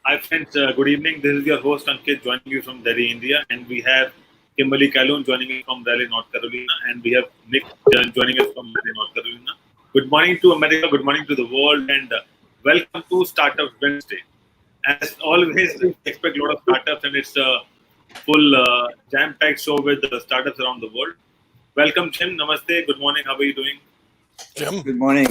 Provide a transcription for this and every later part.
Hi friends, good evening. This is your host Ankit joining you from Delhi, India, and we have Kimberly Calhoun joining us from Raleigh, North Carolina, and we have Nick joining us from Raleigh, North Carolina. Good morning to America, good morning to the world, and welcome to Startup Wednesday. As always, we expect a lot of startups, and it's a full jam-packed show with startups around the world. Welcome, Jim. Namaste. Good morning. How are you doing? Jim Good morning.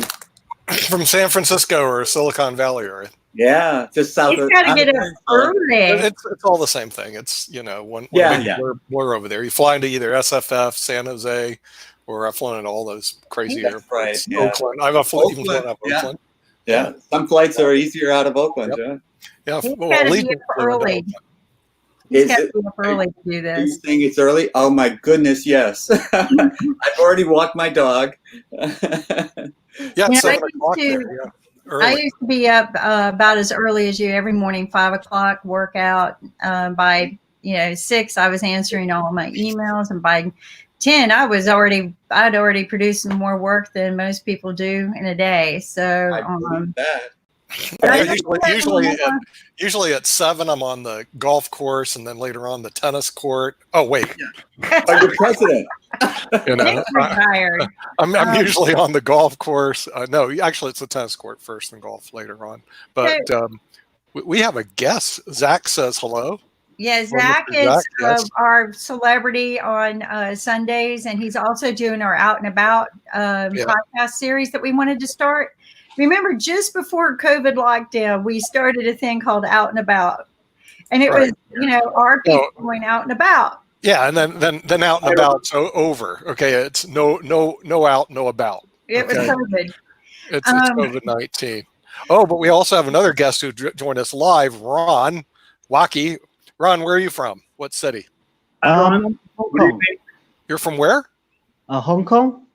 from San Francisco or Silicon Valley, or Yeah, just south You've of. got to get up early. it's all the same thing. It's one Yeah, big yeah. blur over there. You fly into either SFF, San Jose, or I've flown into all those crazy That's airports. right, yeah. Oakland. I've flown even Oakland, flown up yeah. Oakland. Yeah, some flights are easier out of Oakland. Yep. Yeah. Yeah, You've well, got to Allegiant be up flew into early. Oakland. You've Is got to it? be up early to do Are you this. saying it's early? Oh my goodness, yes. I've already walked my dog. Yeah, You it's know, I 7 o'clock used to- there. Yeah, I early. used to be up about as early as you every morning, 5 o'clock workout. By 6, I was answering all my emails, and by 10, I'd already produced some more work than most people do in a day. So I believe that. Yeah, usually at 7, I'm on the golf course, and then later on the tennis court. Oh wait, Oh, you're president. Nick's retired. I'm usually on the golf course. No, actually, it's the tennis court first, and golf later on. But we have a guest. Zach says hello. Yeah, Or Zach Mr. is Zach, yes. our celebrity on Sundays, and he's also doing our Out and About podcast series that we wanted to start. Remember, just before COVID lockdown, we started a thing called Out and About, and it was our people going out and about. Yeah, and then out and about. So over. Okay, it's no out, no about. It was COVID. It's COVID-19. Oh, but we also have another guest who joined us live, Ron Wacky. Ron, where are you from? What city? Hong Kong. You're from where? Hong Kong.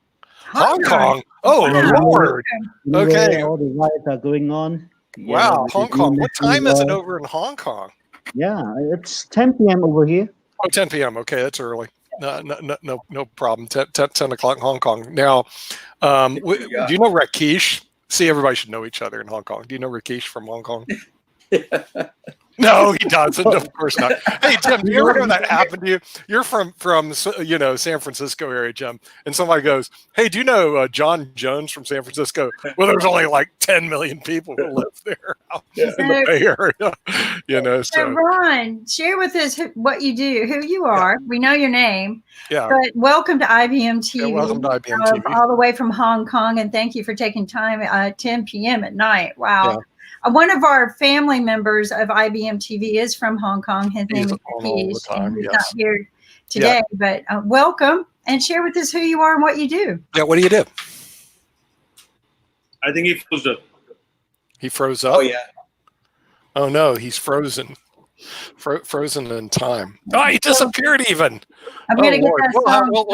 Hong Kong. Oh, Wow. Lord. Okay. Where all the riots are going on. Wow, Yeah, Hong Kong. What time is it over in Hong Kong? Yeah, it's 10 p.m. over here. Oh, 10 p.m. Okay, that's early. No problem. 10 o'clock in Hong Kong. Now, do you know Rakesh? See, everybody should know each other in Hong Kong. Do you know Rakesh from Hong Kong? No, he doesn't. Of course not. Hey, Jim, do you ever know that happened to you? You're from San Francisco area, Jim, and somebody goes, "Hey, do you know John Jones from San Francisco?" Well, there's only like 10 million people who live there in the Bay Area. So Ron, share with us what you do, who you are. We know your name. Yeah. But welcome to IBM TV. Yeah, welcome to IBM TV. All the way from Hong Kong, and thank you for taking time at 10 p.m. at night. Wow. Yeah. One of our family members of IBM TV is from Hong Kong. His name is Rakesh, and he's not here today. But welcome, and share with us who you are and what you do. Yeah, what do you do? I think he froze up. He froze up? Oh, yeah. Oh, no, he's frozen. Frozen in time. Oh, he disappeared even. I'm going to get that we'll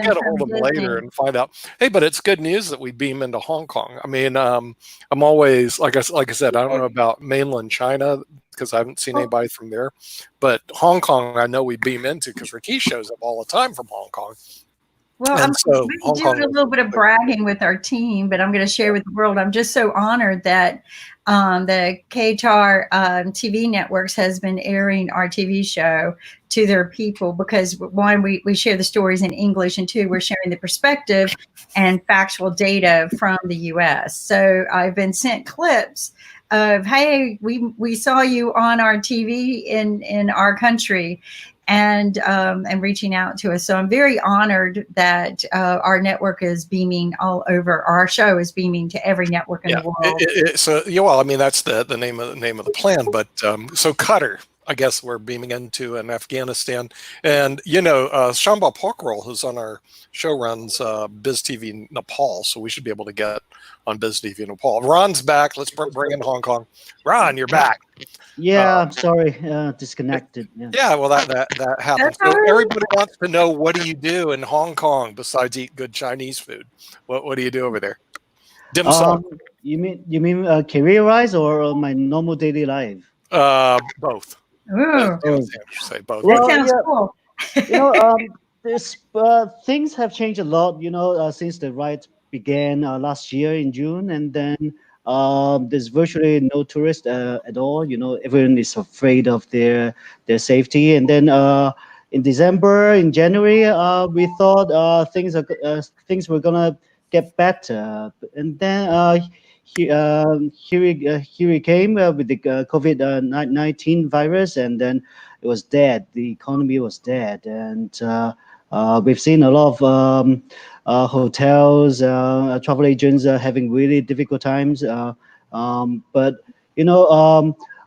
get a hold of him later and find out. Hey, but it's good news that we beam into Hong Kong. I mean, I'm always, like I said, I don't know about mainland China because I haven't seen anybody from there. But Hong Kong, I know we beam into because Rakesh shows up all the time from Hong Kong. Well, I'm doing a little bit of bragging with our team, but I'm going to share with the world. I'm just so honored that the KTAR TV networks has been airing our TV show to their people because, one, we share the stories in English, and two, we're sharing the perspective and factual data from the U.S. So I've been sent clips of, hey, we saw you on our TV in our country. And reaching out to us. So I'm very honored that our network is beaming all over. Our show is beaming to every network in the world. Well, I mean, that's the name of the plan. But so Qatar, I guess we're beaming into in Afghanistan. And, Shambha Pokral, who's on our show, runs Biz TV Nepal. So we should be able to get on Biz TV Nepal. Ron's back. Let's bring in Hong Kong. Ron, you're back. Yeah, I'm sorry, disconnected. Yeah, well, that happens. So everybody wants to know, what do you do in Hong Kong besides eat good Chinese food? What do you do over there? Dim sum. You mean career-wise or my normal daily life? Both. Ooh. Say both. That sounds cool. Things have changed a lot, since the riot began last year in June, and then there's virtually no tourists at all. Everyone is afraid of their safety. And then in December, in January, we thought things were gonna get better. And then here he came with the COVID-19 virus, and then it was dead. The economy was dead, and we've seen a lot of hotels, travel agents having really difficult times. But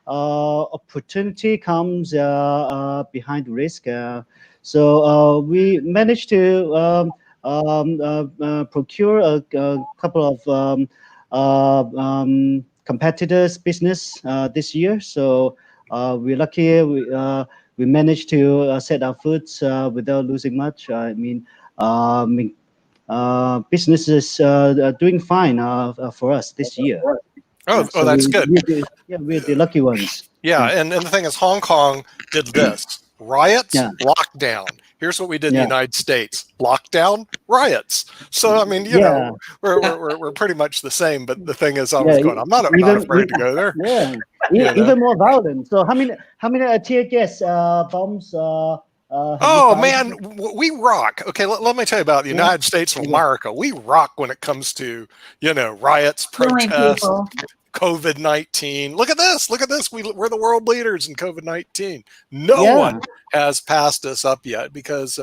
opportunity comes behind risk. So we managed to procure a couple of competitors' business this year. So we're lucky. We managed to set our foot without losing much. Business is doing fine for us this year. So that's good. We're the lucky ones. Yeah, and the thing is, Hong Kong did this: riots, lockdown. Here's what we did in the United States: lockdown, riots. So I mean, we're pretty much the same. But the thing is, I'm not afraid to go there. Yeah, even more violent. So how many tear gas bombs? Oh man, we rock. Okay, let me tell you about the United States of America. We rock when it comes to riots, protests, COVID-19. Look at this. We're the world leaders in COVID-19. No one has passed us up yet, because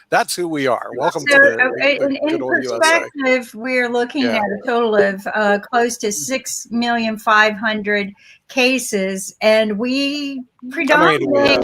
that's who we are. Welcome to the good old perspective, USA. We're looking at a total of close to 6,500,000 cases, and we predominantly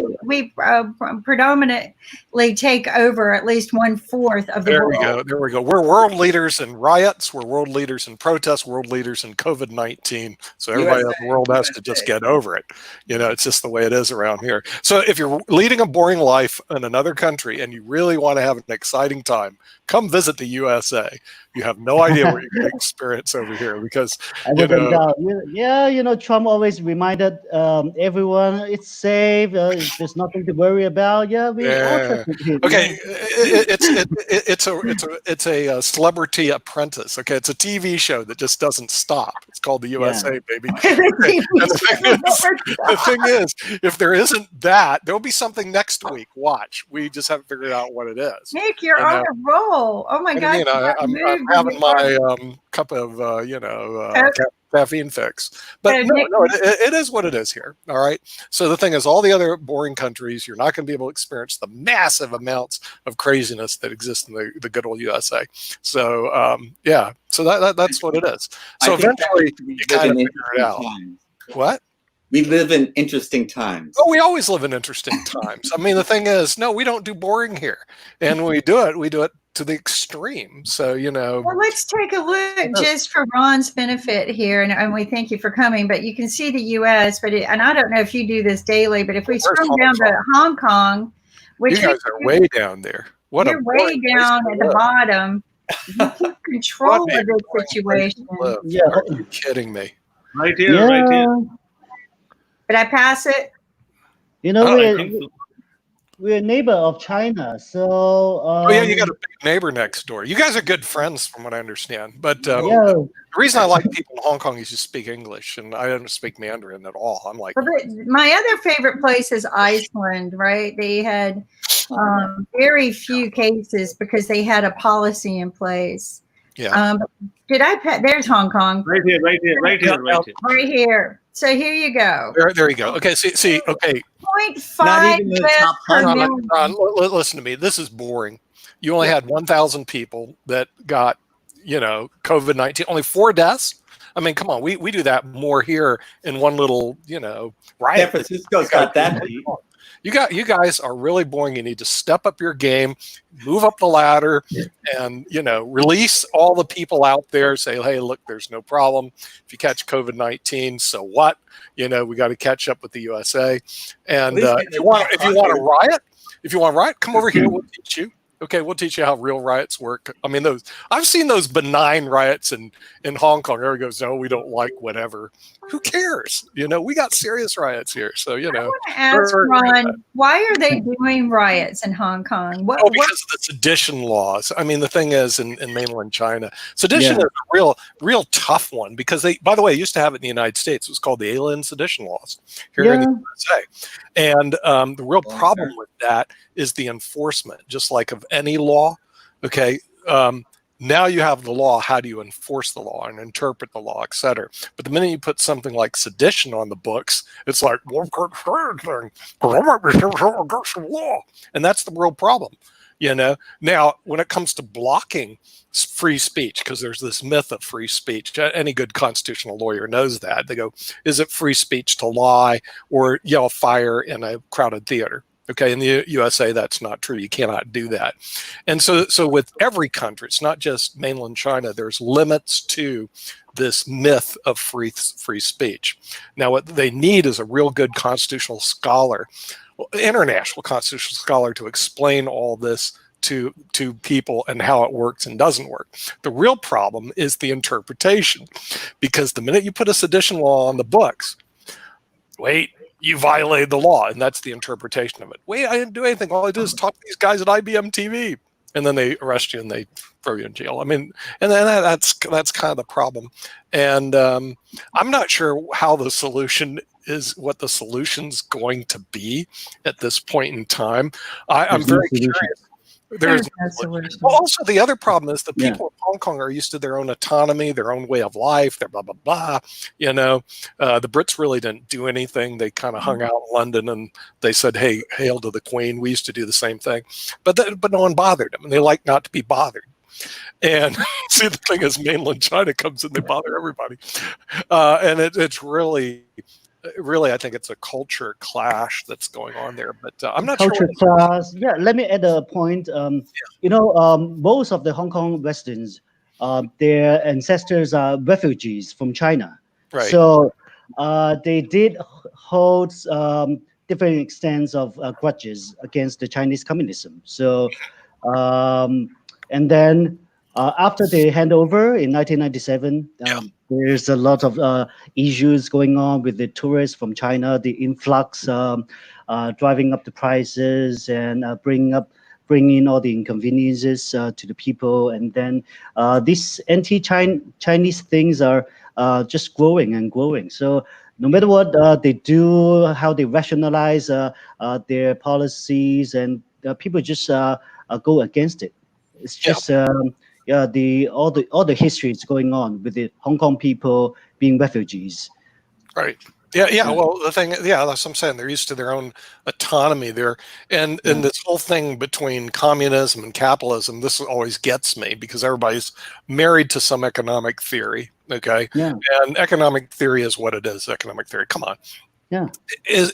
take over at least 1/4 of the world. There we go. We're world leaders in riots. We're world leaders in protests. World leaders in COVID-19. So everybody in the world has to just get over it. It's just the way it is around here. So if you're leading a boring life in another country and you really want to have an exciting time, come visit the USA. You have no idea what you're going to experience over here, because Trump always reminded everyone it's safe. There's nothing to worry about. Okay, it's a Celebrity Apprentice. Okay, it's a TV show that just doesn't stop. It's called the USA, baby. The thing is, if there isn't that, there'll be something next week. Watch. We just haven't figured out what it is. Nick, you're on a roll. Oh my God. I'm having my cup of caffeine fix. But it is what it is here. All right. So the thing is, all the other boring countries, you're not going to be able to experience the massive amounts of craziness that exist in the good old USA. So so that's what it is. So eventually you kind of figure it out. What? We live in interesting times. Oh, we always live in interesting times. I mean, the thing is, no, we don't do boring here. And when we do it to the extreme. So, Well, let's take a look just for Ron's benefit here. And we thank you for coming. But you can see the U.S. And I don't know if you do this daily, but if we scroll down to Hong Kong, which you guys are way down there. You're way down at the bottom. You keep control of this situation. Are you kidding me? Right here, right here. Did I pass it? We're a neighbor of China, so. You got a big neighbor next door. You guys are good friends, from what I understand. But the reason I like people in Hong Kong is you speak English, and I don't speak Mandarin at all. I'm like, my other favorite place is Iceland. Right? They had very few cases because they had a policy in place. Yeah. There's Hong Kong. Right here. So here you go. There you go. Okay. See. Okay. 0.5 deaths per million. Listen to me. This is boring. You only had 1,000 people that got, COVID-19. Only 4 deaths. I mean, come on. We do that more here in one little, riot. San Francisco's got that. You guys are really boring. You need to step up your game, move up the ladder, and release all the people out there. Say, hey, look, there's no problem. If you catch COVID-19, so what? We got to catch up with the USA. And if you want to riot, come over here. We'll teach you. Okay, we'll teach you how real riots work. I mean, I've seen those benign riots in Hong Kong. Everyone goes, "No, we don't like whatever." Who cares? We got serious riots here. So I want to ask Ron, why are they doing riots in Hong Kong? Because of the sedition laws. I mean, the thing is, in mainland China, sedition is a real tough one because they, by the way, used to have it in the United States. It was called the Alien Sedition Laws here in the USA. And the real problem with that is the enforcement, just like of any law. Okay. Now you have the law. How do you enforce the law and interpret the law, et cetera? But the minute you put something like sedition on the books, it's like, well, law. And that's the real problem. Now, when it comes to blocking free speech, because there's this myth of free speech, any good constitutional lawyer knows that. They go, is it free speech to lie or yell fire in a crowded theater? Okay, in the USA, that's not true. You cannot do that. And so with every country, it's not just mainland China, there's limits to this myth of free speech. Now, what they need is a real good constitutional scholar, international constitutional scholar, to explain all this to people and how it works and doesn't work. The real problem is the interpretation, because the minute you put a sedition law on the books, wait, you violated the law, and that's the interpretation of it. Wait, I didn't do anything. All I did is talk to these guys at IBM TV, and then they arrest you and they throw you in jail. I mean, and then that's kind of the problem. And I'm not sure how the solution is, what the solution's going to be at this point in time. I'm very curious. There's no solution. Well, also the other problem is the people of Hong Kong are used to their own autonomy, their own way of life, their blah blah blah. The Brits really didn't do anything. They kind of hung out in London and they said, "Hey, hail to the Queen." We used to do the same thing, but no one bothered them, and they like not to be bothered. And see, the thing is, mainland China comes and they bother everybody, and it's really, I think it's a culture clash that's going on there. But I'm not culture sure. clash. Yeah, let me add a point. Most of the Hong Kong residents, their ancestors are refugees from China. Right. So they did hold different extents of grudges against the Chinese communism. So, and then after the handover in 1997, there's a lot of issues going on with the tourists from China, the influx, driving up the prices and bringing all the inconveniences to the people. And then these anti-Chinese things are just growing and growing. So no matter what they do, how they rationalize their policies, and people just go against it. It's just all the history is going on with the Hong Kong people being refugees. Right. Yeah. Well, the thing, that's what I'm saying. They're used to their own autonomy there, and this whole thing between communism and capitalism. This always gets me because everybody's married to some economic theory. Okay. Yeah. And economic theory is what it is. Economic theory. Come on. Yeah. Is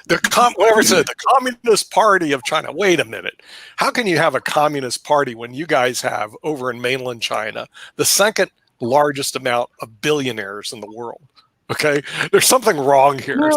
whatever it said, the Communist Party of China. Wait a minute. How can you have a communist party when you guys have over in mainland China the second largest amount of billionaires in the world? Okay, there's something wrong here. Right,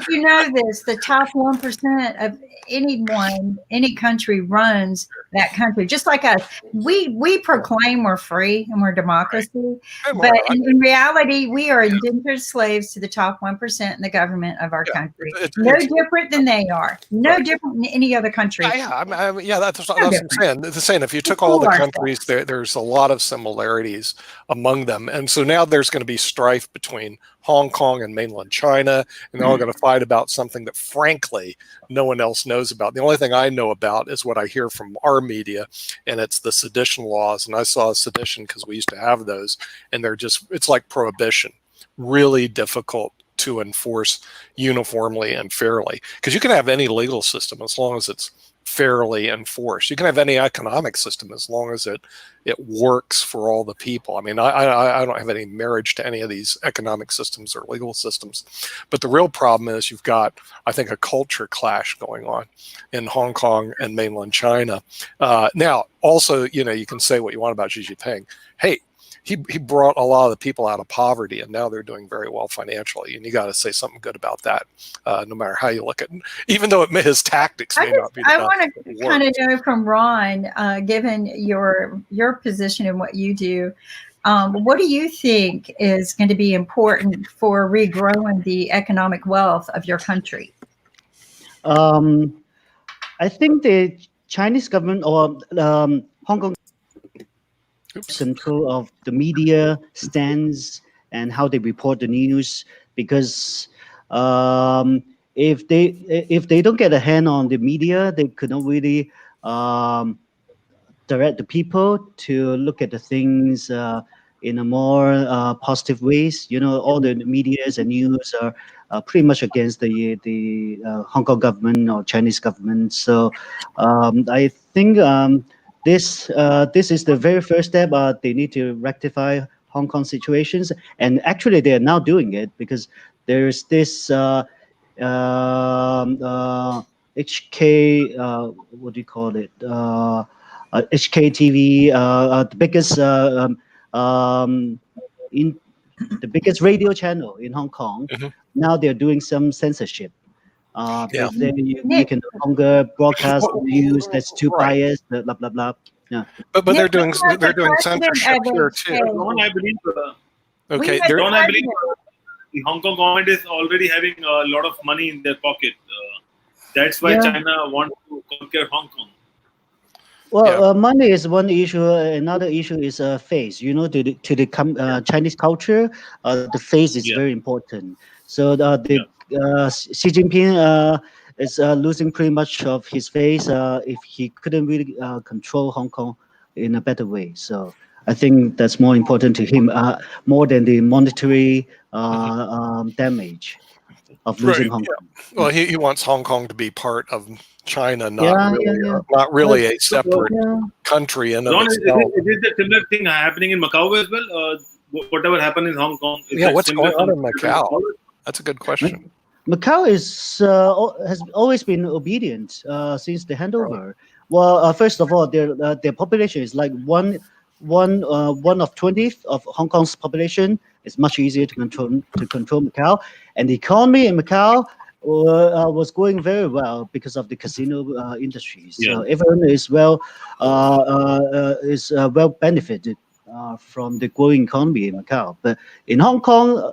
you know this, the top 1% of any country runs that country. Just like us, we proclaim we're free and we're democracy, but in reality, we are indentured slaves to the top 1% in the government of our country. No different than they are. No different than any other country. That's what I'm saying. The saying, if you took all the countries, there's a lot of similarities among them, and so now there's going to be strife between Hong Kong and mainland China, and they're all going to fight about something that, frankly, no one else knows about. The only thing I know about is what I hear from our media, and it's the sedition laws. And I saw a sedition because we used to have those, and it's like prohibition, really difficult to enforce uniformly and fairly. Because you can have any legal system as long as it's fairly enforced. You can have any economic system as long as it works for all the people. I mean, I don't have any marriage to any of these economic systems or legal systems, but the real problem is you've got, I think, a culture clash going on in Hong Kong and mainland China. Now, also, you can say what you want about Xi Jinping. Hey, he brought a lot of the people out of poverty, and now they're doing very well financially. And you got to say something good about that, no matter how you look at it. Even though his tactics may not be the I best, want to kind of know from Ron, given your position and what you do, what do you think is going to be important for regrowing the economic wealth of your country? I think the Chinese government or Hong Kong control of the media stands and how they report the news, because if they don't get a hand on the media, they could not really direct the people to look at the things in a more positive ways. You know, all the medias and news are pretty much against the Hong Kong government or Chinese government. So I think this is the very first step. They need to rectify Hong Kong situations, and actually they are now doing it, because there's this HK what do you call it? HKTV, the biggest in the biggest radio channel in Hong Kong. Mhm. Now they're doing some censorship. Yeah. You can no longer broadcast news that's too biased, blah blah blah. Yeah. But they're doing censorship here too. Ron, I believe. Okay, Ron, I believe the Hong Kong government is already having a lot of money in their pocket. That's why China wants to conquer Hong Kong. Well, money is one issue. Another issue is face. You know, to the Chinese culture, the face is very important. So Xi Jinping is losing pretty much of his face if he couldn't really control Hong Kong in a better way. So I think that's more important to him, more than the monetary damage of losing Hong Kong. Well, he wants Hong Kong to be part of China, not really a separate country in Ron, itself. is the similar thing happening in Macau as well? Whatever happened in Hong Kong. What's going on in Macau? That's a good question. Macau has always been obedient since the handover. Well, first of all, their population is like one of 20th of Hong Kong's population. It's much easier to control Macau, and the economy in Macau was going very well because of the casino industry. So everyone is well benefited from the growing economy in Macau. But in Hong Kong,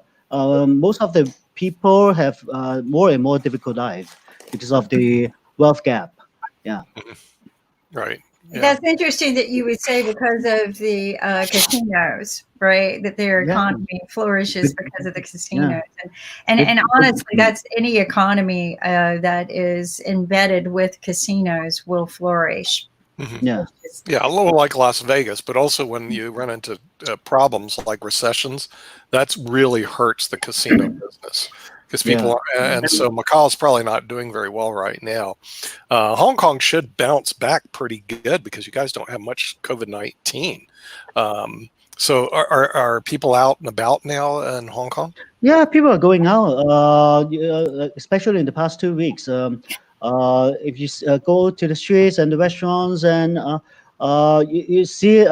most of the people have more and more difficult life because of the wealth gap. Yeah. Right. Yeah. That's interesting that you would say because of the casinos, right? That their economy flourishes because of the casinos. And honestly, that's any economy that is embedded with casinos will flourish. Mm-hmm. Yeah, a little like Las Vegas, but also when you run into problems like recessions, that's really hurts the casino business. Because people and so Macau's probably not doing very well right now. Hong Kong should bounce back pretty good because you guys don't have much COVID-19. So are people out and about now in Hong Kong? Yeah, people are going out, especially in the past 2 weeks. If you go to the streets and the restaurants, and you see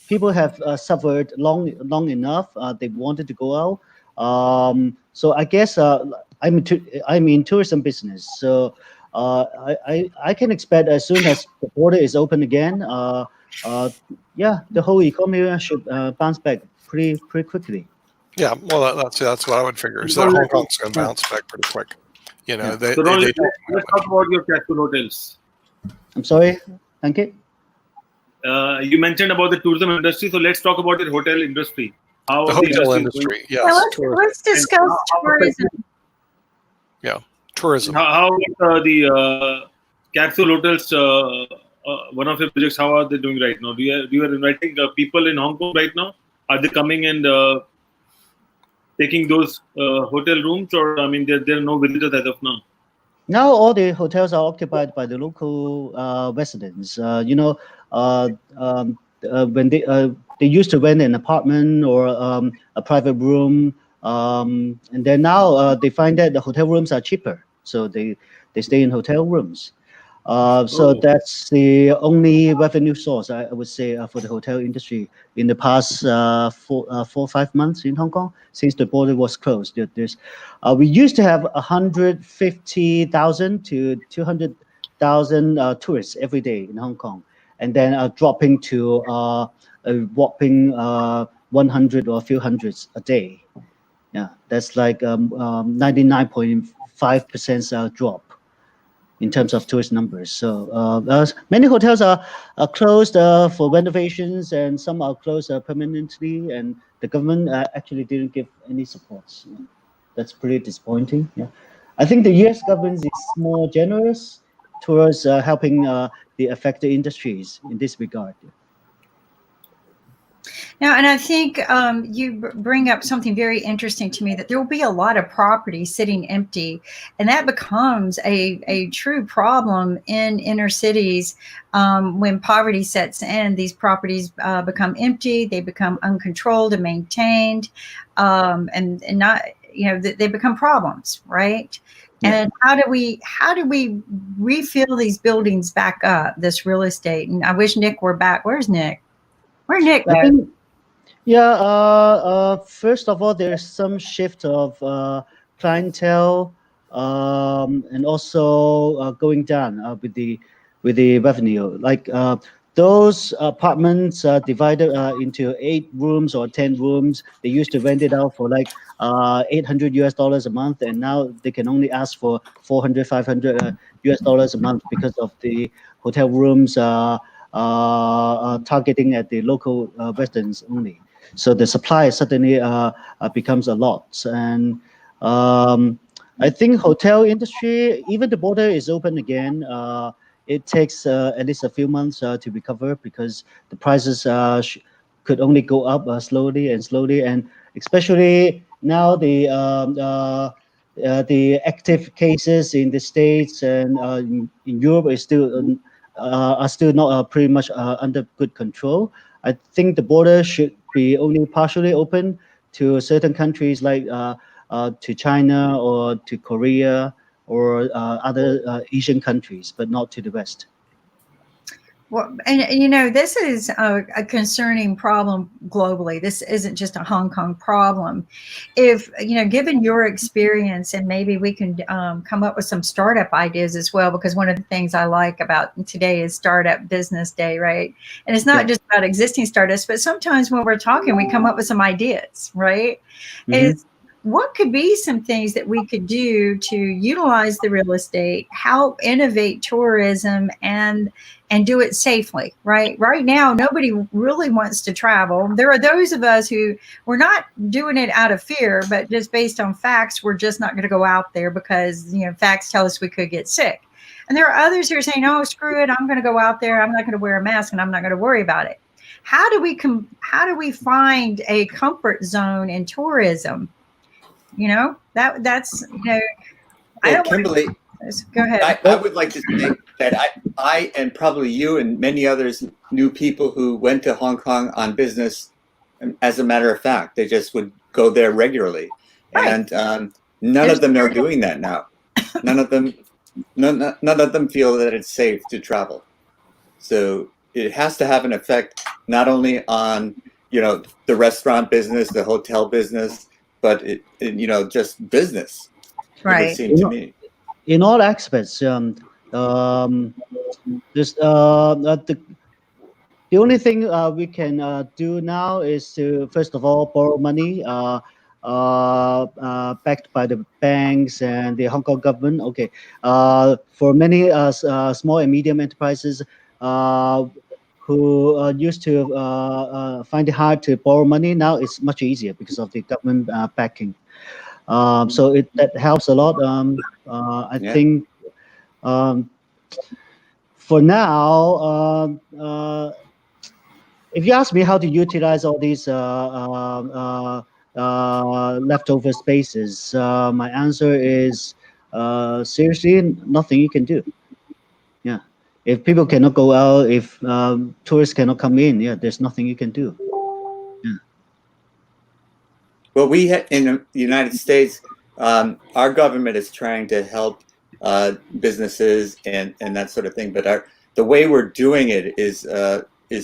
people have suffered long enough. They wanted to go out. So I guess I'm in tourism business. So I can expect as soon as the border is open again, the whole economy should bounce back pretty quickly. Yeah, well, that's what I would figure. Is that Hong Kong's going to bounce back pretty quick. You know, let's talk about your capsule hotels. I'm sorry, thank you. You mentioned about the tourism industry, so let's talk about the hotel industry. How the hotel industry, yes. Let's discuss tourism. Yeah, tourism. How the capsule hotels, one of your projects, how are they doing right now? You are inviting people in Hong Kong right now? Are they coming and taking those hotel rooms, or I mean, there are no visitors as of now? Now all the hotels are occupied by the local residents. When they used to rent an apartment or a private room, and then now they find that the hotel rooms are cheaper, so they stay in hotel rooms. So that's the only revenue source I would say for the hotel industry in the past 4 or 5 months in Hong Kong since the border was closed. We used to have 150,000 to 200,000 tourists every day in Hong Kong, and then dropping to a whopping 100 or a few hundreds a day. Yeah, that's like 99.5% drop in terms of tourist numbers. So many hotels are closed for renovations, and some are closed permanently, and the government actually didn't give any supports. That's pretty disappointing. Yeah, I think the U.S. government is more generous towards helping the affected industries in this regard. Now, and I think you bring up something very interesting to me, that there will be a lot of property sitting empty, and that becomes a true problem in inner cities when poverty sets in. These properties become empty, they become uncontrolled and maintained, and not, they become problems, right? Yeah. And how do we refill these buildings back up, this real estate? And I wish Nick were back. Where's Nick? Where's Nick? First of all, there's some shift of clientele, and also going down with the revenue. Like those apartments divided into 8 rooms or 10 rooms. They used to rent it out for like $800 a month, and now they can only ask for $400-500 a month because of the hotel rooms targeting at the local residents only. So the supply suddenly becomes a lot. And I think hotel industry, even the border is open again, it takes at least a few months to recover, because the prices could only go up slowly, and especially now the active cases in the States and in Europe are still not pretty much under good control. I think the border should be only partially open to certain countries, like to China or to Korea or other Asian countries, but not to the West. Well, and this is a concerning problem globally. This isn't just a Hong Kong problem. If, given your experience, and maybe we can come up with some startup ideas as well, because one of the things I like about today is Startup Business Day, right? And it's not just about existing startups, but sometimes when we're talking, we come up with some ideas, right? Mm-hmm. What could be some things that we could do to utilize the real estate, help innovate tourism, and do it safely, right? Right now, nobody really wants to travel. There are those of us who we're not doing it out of fear, but just based on facts, we're just not going to go out there because, facts tell us we could get sick. And there are others who are saying, oh, screw it, I'm going to go out there, I'm not going to wear a mask, and I'm not going to worry about it. How do we find a comfort zone in tourism? That's Kimberly, go ahead. I would like to say that I and probably you and many others knew people who went to Hong Kong on business. As a matter of fact, they just would go there regularly, right. And none of them are doing that now. None of them feel that it's safe to travel. So it has to have an effect not only on the restaurant business, the hotel business, but just business. Right. It would seem to me. In all aspects, there's the only thing we can do now is to, first of all, borrow money backed by the banks and the Hong Kong government. Okay, for many small and medium enterprises who used to find it hard to borrow money, now it's much easier because of the government backing. So that helps a lot. I think for now, if you ask me how to utilize all these leftover spaces, my answer is seriously, nothing you can do. Yeah, if people cannot go out, if tourists cannot come in, there's nothing you can do. Well, in the United States, our government is trying to help businesses and that sort of thing. But the way we're doing it is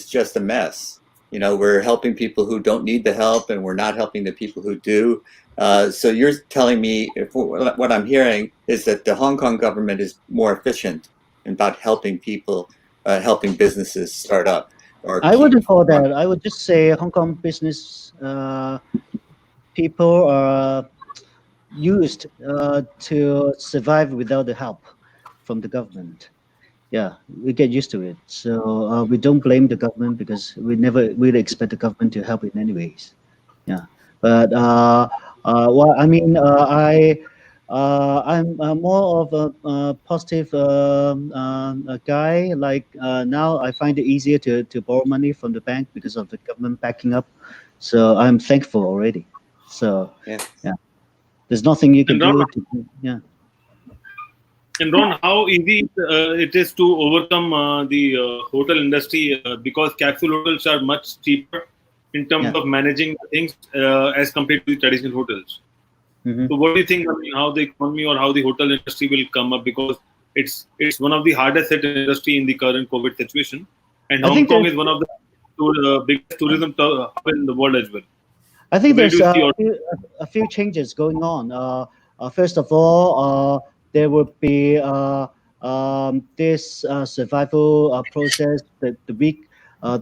just a mess. You know, we're helping people who don't need the help, and we're not helping the people who do. So you're telling me, what I'm hearing is that the Hong Kong government is more efficient about helping people, helping businesses start up. I wouldn't call that. I would just say Hong Kong business people are used to survive without the help from the government. Yeah, we get used to it. So we don't blame the government because we never really expect the government to help in any ways. Yeah, but well, I mean, I'm more of a positive guy. Like now, I find it easier to borrow money from the bank because of the government backing up. So I'm thankful already. So yeah, there's nothing you can do. Yeah. And Ron, how easy it is to overcome the hotel industry because capsule hotels are much cheaper in terms of managing things as compared to the traditional hotels. Mm-hmm. So what do you think, I mean, how the economy or how the hotel industry will come up, because it's one of the hardest hit industry in the current COVID situation, and Hong Kong is one of the biggest tourism hub in the world as well. I think there's a few changes going on. First of all, there will be this survival process. The weak will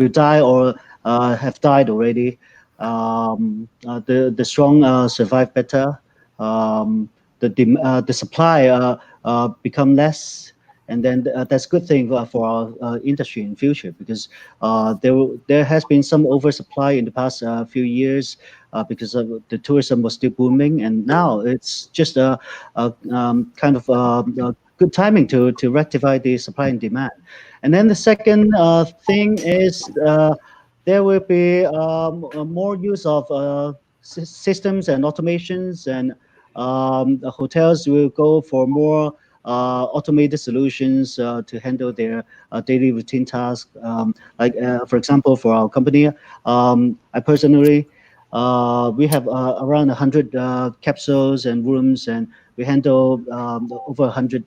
die or have died already. The strong survive better. The supply become less, and then that's a good thing for our industry in future, because there has been some oversupply in the past few years because the tourism was still booming, and now it's just a kind of good timing to rectify the supply and demand. And then the second thing is there will be more use of systems and automations, and the hotels will go for more automated solutions to handle their daily routine tasks. For example, for our company, I personally, we have around 100 capsules and rooms, and we handle over 100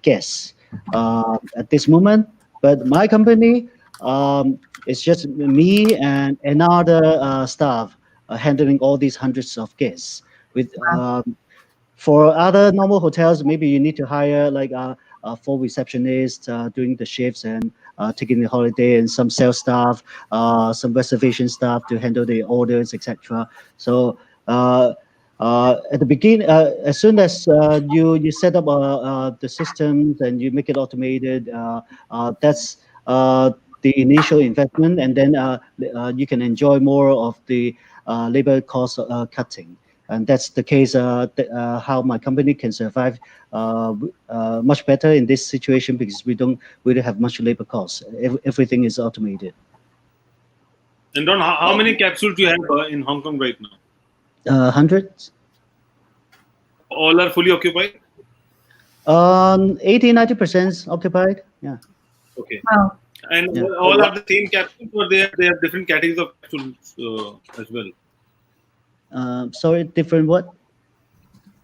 guests at this moment. But my company, it's just me and another staff handling all these hundreds of guests. With for other normal hotels, maybe you need to hire like a full receptionist doing the shifts and taking the holiday, and some sales staff, some reservation staff to handle the orders, etc. So at the beginning, as soon as you set up the systems and you make it automated, that's the initial investment, and then you can enjoy more of the labor cost cutting. And that's the case how my company can survive much better in this situation, because we don't really have much labor costs. Everything is automated. And Don, how many capsules do you have in Hong Kong right now? Hundreds. All are fully occupied? 80-90% occupied. Yeah. Okay. Wow. And all are the same capsules, or they have different categories of capsules as well? Sorry, different what?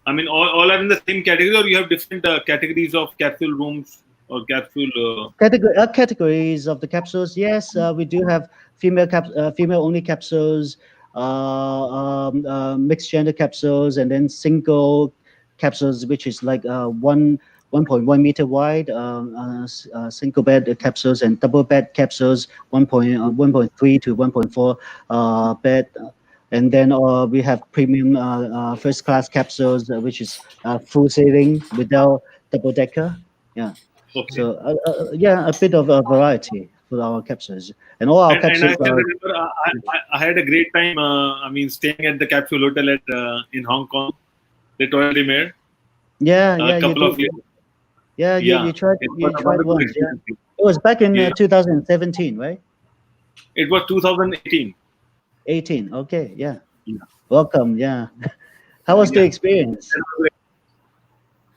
I mean, all are in the same category, or you have different categories of capsule rooms or capsule? Categories of the capsules. Yes, we do have female only capsules, mixed gender capsules, and then single capsules, which is like 1.1 meter wide, single bed capsules, and double bed capsules, 1.3 to 1.4 bed. And then we have premium first class capsules, which is full sailing without double decker. Yeah. Okay. So yeah, a bit of a variety for our capsules, and all our capsules. And I can remember I had a great time. I mean, staying at the capsule hotel in Hong Kong, the Royal Mer. Yeah, a couple of years. Yeah, you tried. You tried once. Yeah. It was back in 2017, right? It was 2018. 18. Okay. Yeah. Welcome. Yeah. How was the experience?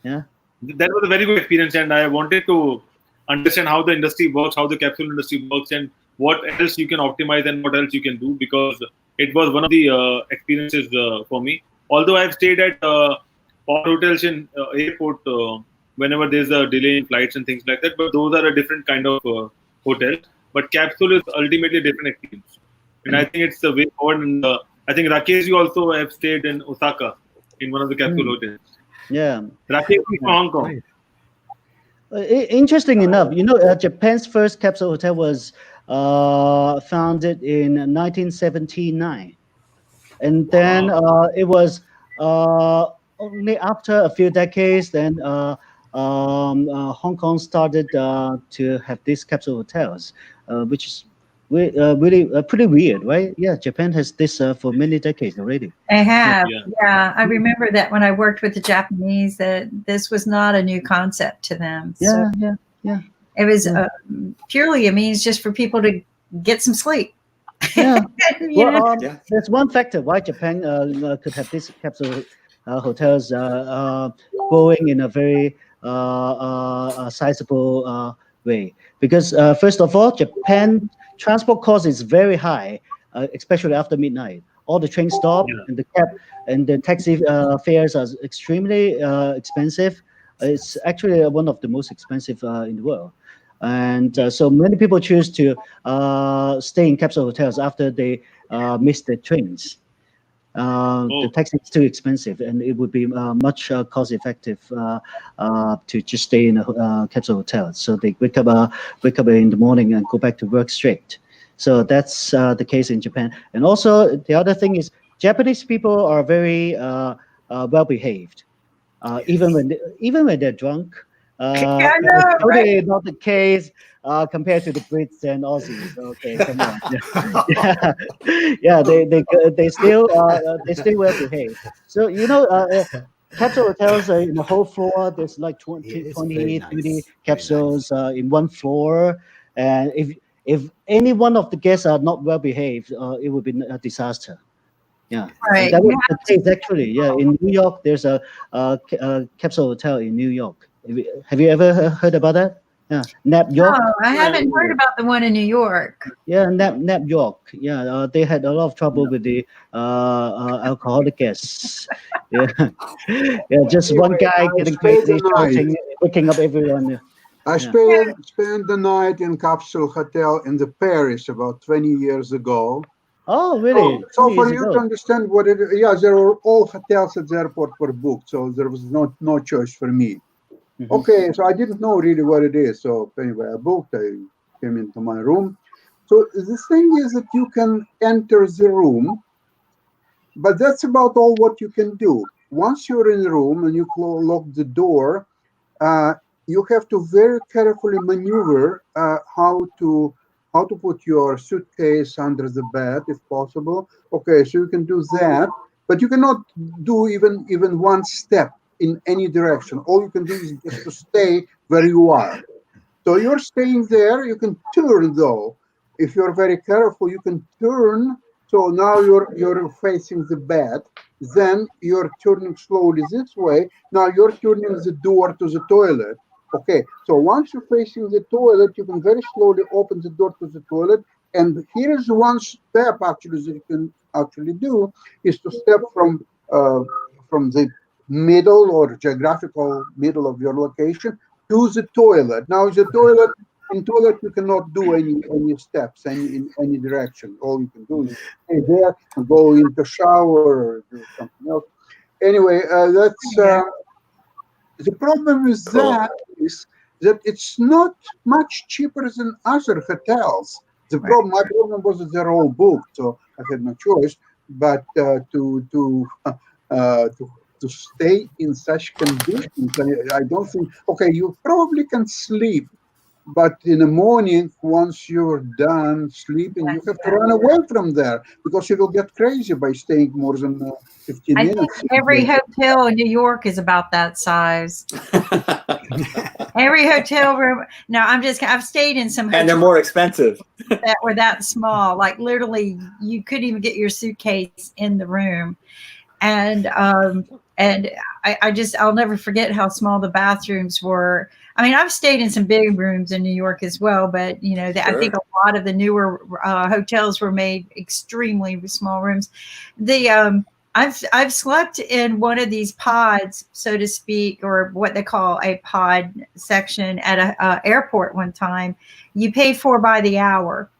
Yeah. That was a very good experience, and I wanted to understand how the industry works, how the capsule industry works, and what else you can optimize and what else you can do, because it was one of the experiences for me. Although I've stayed at all hotels in airport whenever there's a delay in flights and things like that, but those are a different kind of hotel. But capsule is ultimately a different experience, and I think it's the way forward. And I think Rakesh, you also have stayed in Osaka in one of the capsule hotels. Yeah. Rakesh is from Hong Kong. Interesting enough, Japan's first capsule hotel was founded in 1979, and then it was only after a few decades then Hong Kong started to have these capsule hotels, which is really pretty weird, right? Yeah, Japan has this for many decades already. They have, yeah. I remember that when I worked with the Japanese, that this was not a new concept to them. Yeah, so yeah. It was purely a means just for people to get some sleep. Yeah. There's one factor why Japan could have these capsule hotels going in a very sizable way, because first of all, Japan transport cost is very high, especially after midnight. All the trains stop, and the cab and the taxi fares are extremely expensive. It's actually one of the most expensive in the world, and so many people choose to stay in capsule hotels after they miss the trains. The taxi is too expensive, and it would be much cost-effective to just stay in a capsule hotel. So they wake up in the morning and go back to work straight. So that's the case in Japan. And also the other thing is Japanese people are very well behaved, even when they're drunk. Totally not the case compared to the Brits and Aussies. Okay, come on. They still well behaved. So capsule hotels in the whole floor. There's like 20, 30 capsules in one floor, and if any one of the guests are not well behaved, it would be a disaster. Yeah, right. That was the case actually. Yeah, in New York, there's a capsule hotel in New York. Have you ever heard about that? Yeah, Nap York. No, I haven't heard about the one in New York. Yeah, Nap York. Yeah, they had a lot of trouble with the alcoholic guests. Yeah, just one guy getting crazy, shouting, waking up everyone. I spent the night in capsule hotel in the Paris about 20 years ago. Oh, really? So for you to understand what it is, there were all hotels at the airport were booked, so there was no choice for me. Mm-hmm. Okay, so I didn't know really what it is. So anyway, I booked, I came into my room. So the thing is that you can enter the room, but that's about all what you can do. Once you're in the room and you lock the door, you have to very carefully maneuver how to put your suitcase under the bed, if possible. Okay, so you can do that, but you cannot do even one step in any direction. All you can do is just to stay where you are. So you're staying there. You can turn though. If you're very careful, you can turn. So now you're facing the bed. Then you're turning slowly this way. Now you're turning the door to the toilet. Okay, so once you're facing the toilet, you can very slowly open the door to the toilet. And here's one step actually that you can actually do is to step from the middle or geographical middle of your location to the toilet. Now the toilet, in toilet you cannot do any steps in any direction. All you can do is stay there and go into the shower or do something else. Anyway, that's the problem with that is that it's not much cheaper than other hotels. My problem was that they're all booked, so I had no choice but to stay in such conditions. I don't think. Okay, you probably can sleep, but in the morning, once you're done sleeping, you have to run away from there because you will get crazy by staying more than 15 minutes. I think every hotel in New York is about that size. Every hotel room. No, I've stayed in some hotels and they're more expensive that were that small. Like literally, you couldn't even get your suitcase in the room. And I'll never forget how small the bathrooms were. I mean, I've stayed in some big rooms in New York as well, but sure. I think a lot of the newer hotels were made extremely small rooms. I've slept in one of these pods, so to speak, or what they call a pod section at a airport one time. You pay for by the hour.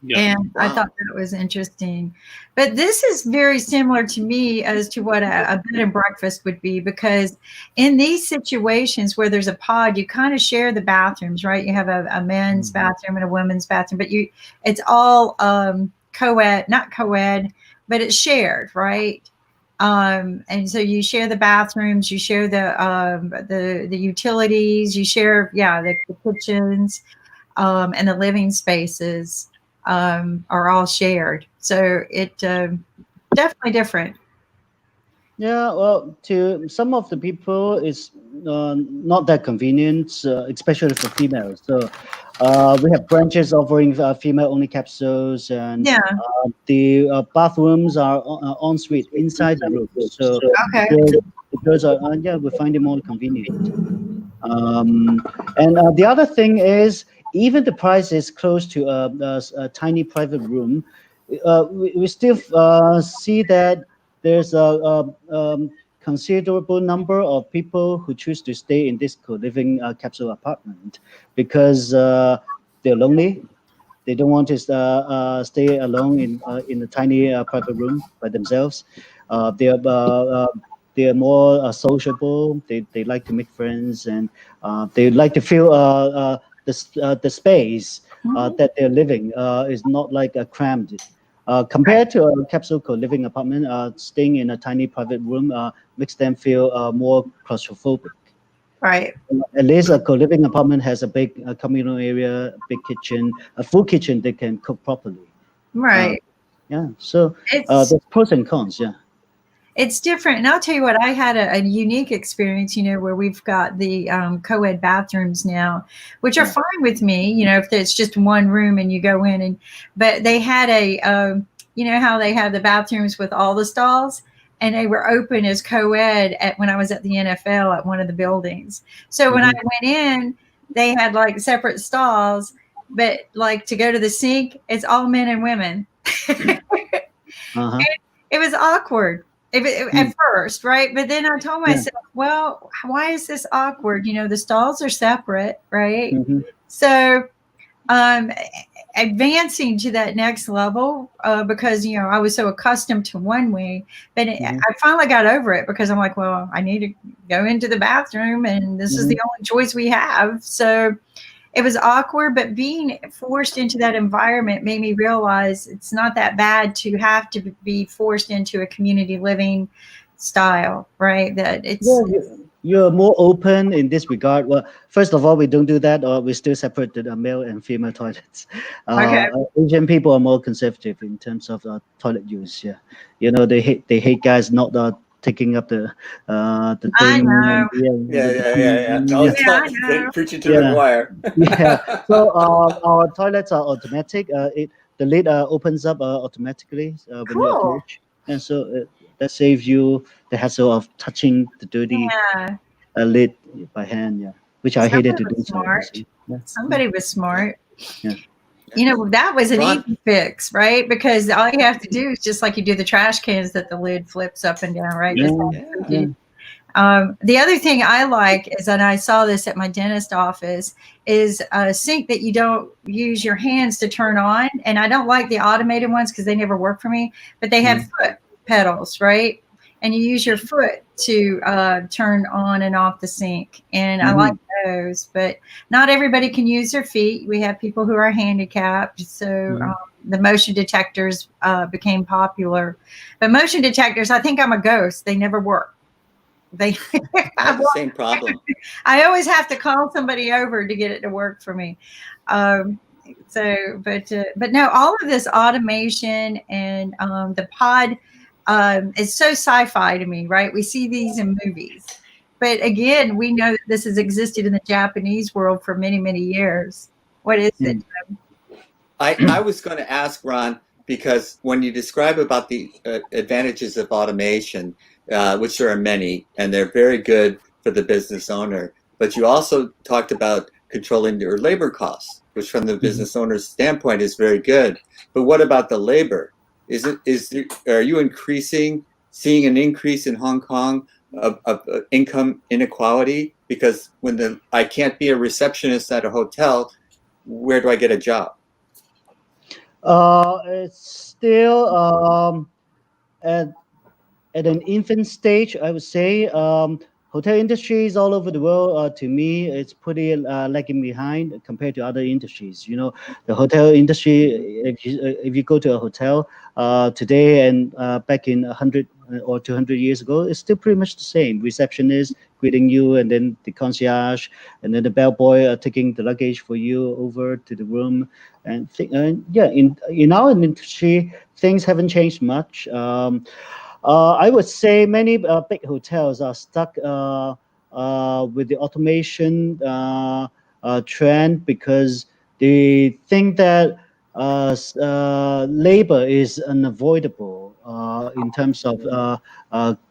Yeah. And I thought that was interesting. But this is very similar to me as to what a bed and breakfast would be, because in these situations where there's a pod, you kind of share the bathrooms, right? You have a men's bathroom and a women's bathroom, but it's all co-ed, not co-ed, but it's shared, right? And so you share the bathrooms, you share the utilities, you share, the kitchens, and the living spaces. Are all shared. So it definitely different. Yeah, well, to some of the people, it's not that convenient, especially for females. So we have branches offering female-only capsules, and the bathrooms are en suite inside the room. So the girls are, we find it more convenient. And the other thing is, even the price is close to a tiny private room, we still see that there's a considerable number of people who choose to stay in this co-living capsule apartment because they're lonely. They don't want to stay alone in a tiny private room by themselves. They're more sociable. They like to make friends, and they like to feel the space that they're living is not like crammed. Compared to a capsule co-living apartment, staying in a tiny private room makes them feel more claustrophobic. Right. At least a co-living apartment has a big communal area, big kitchen, a full kitchen they can cook properly. Right. So there's pros and cons. Yeah. It's different. And I'll tell you what, I had a unique experience, where we've got the co-ed bathrooms now, which are fine with me, if it's just one room and you go in but they had how they have the bathrooms with all the stalls, and they were open as co-ed when I was at the NFL at one of the buildings. So when I went in, they had like separate stalls, but like to go to the sink, it's all men and women. And it was awkward. At first, right? But then I told myself, well, why is this awkward? The stalls are separate, right? So advancing to that next level, because, I was so accustomed to one way, but I finally got over it because I'm like, well, I need to go into the bathroom and this is the only choice we have. So it was awkward, but being forced into that environment made me realize it's not that bad to have to be forced into a community living style, right? That you're more open in this regard. Well, first of all, we don't do that, or we still separate the male and female toilets. Asian people are more conservative in terms of toilet use. Yeah, they hate guys not taking up the thing. I know. They're preaching to the choir. So our toilets are automatic. The lid opens up automatically when you approach, and so that saves you the hassle of touching the dirty lid by hand. Yeah, which I hated to do. Somebody was smart. Yeah. That was an easy fix, right? Because all you have to do is just like you do the trash cans, that the lid flips up and down, right? The other thing I like is, and I saw this at my dentist office, is a sink that you don't use your hands to turn on. And I don't like the automated ones because they never work for me, but they have foot pedals, right? And you use your foot to turn on and off the sink. And I like those, but not everybody can use their feet. We have people who are handicapped. So the motion detectors became popular. But motion detectors, I think I'm a ghost. They never work. I have the same problem. I always have to call somebody over to get it to work for me. But no, all of this automation and the pod, it's so sci-fi to me, right? We see these in movies, but again, we know that this has existed in the Japanese world for many, many years. What is it? I was going to ask Ron, because when you describe about the advantages of automation, which there are many, and they're very good for the business owner, but you also talked about controlling your labor costs, which from the business owner's standpoint is very good. But what about the labor? Are you seeing an increase in Hong Kong of income inequality? Because when I can't be a receptionist at a hotel, where do I get a job? It's still at an infant stage, I would say. Hotel industries all over the world, to me, it's pretty lagging behind compared to other industries. You know, the hotel industry, if you go to a hotel today and back in 100 or 200 years ago, it's still pretty much the same. Receptionist greeting you, and then the concierge, and then the bellboy taking the luggage for you over to the room. And yeah, in our industry, things haven't changed much. I would say many big hotels are stuck with the automation trend because they think that labor is unavoidable in terms of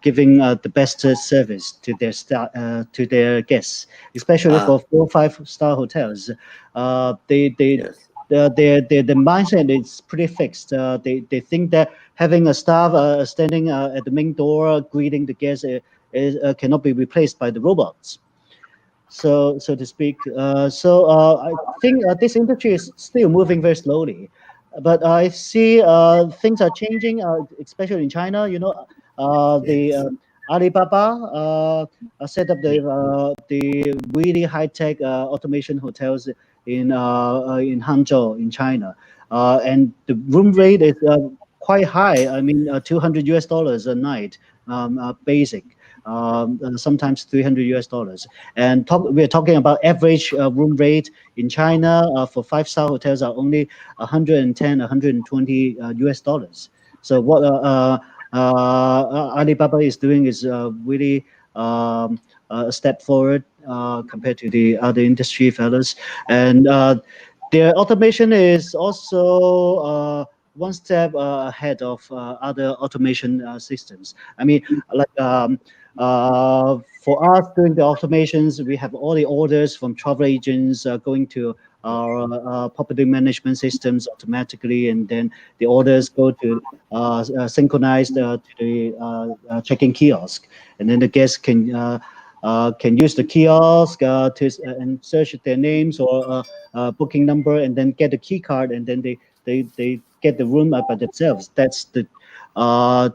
giving the best service to their to their guests, especially for 4 or 5-star hotels. Yes. The mindset is pretty fixed. They think that having a staff standing at the main door greeting the guests cannot be replaced by the robots, so to speak. I think this industry is still moving very slowly, but I see things are changing, especially in China. You know, the Alibaba set up the really high-tech automation hotels in Hangzhou in China, and the room rate is quite high. I mean, $200 a night, basic. Sometimes $300, and we're talking about average room rate in China for 5-star hotels are only $110, $120. So what Alibaba is doing is really a step forward compared to the other industry fellows, and their automation is also one step ahead of other automation systems. I mean, like for us doing the automations, we have all the orders from travel agents going to our property management systems automatically, and then the orders go to synchronized to the check-in kiosk, and then the guests can use the kiosk and search their names or booking number, and then get the key card, and then they get the room by themselves. That's the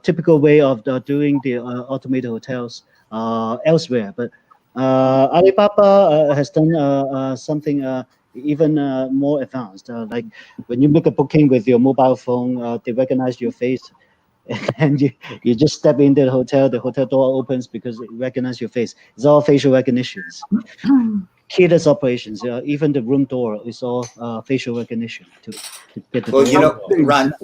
typical way of doing the automated hotels elsewhere. But Alibaba has done something even more advanced. Like when you make a booking with your mobile phone, they recognize your face, and you just step into the hotel door opens because it recognizes your face. It's all facial recognitions. Keyless operations, even the room door is all facial recognition to get the door. Well, you know, Ron,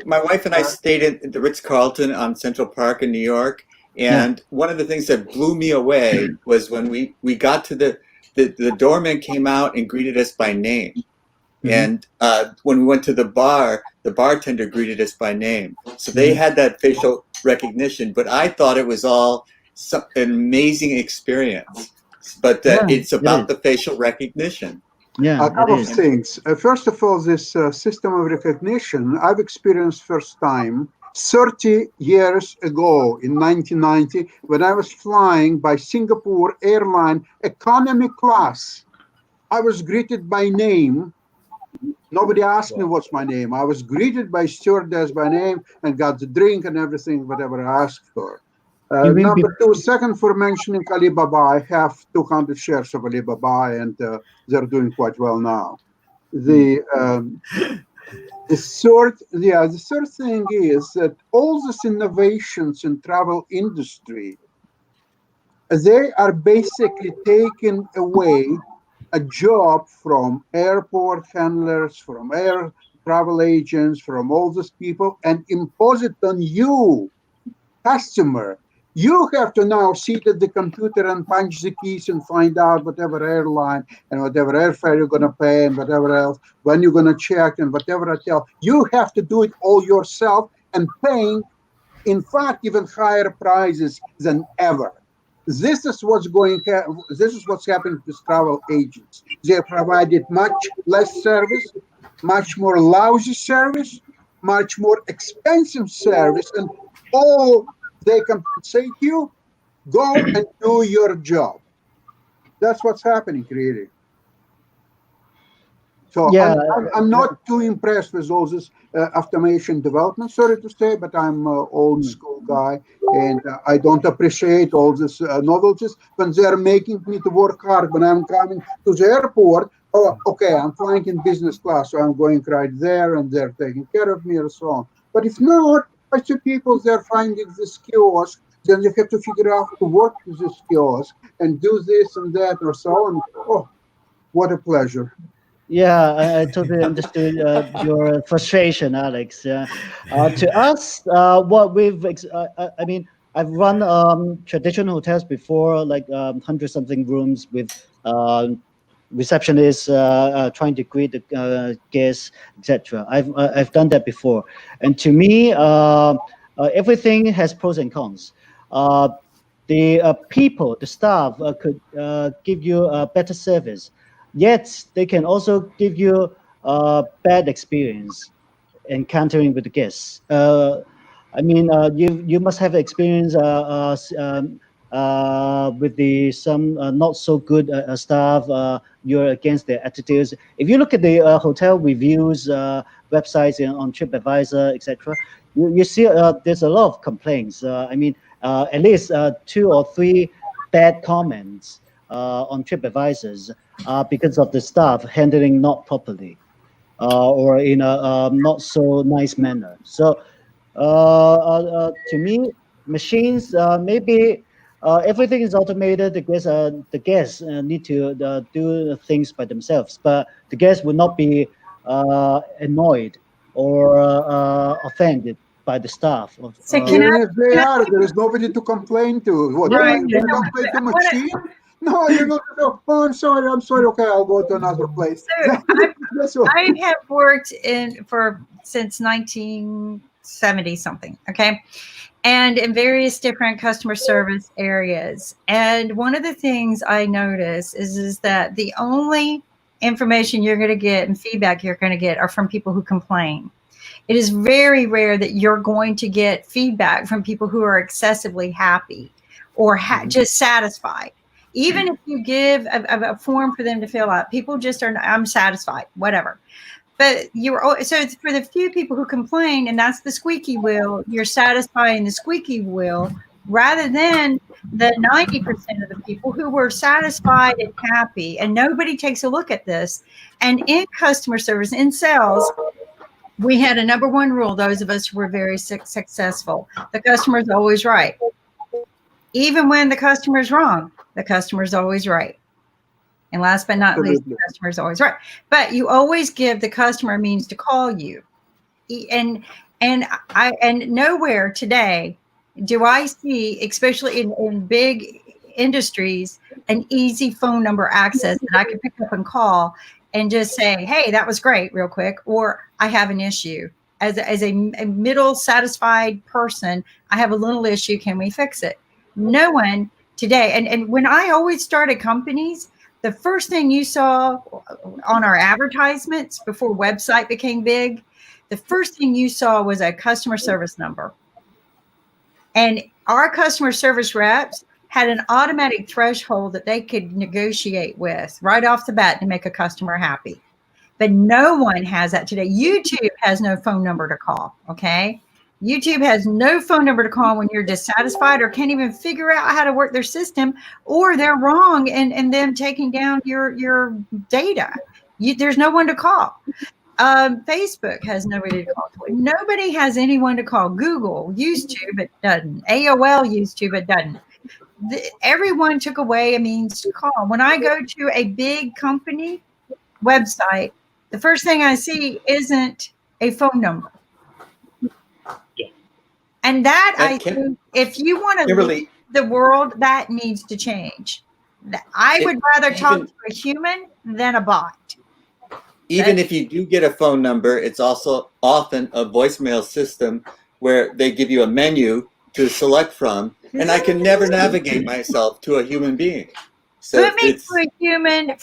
my wife and I stayed at the Ritz-Carlton on Central Park in New York, and one of the things that blew me away was when we got to the doorman came out and greeted us by name. And when we went to the bar, the bartender greeted us by name. So they had that facial recognition, but I thought it was all an amazing experience. But it's about the facial recognition. Yeah, a couple of things. First of all, this system of recognition I've experienced first time 30 years ago in 1990 when I was flying by Singapore Airline economy class. I was greeted by name. Nobody asked me what's my name. I was greeted by stewardess by name and got the drink and everything, whatever I asked for. Number two, second for mentioning Alibaba, I have 200 shares of Alibaba, and they're doing quite well now. The third thing is that all these innovations in travel industry, they are basically taking away a job from airport handlers, from air travel agents, from all these people, and impose it on you, customer. You have to now sit at the computer and punch the keys and find out whatever airline and whatever airfare you're going to pay and whatever else, when you're going to check and whatever hotel. You have to do it all yourself and paying, in fact, even higher prices than ever. This is what's happening to travel agents. They provided much less service, much more lousy service, much more expensive service, and all they can say to you, go and do your job. That's what's happening, really. So Yeah. I'm not too impressed with all this automation development, sorry to say, but I'm an old school guy, and I don't appreciate all these novelties when they're making me to work hard. When I'm coming to the airport, oh, okay, I'm flying in business class, so I'm going right there, and they're taking care of me, and so on. But if not, I see people, they're finding this kiosk, then you have to figure out to work with this kiosk and do this and that or so on. Oh, what a pleasure. Yeah, I totally understood your frustration, Alex. To us, what I mean, I've run traditional hotels before, like 100-something rooms with receptionists trying to greet the guests, etc. I've done that before, and to me, everything has pros and cons. The people, the staff could give you a better service. Yet they can also give you a bad experience encountering with the guests. I mean, you must have experience with some not so good staff. You're against their attitudes. If you look at the hotel reviews websites on TripAdvisor, etc., you see there's a lot of complaints. I mean, at least 2 or 3 bad comments on TripAdvisors because of the staff handling not properly or in a not so nice manner. So to me, machines, maybe everything is automated. The guests need to do things by themselves, but the guests will not be annoyed or offended by the staff. So Even if they are, there is nobody to complain to. What, Right. are you going to complain to machine? No, you're going to go, oh, I'm sorry. Okay, I'll go to another place. So That's what. I have worked since 1970 something, okay, and in various different customer service areas. And one of the things I notice is that the only information you're going to get and feedback you're going to get are from people who complain. It is very rare that you're going to get feedback from people who are excessively happy or just satisfied. Even if you give a form for them to fill out, people just are, I'm satisfied, whatever. But so for the few people who complain, and that's the squeaky wheel, you're satisfying the squeaky wheel rather than the 90% of the people who were satisfied and happy. And nobody takes a look at this. And in customer service, in sales, we had a number one rule, those of us who were very successful. The customer's always right. Even when the customer's wrong, the customer's always right. And last but not least, the customer's always right. But you always give the customer a means to call you. And nowhere today do I see, especially in big industries, an easy phone number access that I can pick up and call and just say, hey, that was great, real quick, or I have an issue. As a middle satisfied person, I have a little issue. Can we fix it? No one today. And when I always started companies, the first thing you saw on our advertisements before website became big, the first thing you saw was a customer service number. And our customer service reps had an automatic threshold that they could negotiate with right off the bat to make a customer happy. But no one has that today. YouTube has no phone number to call, okay? YouTube has no phone number to call when you're dissatisfied or can't even figure out how to work their system, or they're wrong and them taking down your data. There's no one to call. Facebook has nobody to call. Nobody has anyone to call. Google used to, but doesn't. AOL used to, but doesn't. Everyone took away a means to call. When I go to a big company website, the first thing I see isn't a phone number. And that, I think, if you want to lead the world, that needs to change. I would rather talk to a human than a bot. Even if you do get a phone number, it's also often a voicemail system where they give you a menu to select from, and I can never navigate myself to a human being. So Put me to a human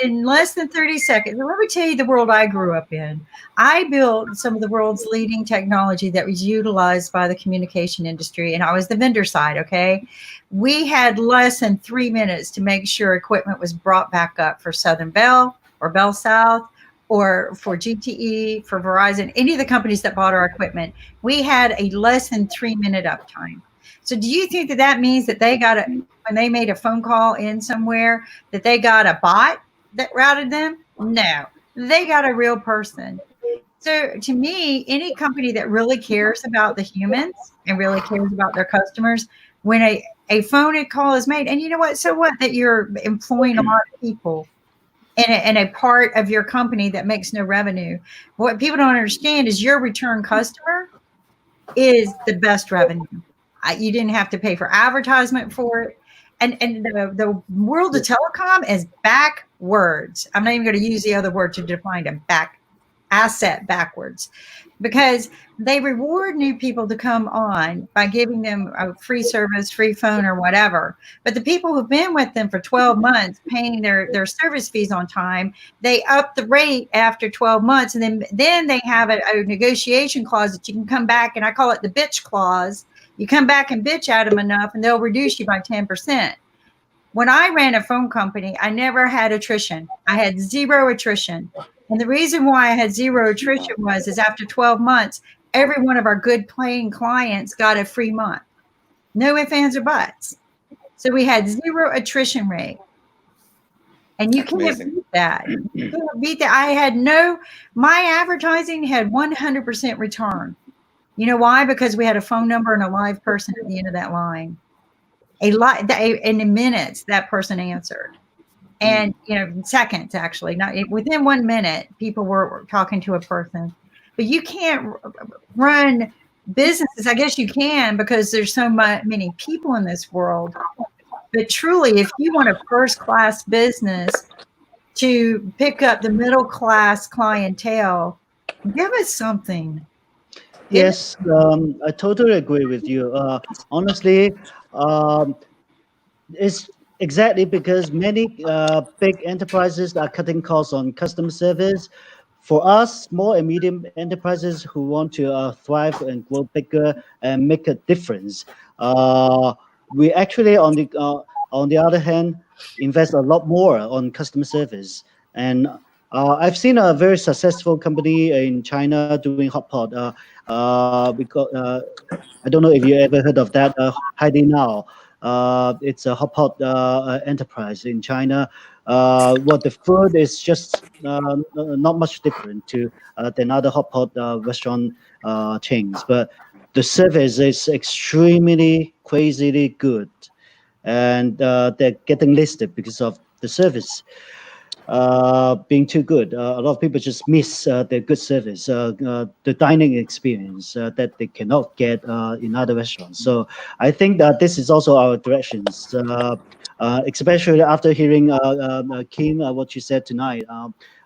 in less than 30 seconds. Let me tell you the world I grew up in. I built some of the world's leading technology that was utilized by the communication industry, and I was the vendor side, okay? We had less than 3 minutes to make sure equipment was brought back up for Southern Bell or Bell South or for GTE, for Verizon, any of the companies that bought our equipment. We had a less than 3 minute uptime. So do you think that that means that they got when they made a phone call in somewhere, that they got a bot that routed them? No, they got a real person. So to me, any company that really cares about the humans and really cares about their customers, when a phone call is made, and you know what, so what that you're employing a lot of people in a part of your company that makes no revenue. What people don't understand is your return customer is the best revenue. You didn't have to pay for advertisement for it. And the world of telecom is backwards. I'm not even going to use the other word to define it, asset backwards, because they reward new people to come on by giving them a free service, free phone or whatever. But the people who've been with them for 12 months, paying their service fees on time, they up the rate after 12 months. And then they have a negotiation clause that you can come back, and I call it the bitch clause. You come back and bitch at them enough and they'll reduce you by 10%. When I ran a phone company, I never had attrition. I had zero attrition. And the reason why I had zero attrition is after 12 months, every one of our good paying clients got a free month. No ifs, ands, or buts. So we had zero attrition rate. And you can't beat that. You can't beat that. My advertising had 100% return. You know why? Because we had a phone number and a live person at the end of that line. In minutes, that person answered. And, seconds, actually, not within 1 minute, people were talking to a person. But you can't run businesses. I guess you can, because there's so many people in this world. But truly, if you want a first-class business to pick up the middle-class clientele, give us something. Yes, I totally agree with you. Honestly, it's exactly because many big enterprises are cutting costs on customer service. For us, small and medium enterprises who want to thrive and grow bigger and make a difference, we actually, on the other hand, invest a lot more on customer service. And I've seen a very successful company in China doing hotpot. Because I don't know if you ever heard of that, Haidinao. It's a hotpot enterprise in China. The food is just not much different than other hotpot restaurant chains, but the service is extremely crazily good, and they're getting listed because of the service being too good. A lot of people just miss their good service, the dining experience that they cannot get in other restaurants. So I think that this is also our directions, especially after hearing Kim, what you said tonight.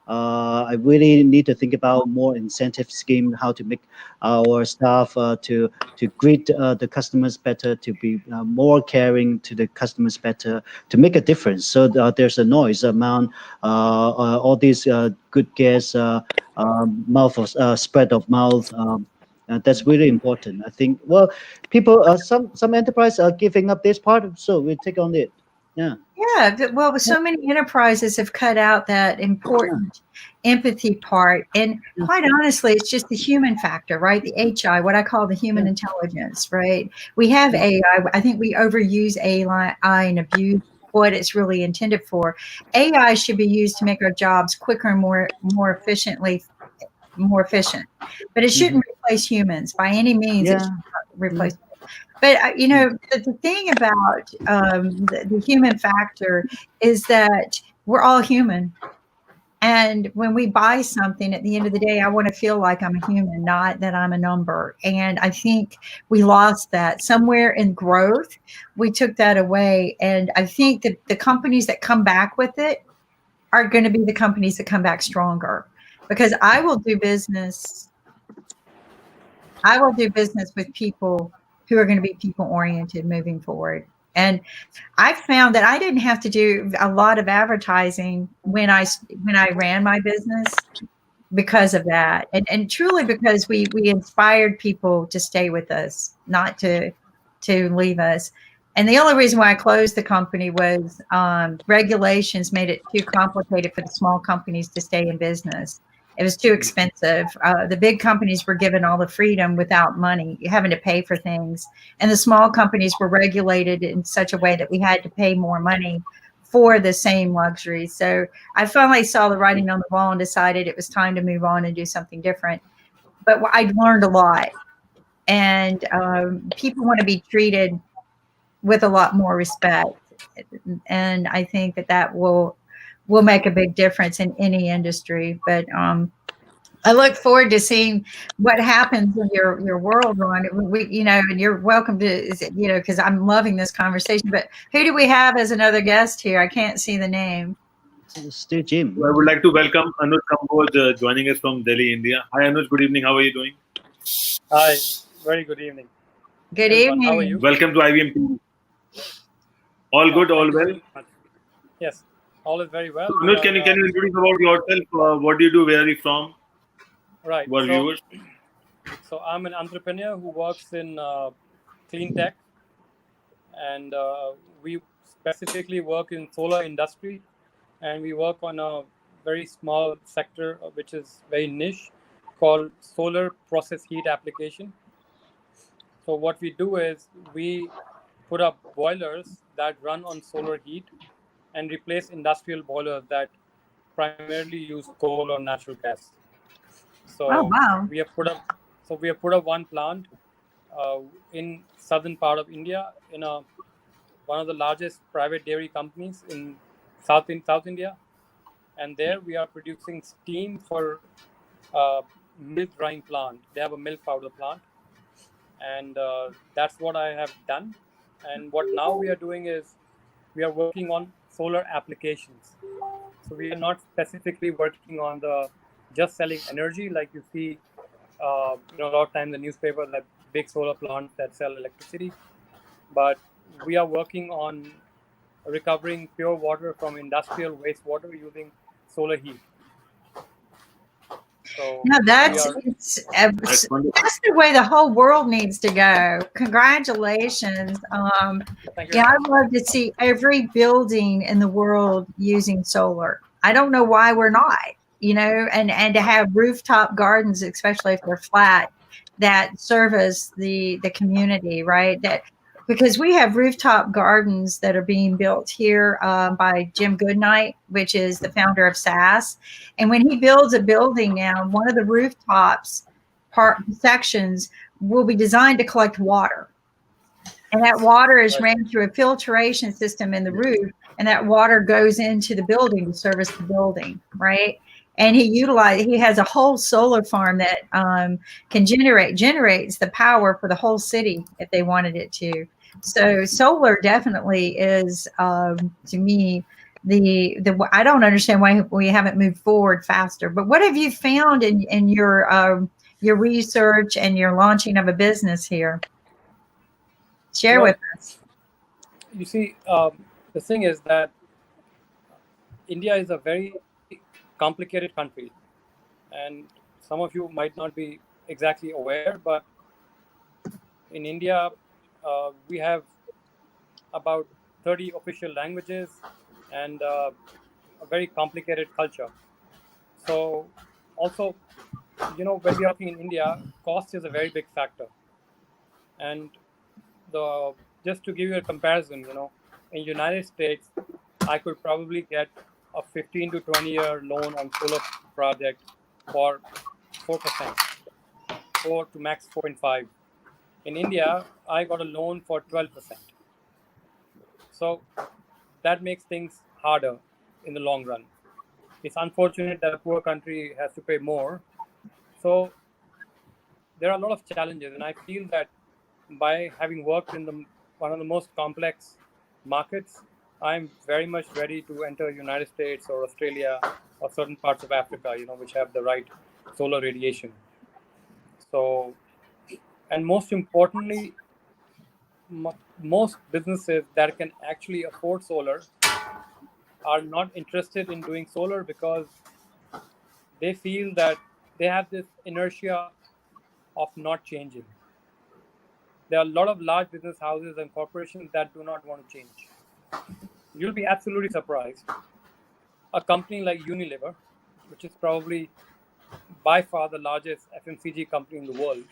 I really need to think about more incentive scheme, how to make our staff to greet the customers better, to be more caring to the customers better, to make a difference. So there's a noise among all these good guests, spread of mouth. That's really important. I think. Well, people, some enterprises are giving up this part, so we take on it. Yeah. Yeah. Well, so many enterprises have cut out that important empathy part. And quite honestly, it's just the human factor, right? The HI, what I call the human intelligence, right? We have AI. I think we overuse AI and abuse what it's really intended for. AI should be used to make our jobs quicker and more efficient. But it shouldn't replace humans by any means. It should not replace. But, the thing about the human factor is that we're all human. And when we buy something, at the end of the day, I want to feel like I'm a human, not that I'm a number. And I think we lost that somewhere in growth. We took that away. And I think that the companies that come back with it are going to be the companies that come back stronger. Because I will do business with people who are going to be people oriented moving forward. And I found that I didn't have to do a lot of advertising when I ran my business because of that, and truly because we inspired people to stay with us, not to leave us. And the only reason why I closed the company was regulations made it too complicated for the small companies to stay in business. It was too expensive. The big companies were given all the freedom without money, having to pay for things. And the small companies were regulated in such a way that we had to pay more money for the same luxury. So I finally saw the writing on the wall and decided it was time to move on and do something different. But I learned a lot. And people want to be treated with a lot more respect. And I think that will make a big difference in any industry. But I look forward to seeing what happens in your world, Ron. And you're welcome to, because I'm loving this conversation. But who do we have as another guest here? I can't see the name. Still Jim. I would like to welcome Anuj Kamboj joining us from Delhi, India. Hi, Anuj. Good evening. How are you doing? Hi. Very good evening. Good Everyone, evening. how are you? Welcome to IVM TV. All good, all well. Yes, all is very well. Anuj, can you introduce about yourself? What do you do? Where are you from? Right. For viewers. So I'm an entrepreneur who works in clean tech, and we specifically work in solar industry, and we work on a very small sector which is very niche called solar process heat application. So what we do is we put up boilers that run on solar heat and replace industrial boilers that primarily use coal or natural gas. So Oh, wow. we have put up one plant in southern part of India in one of the largest private dairy companies in South India, and there we are producing steam for milk drying plant. They have a milk powder plant, and that's what I have done. And what now we are doing is we are working on solar applications. So we are not specifically working on the just selling energy like you see a lot of times in the newspaper, that big solar plants that sell electricity, but we are working on recovering pure water from industrial wastewater using solar heat. So No, that's the way the whole world needs to go. Congratulations. Thank you. Yeah, I'd love to see every building in the world using solar. I don't know why we're not, and to have rooftop gardens, especially if they're flat, that service the community, right? Because we have rooftop gardens that are being built here by Jim Goodnight, which is the founder of SAS. And when he builds a building now, one of the rooftops sections will be designed to collect water. And that water is ran through a filtration system in the roof, and that water goes into the building to service the building, right? And he has a whole solar farm that generates the power for the whole city if they wanted it to. So solar definitely is, to me, I don't understand why we haven't moved forward faster. But what have you found in your research and your launching of a business here? Share with us. You see, the thing is that India is a very complicated country, and some of you might not be exactly aware, but in India, we have about 30 official languages and a very complicated culture. So also, when we are working in India, cost is a very big factor. And just to give you a comparison, in United States, I could probably get a 15 to 20 year loan on solar project for 4%, 4 to max 4.5. In India, I got a loan for 12%. So that makes things harder in the long run. It's unfortunate that a poor country has to pay more. So there are a lot of challenges, and I feel that by having worked in one of the most complex markets, I'm very much ready to enter United States or Australia or certain parts of Africa, which have the right solar radiation. So, and most importantly, most businesses that can actually afford solar are not interested in doing solar because they feel that they have this inertia of not changing. There are a lot of large business houses and corporations that do not want to change. You'll be absolutely surprised. A company like Unilever, which is probably by far the largest FMCG company in the world,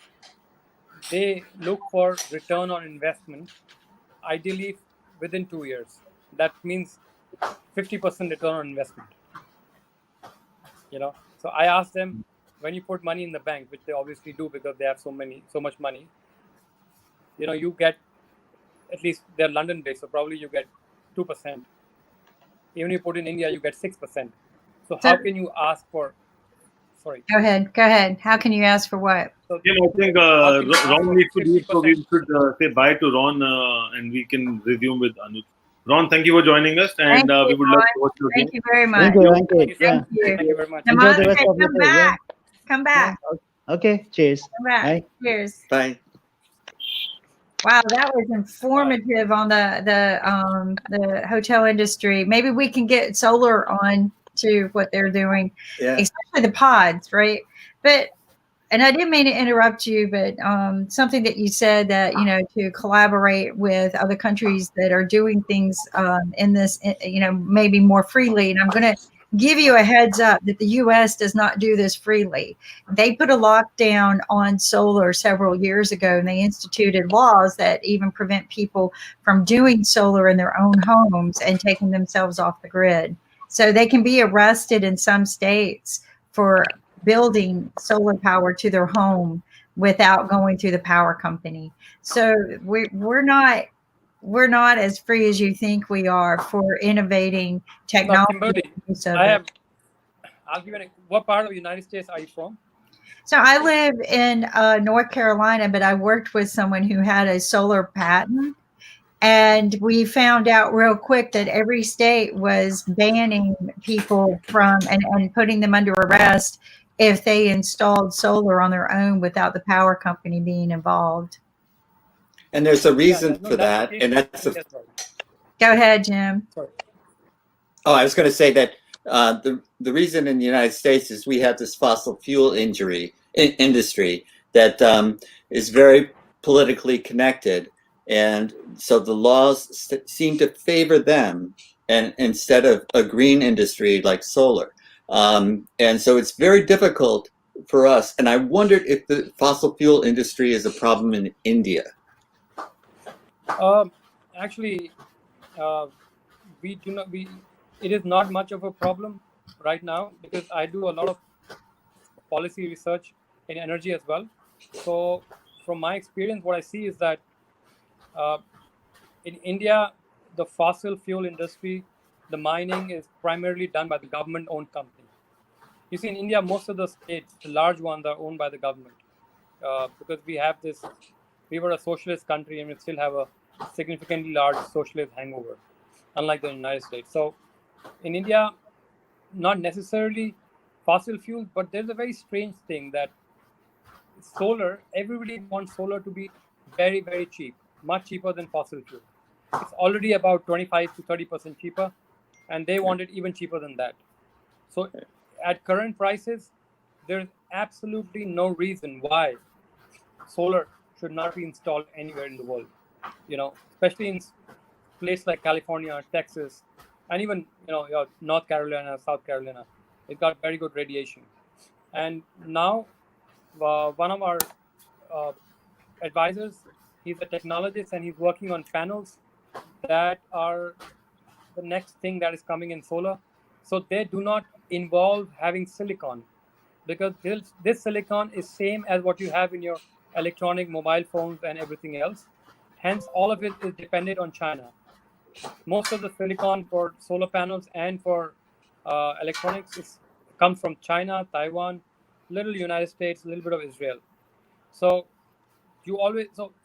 they look for return on investment, ideally within 2 years. That means 50% return on investment. So I asked them, when you put money in the bank, which they obviously do because they have so much money, you get, at least they're London based, so probably you get 2%. Even if you put in India, you get 6%. So how can you ask for? Sorry. Go ahead. How can you ask for what? So Yeah, I think Ron needs to do it, so we should say bye to Ron, and we can resume with Anuj. Ron, thank you for joining us, and we would love to watch you again. Thank you very much. Thank you. Thank you. Thank Yeah. Thank you very much. Enjoy the rest Namaste. of your Come day. Yeah. back. Come back. Okay. Cheers. Come back. Bye. Cheers. Bye. Wow, that was informative on the hotel industry. Maybe we can get solar on to what they're doing, Yeah. especially the pods, right? And I didn't mean to interrupt you, but something that you said that, to collaborate with other countries that are doing things in this, maybe more freely. And I'm going to give you a heads up that the U.S. does not do this freely. They put a lockdown on solar several years ago, and they instituted laws that even prevent people from doing solar in their own homes and taking themselves off the grid. So they can be arrested in some states for building solar power to their home without going through the power company. So we're not as free as you think we are for innovating technology. Kimberly, I'll give you what part of the United States are you from? So I live in North Carolina, but I worked with someone who had a solar patent. And we found out real quick that every state was banning people from and putting them under arrest if they installed solar on their own without the power company being involved. And there's a reason for that, and that's Go ahead, Jim. Sorry. Oh, I was going to say that the reason in the United States is we have this fossil fuel industry that is very politically connected. And so the laws seem to favor them and instead of a green industry like solar. And so it's very difficult for us. And I wondered if the fossil fuel industry is a problem in India. Actually, we do not. It is not much of a problem right now because I do a lot of policy research in energy as well. So from my experience, what I see is that in India, the fossil fuel industry, the mining is primarily done by the government-owned company. You see, in India, most of the states, the large ones, are owned by the government because we were a socialist country and we still have a significantly large socialist hangover, unlike the United States. So in India, not necessarily fossil fuel, but there's a very strange thing that solar, everybody wants solar to be very, very cheap, much cheaper than fossil fuel. It's already about 25 to 30% cheaper, and they want it even cheaper than that. So at current prices, there's absolutely no reason why solar should not be installed anywhere in the world, especially in places like California, Texas, and even North Carolina, South Carolina. It got very good radiation. And now one of our advisors, he's a technologist and he's working on panels that are the next thing that is coming in solar. So they do not involve having silicon, because this silicon is same as what you have in your electronic mobile phones and everything else. Hence, all of it is dependent on China. Most of the silicon for solar panels and for electronics comes from China, Taiwan, little United States, a little bit of Israel. So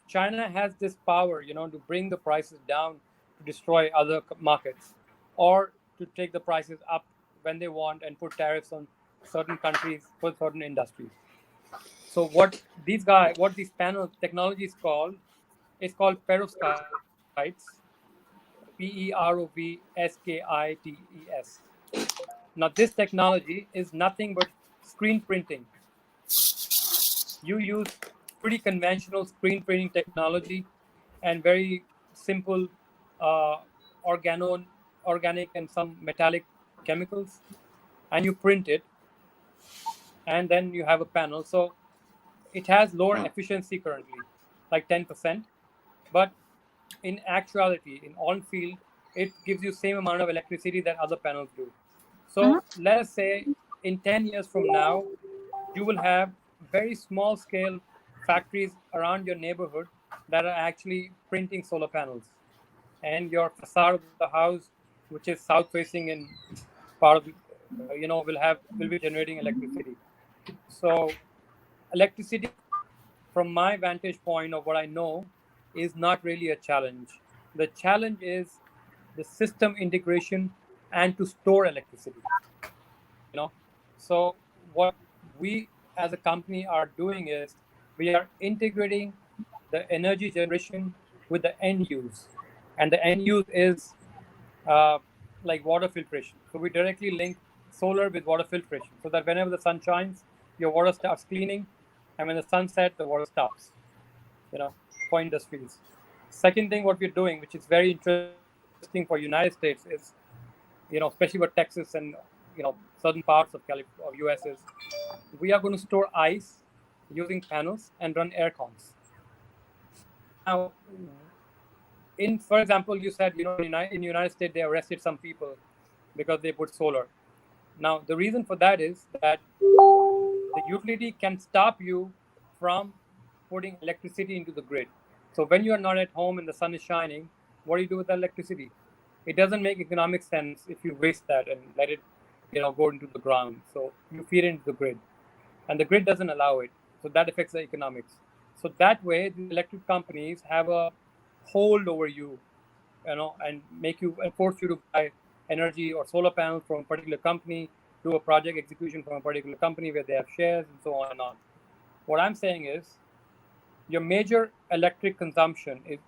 China has this power, to bring the prices down, to destroy other markets, or to take the prices up when they want and put tariffs on certain countries for certain industries. So what these panel technologies called perovskite. perovskites, perovskites. Now, this technology is nothing but screen printing. You use pretty conventional screen printing technology and very simple organic and some metallic chemicals, and you print it, and then you have a panel. So it has lower efficiency currently, like 10%, but in actuality, in on-field, it gives you same amount of electricity that other panels do. So let us say in 10 years from now, you will have very small scale factories around your neighborhood that are actually printing solar panels. And your facade of the house, which is south facing in part of, will be generating electricity. So electricity, from my vantage point of what I know, is not really a challenge. The challenge is the system integration and to store electricity. So what we as a company are doing is we are integrating the energy generation with the end use, and the end use is like water filtration. So we directly link solar with water filtration, so that whenever the sun shines, your water starts cleaning, and when the sun sets, the water stops. For industries. Second thing, what we're doing, which is very interesting for United States, is especially for Texas and certain parts of US, is we are going to store ice using panels and run air cons. Now, for example, you said in the United States they arrested some people because they put solar. Now, the reason for that is that the utility can stop you from putting electricity into the grid. So when you are not at home and the sun is shining, what do you do with the electricity? It doesn't make economic sense if you waste that and let it go into the ground. So you feed it into the grid, and the grid doesn't allow it. So that affects the economics. So that way, the electric companies have a hold over you, and force you to buy energy or solar panels from a particular company, do a project execution from a particular company where they have shares, and so on and on. What I'm saying is, your major electric consumption is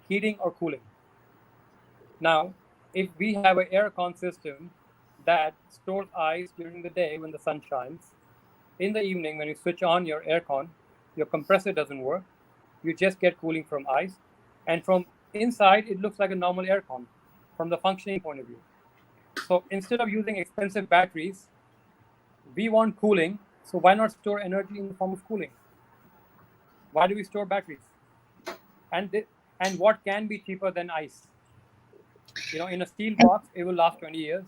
heating or cooling. Now, if we have an air con system that stores ice during the day when the sun shines, in the evening when you switch on your air con, your compressor doesn't work. You just get cooling from ice, and from inside it looks like a normal air con from the functioning point of view. So instead of using expensive batteries, we want cooling. So why not store energy in the form of cooling? Why do we store batteries? And what can be cheaper than ice? In a steel box, it will last 20 years.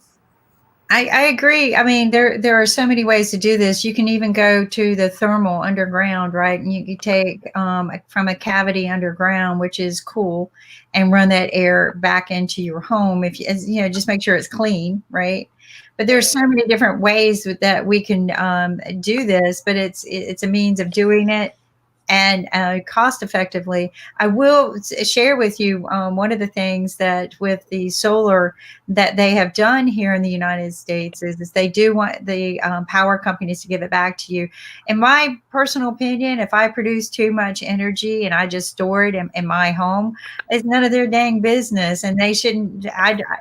I agree. I mean, there are so many ways to do this. You can even go to the thermal underground, right? And you can take from a cavity underground, which is cool, and run that air back into your home. If just make sure it's clean, right? But there's so many different ways that we can do this, but it's a means of doing it and cost effectively. I will share with you one of the things that with the solar that they have done here in the United States is they do want the power companies to give it back to you. In my personal opinion, if I produce too much energy and I just store it in my home, it's none of their dang business, and they shouldn't.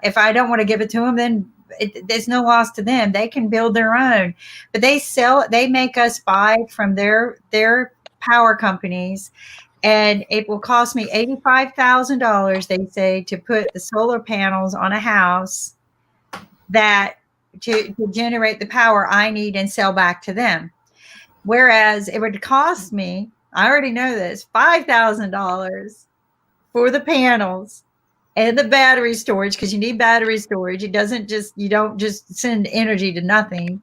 If I don't want to give it to them, then there's no loss to them. They can build their own, but they make us buy from their power companies, and it will cost me $85,000, they say, to put the solar panels on a house that to generate the power I need and sell back to them. Whereas it would cost me, I already know this, $5,000 for the panels and the battery storage, because you need battery storage. You don't just send energy to nothing.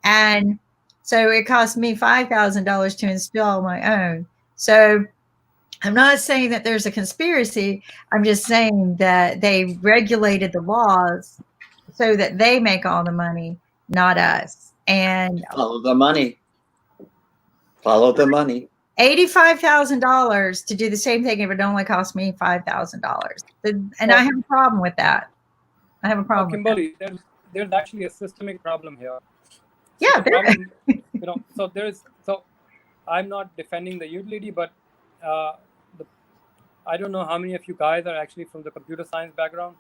And so it cost me $5,000 to install my own. So I'm not saying that there's a conspiracy. I'm just saying that they regulated the laws so that they make all the money, not us. And follow the money. Follow the money. $85,000 to do the same thing, if it only cost me $5,000. And I have a problem with that. I have a problem. Kimberly, there's actually a systemic problem here. Yeah, So I'm not defending the utility, but I don't know how many of you guys are actually from the computer science background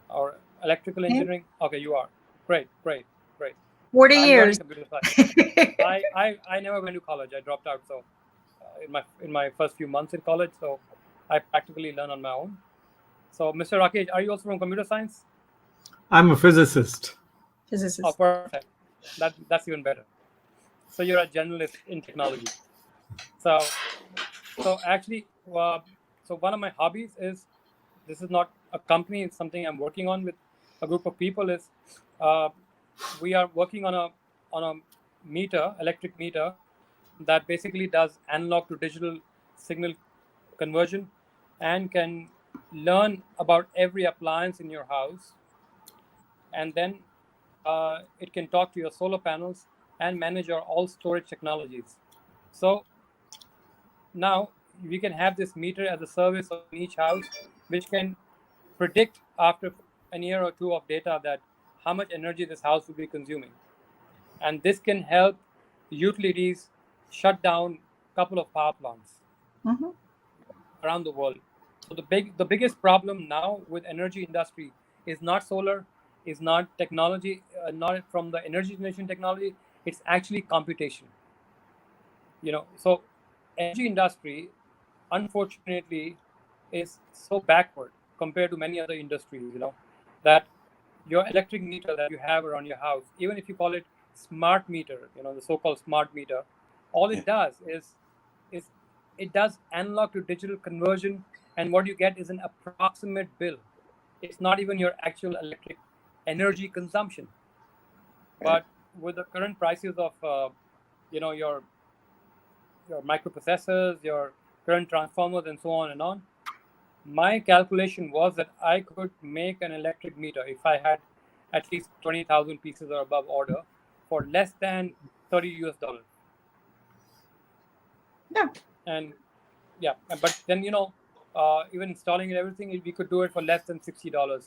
or electrical engineering. Okay, you are. Great. 40 I'm learning years. computer science. I never went to college. I dropped out. So in my first few months in college, so I practically learn on my own. So, Mr. Rakesh, are you also from computer science? I'm a physicist. Oh, perfect. That's even better. So you're a generalist in technology. So actually, so one of my hobbies is, this is not a company, it's something I'm working on with a group of people, is we are working on a meter, electric meter, that basically does analog to digital signal conversion and can learn about every appliance in your house, and then it can talk to your solar panels and manage your all storage technologies. So now we can have this meter as a service on each house, which can predict after a year or two of data that how much energy this house will be consuming. And this can help utilities shut down a couple of power plants around the world. So the biggest problem now with energy industry is not solar, is not technology, not from the energy generation technology, it's actually computation. So energy industry, unfortunately, is so backward compared to many other industries, that your electric meter that you have around your house, even if you call it smart meter, the so-called smart meter, all it does is it does analog to digital conversion, and what you get is an approximate bill. It's not even your actual electric energy consumption. But with the current prices of your microprocessors, your current transformers, and so on and on, my calculation was that I could make an electric meter if I had at least 20,000 pieces or above order for less than $30 US. Yeah. And yeah, but then even installing and everything, we could do it for less than $60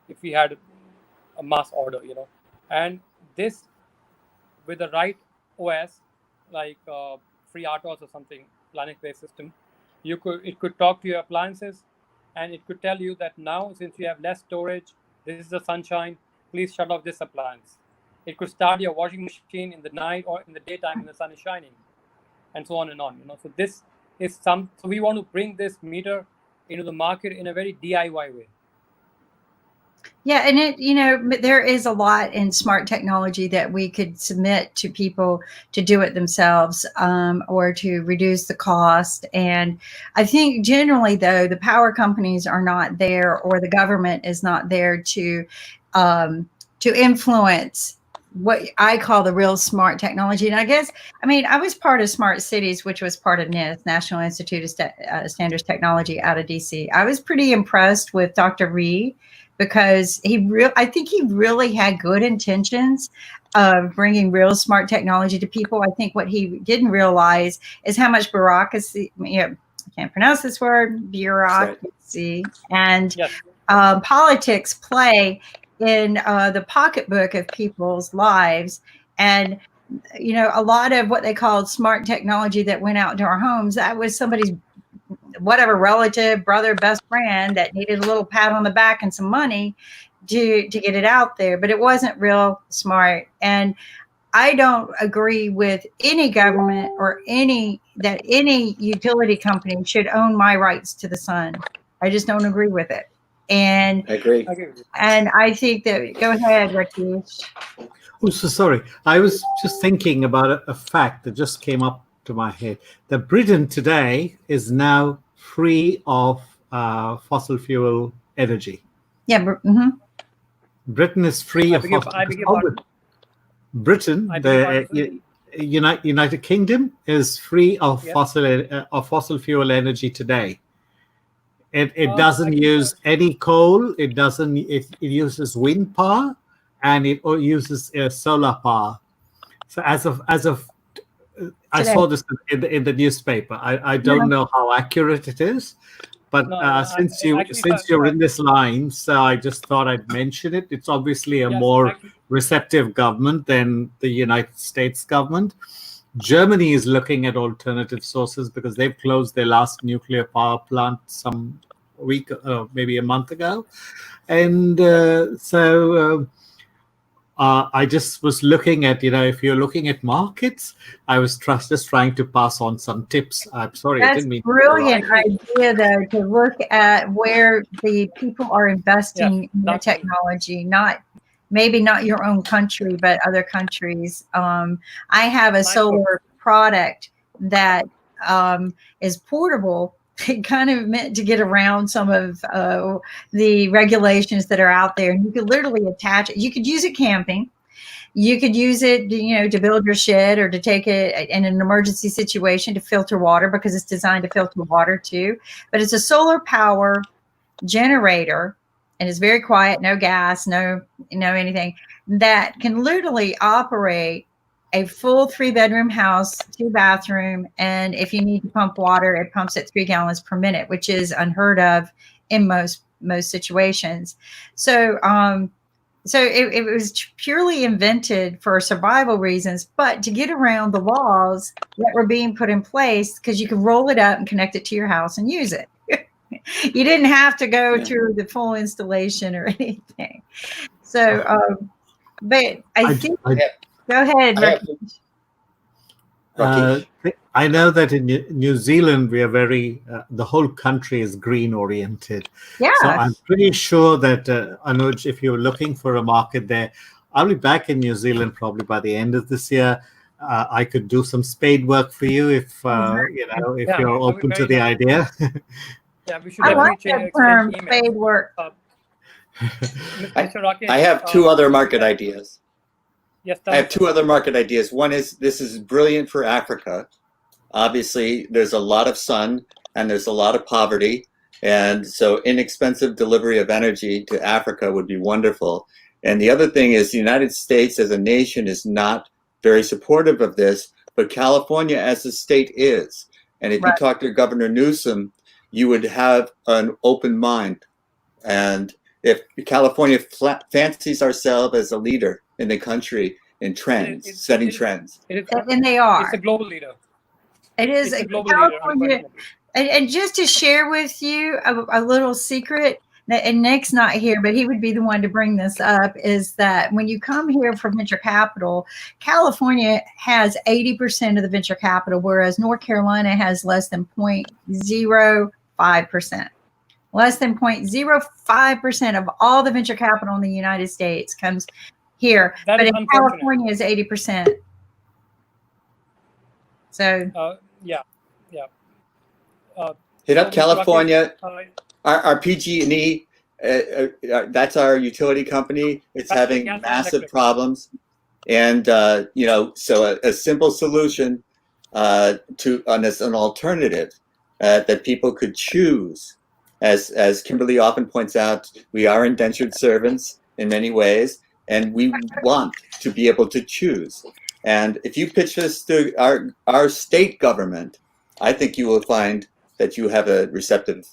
if we had a mass order, And this, with the right OS, like FreeRTOS or something, Linux-based system, it could talk to your appliances, and it could tell you that now, since you have less storage, this is the sunshine, please shut off this appliance. It could start your washing machine in the night or in the daytime when the sun is shining, and so on and on. So this is so we want to bring this meter into the market in a very DIY way. Yeah, and there is a lot in smart technology that we could submit to people to do it themselves, or to reduce the cost. And I think generally, though, the power companies are not there, or the government is not there to influence what I call the real smart technology. And I was part of Smart Cities, which was part of NIST, National Institute of Standards Technology, out of DC. I was pretty impressed with Dr. Reed, because I think he really had good intentions of bringing real smart technology to people. I think what he didn't realize is how much bureaucracy, I can't pronounce this word, bureaucracy, and politics play in the pocketbook of people's lives. And, a lot of what they called smart technology that went out into our homes, that was somebody's whatever relative, brother, best friend that needed a little pat on the back and some money to get it out there, but it wasn't real smart. And I don't agree with any government or any utility company should own my rights to the sun. I just don't agree with it. And I agree. And I think that, go ahead, Rakesh. Oh, so sorry. I was just thinking about a fact that just came up to my head, that Britain today is now free of fossil fuel energy. Yeah. Mm-hmm. Britain is free of fossil fuel. Britain, the United Kingdom, is free of fossil fuel energy today. It doesn't use any coal. It uses wind power, and it uses solar power. So as of I saw this in the newspaper. I don't know how accurate it is, but since you're in this line, so I just thought I'd mention it. It's obviously a more receptive government than the United States government, Germany is looking at alternative sources because they've closed their last nuclear power plant some week, maybe a month ago. And I just was looking at, if you're looking at markets, I was just trying to pass on some tips. I'm sorry, I didn't mean. That's a brilliant idea, though, to look at where the people are investing in the technology, maybe not your own country, but other countries. I have a solar product that is portable. It kind of meant to get around some of the regulations that are out there. And you could literally attach it. You could use it camping. You could use it, to build your shed or to take it in an emergency situation to filter water, because it's designed to filter water too. But it's a solar power generator, and it's very quiet, no gas, no anything, that can literally operate a full 3-bedroom house, 2-bathroom, and if you need to pump water, it pumps at 3 gallons per minute, which is unheard of in most situations. So, it was purely invented for survival reasons, but to get around the laws that were being put in place, because you could roll it up and connect it to your house and use it. You didn't have to go through the full installation or anything. So, but I think. Go ahead, I know that in New Zealand, we are the whole country is green oriented. Yeah. So I'm pretty sure that, Anuj, if you're looking for a market there, I'll be back in New Zealand probably by the end of this year. I could do some spade work for you if you're open to the idea. Yeah, we should I like that term, spade work. Mr. Rakesh, I have 2 other market ideas. Yes, I have 2 other market ideas. One is, this is brilliant for Africa. Obviously, there's a lot of sun and there's a lot of poverty. And so inexpensive delivery of energy to Africa would be wonderful. And the other thing is, the United States as a nation is not very supportive of this, but California as a state is. And if you talk to Governor Newsom, you would have an open mind. And if California fancies ourselves as a leader in the country in trends, setting trends. And they are. It's a global leader. It is a global leader. And just to share with you a little secret, and Nick's not here, but he would be the one to bring this up, is that when you come here for venture capital, California has 80% of the venture capital, whereas North Carolina has less than 0.05%. Less than 0.05% of all the venture capital in the United States comes here, but in California is 80%. So hit up California. Our PG&E, that's our utility company. It's having massive problems, and so a simple solution to an alternative that people could choose. As Kimberly often points out, we are indentured servants in many ways, and we want to be able to choose. And if you pitch this to our state government, I think you will find that you have a receptive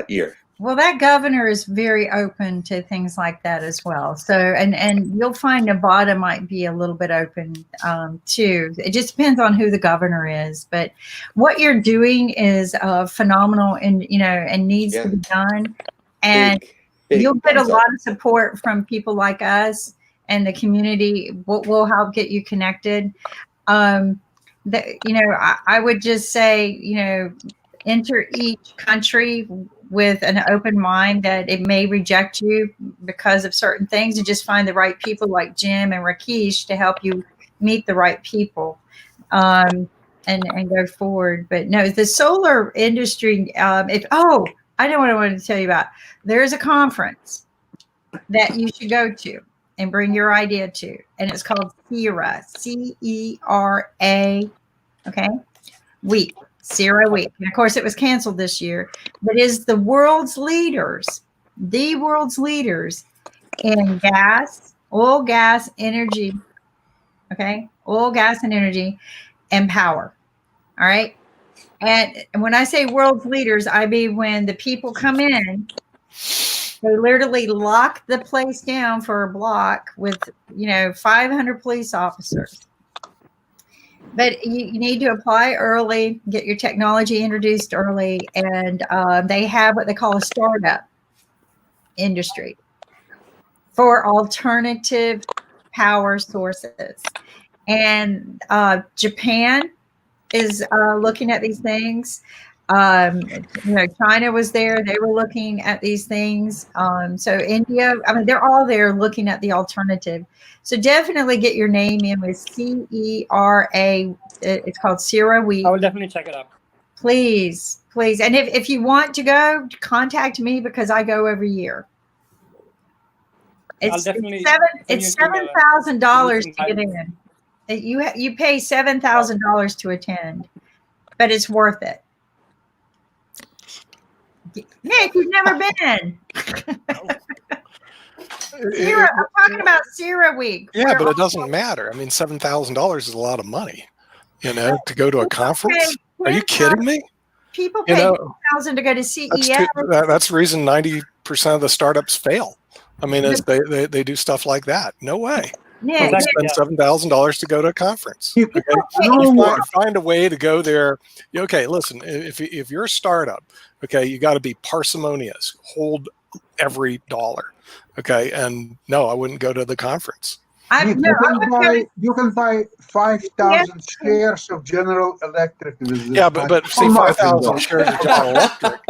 ear. Well, that governor is very open to things like that as well. So, and you'll find Nevada might be a little bit open too. It just depends on who the governor is. But what you're doing is phenomenal, and and needs to be done. And you'll get a lot of support from people like us and the community. We'll help get you connected. I would just say, enter each country with an open mind that it may reject you because of certain things, and just find the right people like Jim and Rakesh to help you meet the right people and go forward. But no, the solar industry, I know what I wanted to tell you about. There's a conference that you should go to and bring your idea to, and it's called CERA, CERA, okay, week. CERA Week. And of course, it was canceled this year, but is the world's leaders in oil, gas, energy, okay? Oil, gas, and energy, and power, all right? And when I say world's leaders, I mean when the people come in, they literally lock the place down for a block with, 500 police officers. But you need to apply early, get your technology introduced early, and they have what they call a startup industry for alternative power sources. And Japan is looking at these things. China was there. They were looking at these things. So India, I mean, they're all there looking at the alternative. So definitely get your name in with CERA. It's called CERAWeek. I will definitely check it out. Please, please. And if you want to go, contact me because I go every year. It's $7,000 to get in. You pay $7,000 to attend, but it's worth it. Nick, you've never been. I'm talking about CERAWeek. Yeah, but it doesn't matter. I mean, $7,000 is a lot of money, to go to a conference. Are you kidding me? People pay $10,000 to go to CES. That's the reason 90% of the startups fail. I mean, they do stuff like that. No way. Yeah, spend $7,000 to go to a conference. Okay? Find a way to go there. Okay, listen. If you're a startup, okay, you got to be parsimonious. Hold every dollar. Okay, and no, I wouldn't go to the conference. You can buy 5,000 shares of General Electric. Yeah, but see, 5,000 shares of General Electric.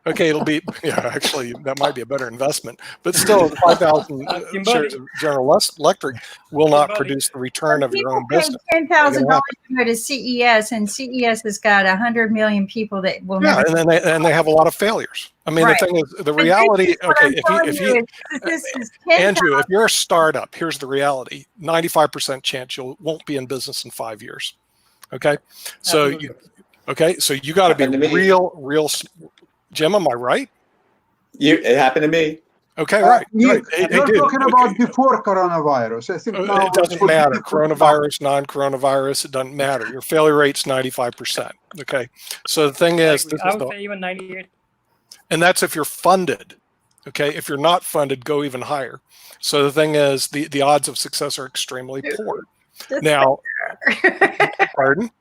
Okay, it'll be actually that might be a better investment, but still, 5,000 shares of General Electric will not produce the return of your own business. $10,000 to go to CES, and CES has got 100 million people that will. Yeah, and they have a lot of failures. I mean, the thing is, the reality. Okay, if you Andrew, if you're a startup, here's the reality: 95% chance you won't be in business in 5 years. Okay, so you got to be real. Jim, am I right? It happened to me. Okay, right. You're talking about before coronavirus. I think now it doesn't matter. Coronavirus, non-coronavirus, it doesn't matter. Your failure rate's 95%. Okay, so the thing is, I would say even 98. And that's if you're funded. Okay, if you're not funded, go even higher. So the thing is, the odds of success are extremely poor. Now, pardon?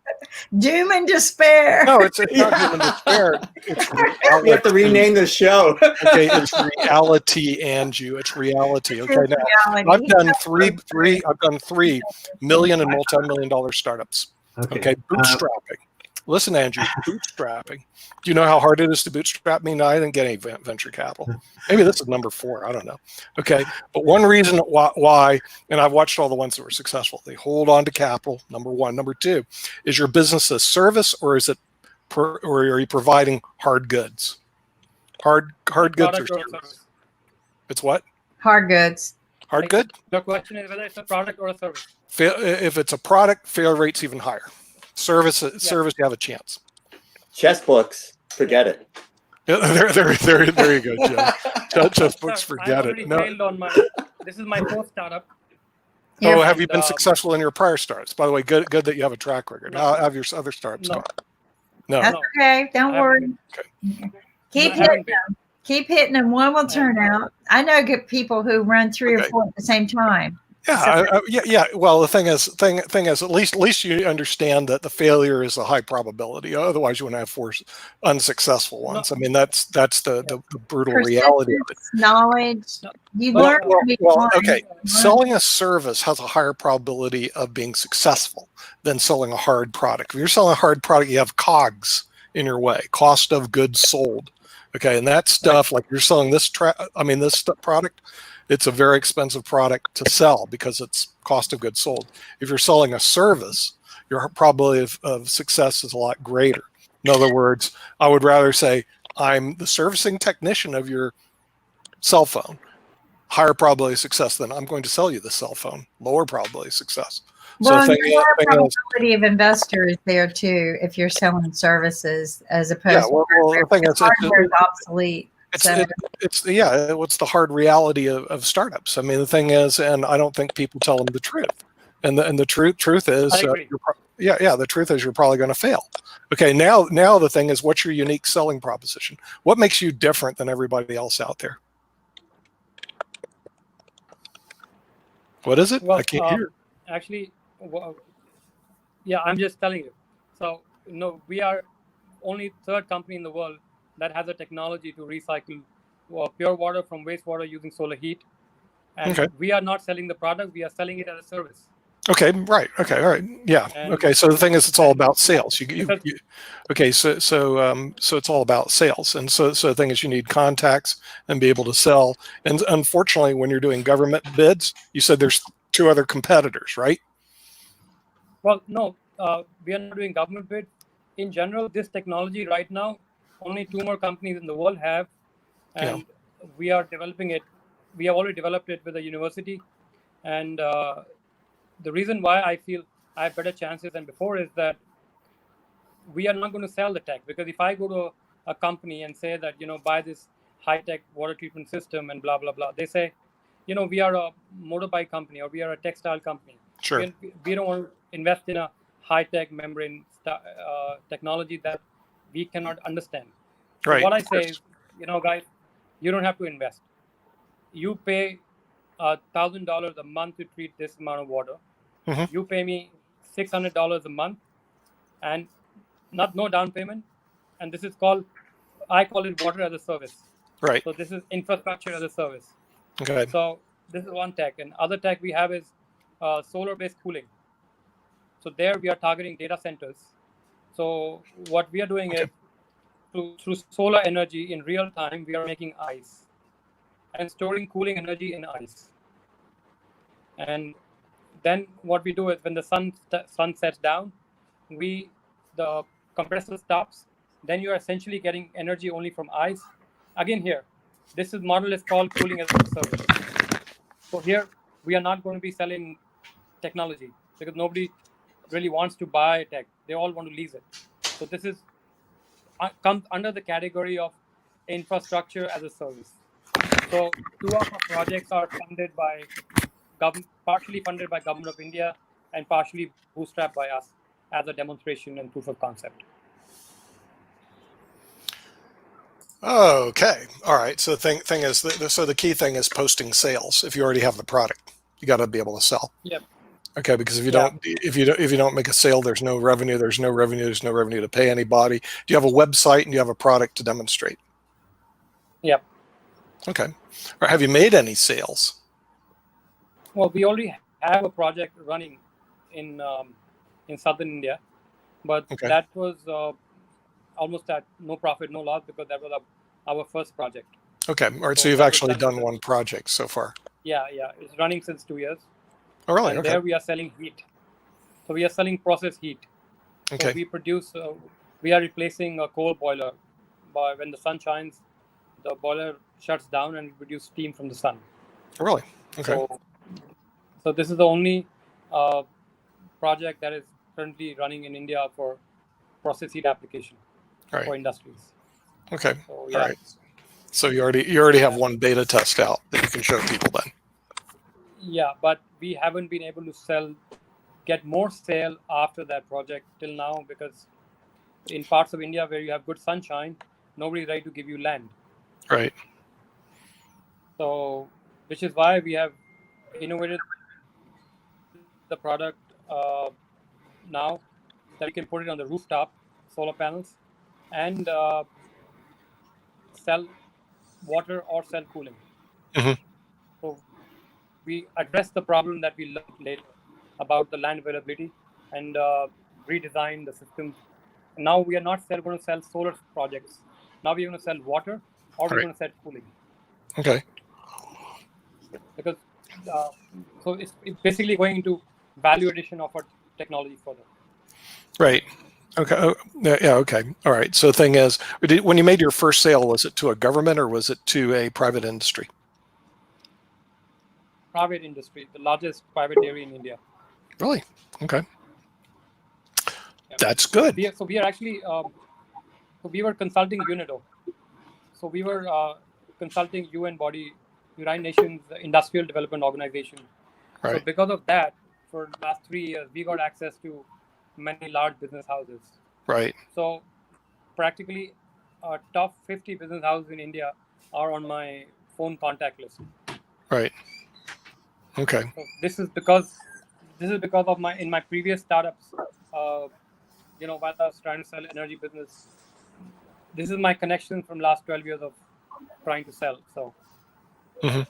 Doom and despair. No, it's not doom and despair. It's reality. We have to rename the show. Okay, it's reality, Andrew. It's reality. Okay, now I've done three million and multi-million-dollar startups. Okay, bootstrapping. Listen, Andrew, bootstrapping. Do you know how hard it is to bootstrap me? No, I didn't get any venture capital. Maybe this is number 4. I don't know. Okay, but one reason why, and I've watched all the ones that were successful, they hold on to capital. Number 1. Number 2, is your business a service, or is it, or are you providing hard goods? Hard goods or service? It's what? Hard goods. Hard good? The question is whether it's a product or a service. If it's a product, failure rate's even higher. Service, you have a chance. Chess books, forget it. Yeah, there you go, Joe. Chess books, forget it. No. This is my 4th startup. Oh, have you been successful in your prior startups? By the way, good that you have a track record. How have your other startups gone? No. That's okay. Don't worry. Okay. Keep hitting them. Keep hitting them. One will turn out. I know good people who run 3 or 4 at the same time. Yeah. Well, the thing is, at least you understand that the failure is a high probability. Otherwise, you wouldn't have 4 unsuccessful ones. I mean, that's the brutal reality of it. Knowledge. You learn. Okay. Selling a service has a higher probability of being successful than selling a hard product. If you're selling a hard product, you have COGS in your way, cost of goods sold. Okay, and that stuff, like you're selling this product. It's a very expensive product to sell because it's cost of goods sold. If you're selling a service, your probability of success is a lot greater. In other words, I would rather say, I'm the servicing technician of your cell phone. Higher probability of success than I'm going to sell you the cell phone. Lower probability of success. Well, so the probability of investor is there too if you're selling services as opposed to hardware is obsolete. It's the hard reality of startups. I mean, the thing is, and I don't think people tell them the truth. And the truth is, the truth is you're probably going to fail. Okay, now the thing is, what's your unique selling proposition? What makes you different than everybody else out there? What is it? Well, I can't hear. Actually, Yeah, I'm just telling you. So, we are only third company in the world that has a technology to recycle pure water from wastewater using solar heat. And Okay. we are not selling the product, we are selling it as a service. Okay, right. Okay, all right. Yeah. And okay. So the thing is, it's all about sales. Okay. So it's all about sales, and so the thing is, you need contacts and be able to sell. And unfortunately, when you're doing government bids, you said there's 2 other competitors, right? Well, no, we are not doing government bid. In general, this technology right now, only 2 more companies in the world have, and we are developing it. We have already developed it with a university, and the reason why I feel I have better chances than before is that we are not going to sell the tech, because if I go to a company and say that, buy this high-tech water treatment system and blah, blah, blah, they say, we are a motorbike company or we are a textile company. Sure. We don't want to invest in a high-tech membrane technology that we cannot understand. So Right. what I say is, guys, you don't have to invest. You pay $1,000 a month to treat this amount of water. Mm-hmm. You pay me $600 a month, and no down payment. And this is I call it water as a service. Right. So this is infrastructure as a service. Okay. So this is one tech, and other tech we have is solar-based cooling. So there we are targeting data centers. So what we are doing is through solar energy in real time, we are making ice and storing cooling energy in ice. And then what we do is when the sun sets down, the compressor stops. Then you are essentially getting energy only from ice. Again, here, this model is called cooling as a service. So here we are not going to be selling technology because nobody really wants to buy tech. They all want to lease it. So this comes under the category of infrastructure as a service. So 2 of our projects are partially funded by Government of India and partially bootstrapped by us as a demonstration and proof of concept. Okay. All right. So the thing is, so the key thing is posting sales. If you already have the product, you got to be able to sell. Yep. Okay. Because if you don't make a sale, there's no revenue. There's no revenue to pay anybody. Do you have a website and do you have a product to demonstrate? Yep. Okay. Or have you made any sales? Well, we already have a project running in southern India, but that was almost at no profit, no loss, because that was our first project. Okay. All right. So you've actually done one project so far. Yeah. It's running since 2 years. Oh, really? And there we are selling heat. So we are selling process heat. Okay. So we are replacing a coal boiler. But when the sun shines, the boiler shuts down and we produce steam from the sun. Oh, really? Okay. So this is the only project that is currently running in India for process heat application for industries. Okay. So, all right. So you already have one beta test out that you can show people then. Yeah, but we haven't been able to get more sale after that project till now, because in parts of India where you have good sunshine, nobody's ready to give you land. Right. So, which is why we have innovated the product now that we can put it on the rooftop, solar panels, and sell water or sell cooling. Mm-hmm. So we address the problem that we learned later about the land availability and redesign the systems. Now we are not going to sell solar projects. Now we're going to sell water or we're going to sell cooling. Okay. Because so it's basically going into value addition of our technology further. Right. Okay. Yeah. Okay. All right. So the thing is, when you made your first sale, was it to a government or was it to a private industry? Private industry, the largest private dairy in India. Really? Okay. Yeah. That's good. So we are actually, we were consulting UNIDO. So we were consulting UN body, United Nations Industrial Development Organization. Right. So because of that, for the last 3 years, we got access to many large business houses. Right. So practically top 50 business houses in India are on my phone contact list. Right. Okay. So this is because of in my previous startups, while I was trying to sell energy business, this is my connection from last 12 years of trying to sell. So, yeah.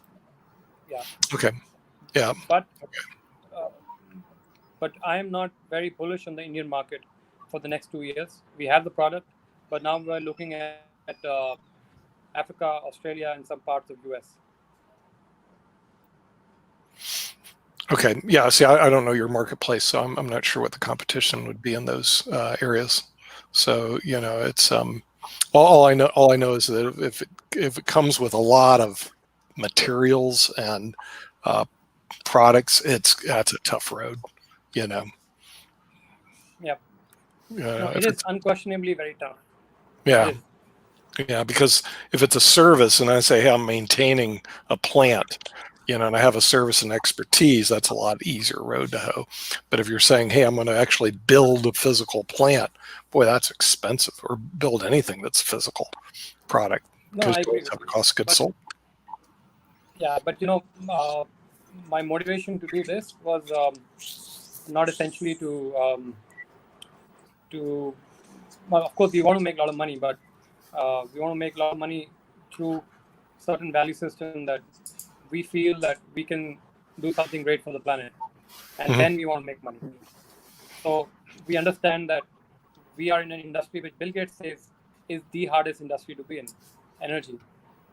Okay. Yeah. But I am not very bullish on the Indian market for the next 2 years. We have the product, but now we're looking at Africa, Australia, and some parts of US. Okay. Yeah. See, I don't know your marketplace, so I'm not sure what the competition would be in those areas. So it's all I know is that if it comes with a lot of materials and products, that's a tough road. Yeah. It is unquestionably very tough. Yeah. Yeah, because if it's a service and I say, hey, I'm maintaining a plant, and I have a service and expertise, that's a lot easier road to hoe. But if you're saying, hey, I'm going to actually build a physical plant, boy, that's expensive. Or build anything that's a physical product, because you always have the cost of goods sold. Yeah, but my motivation to do this was not essentially to well, of course we want to make a lot of money, but we want to make a lot of money through certain value system that we feel that we can do something great for the planet, and then we want to make money. So we understand that we are in an industry which Bill Gates says is the hardest industry to be in, energy.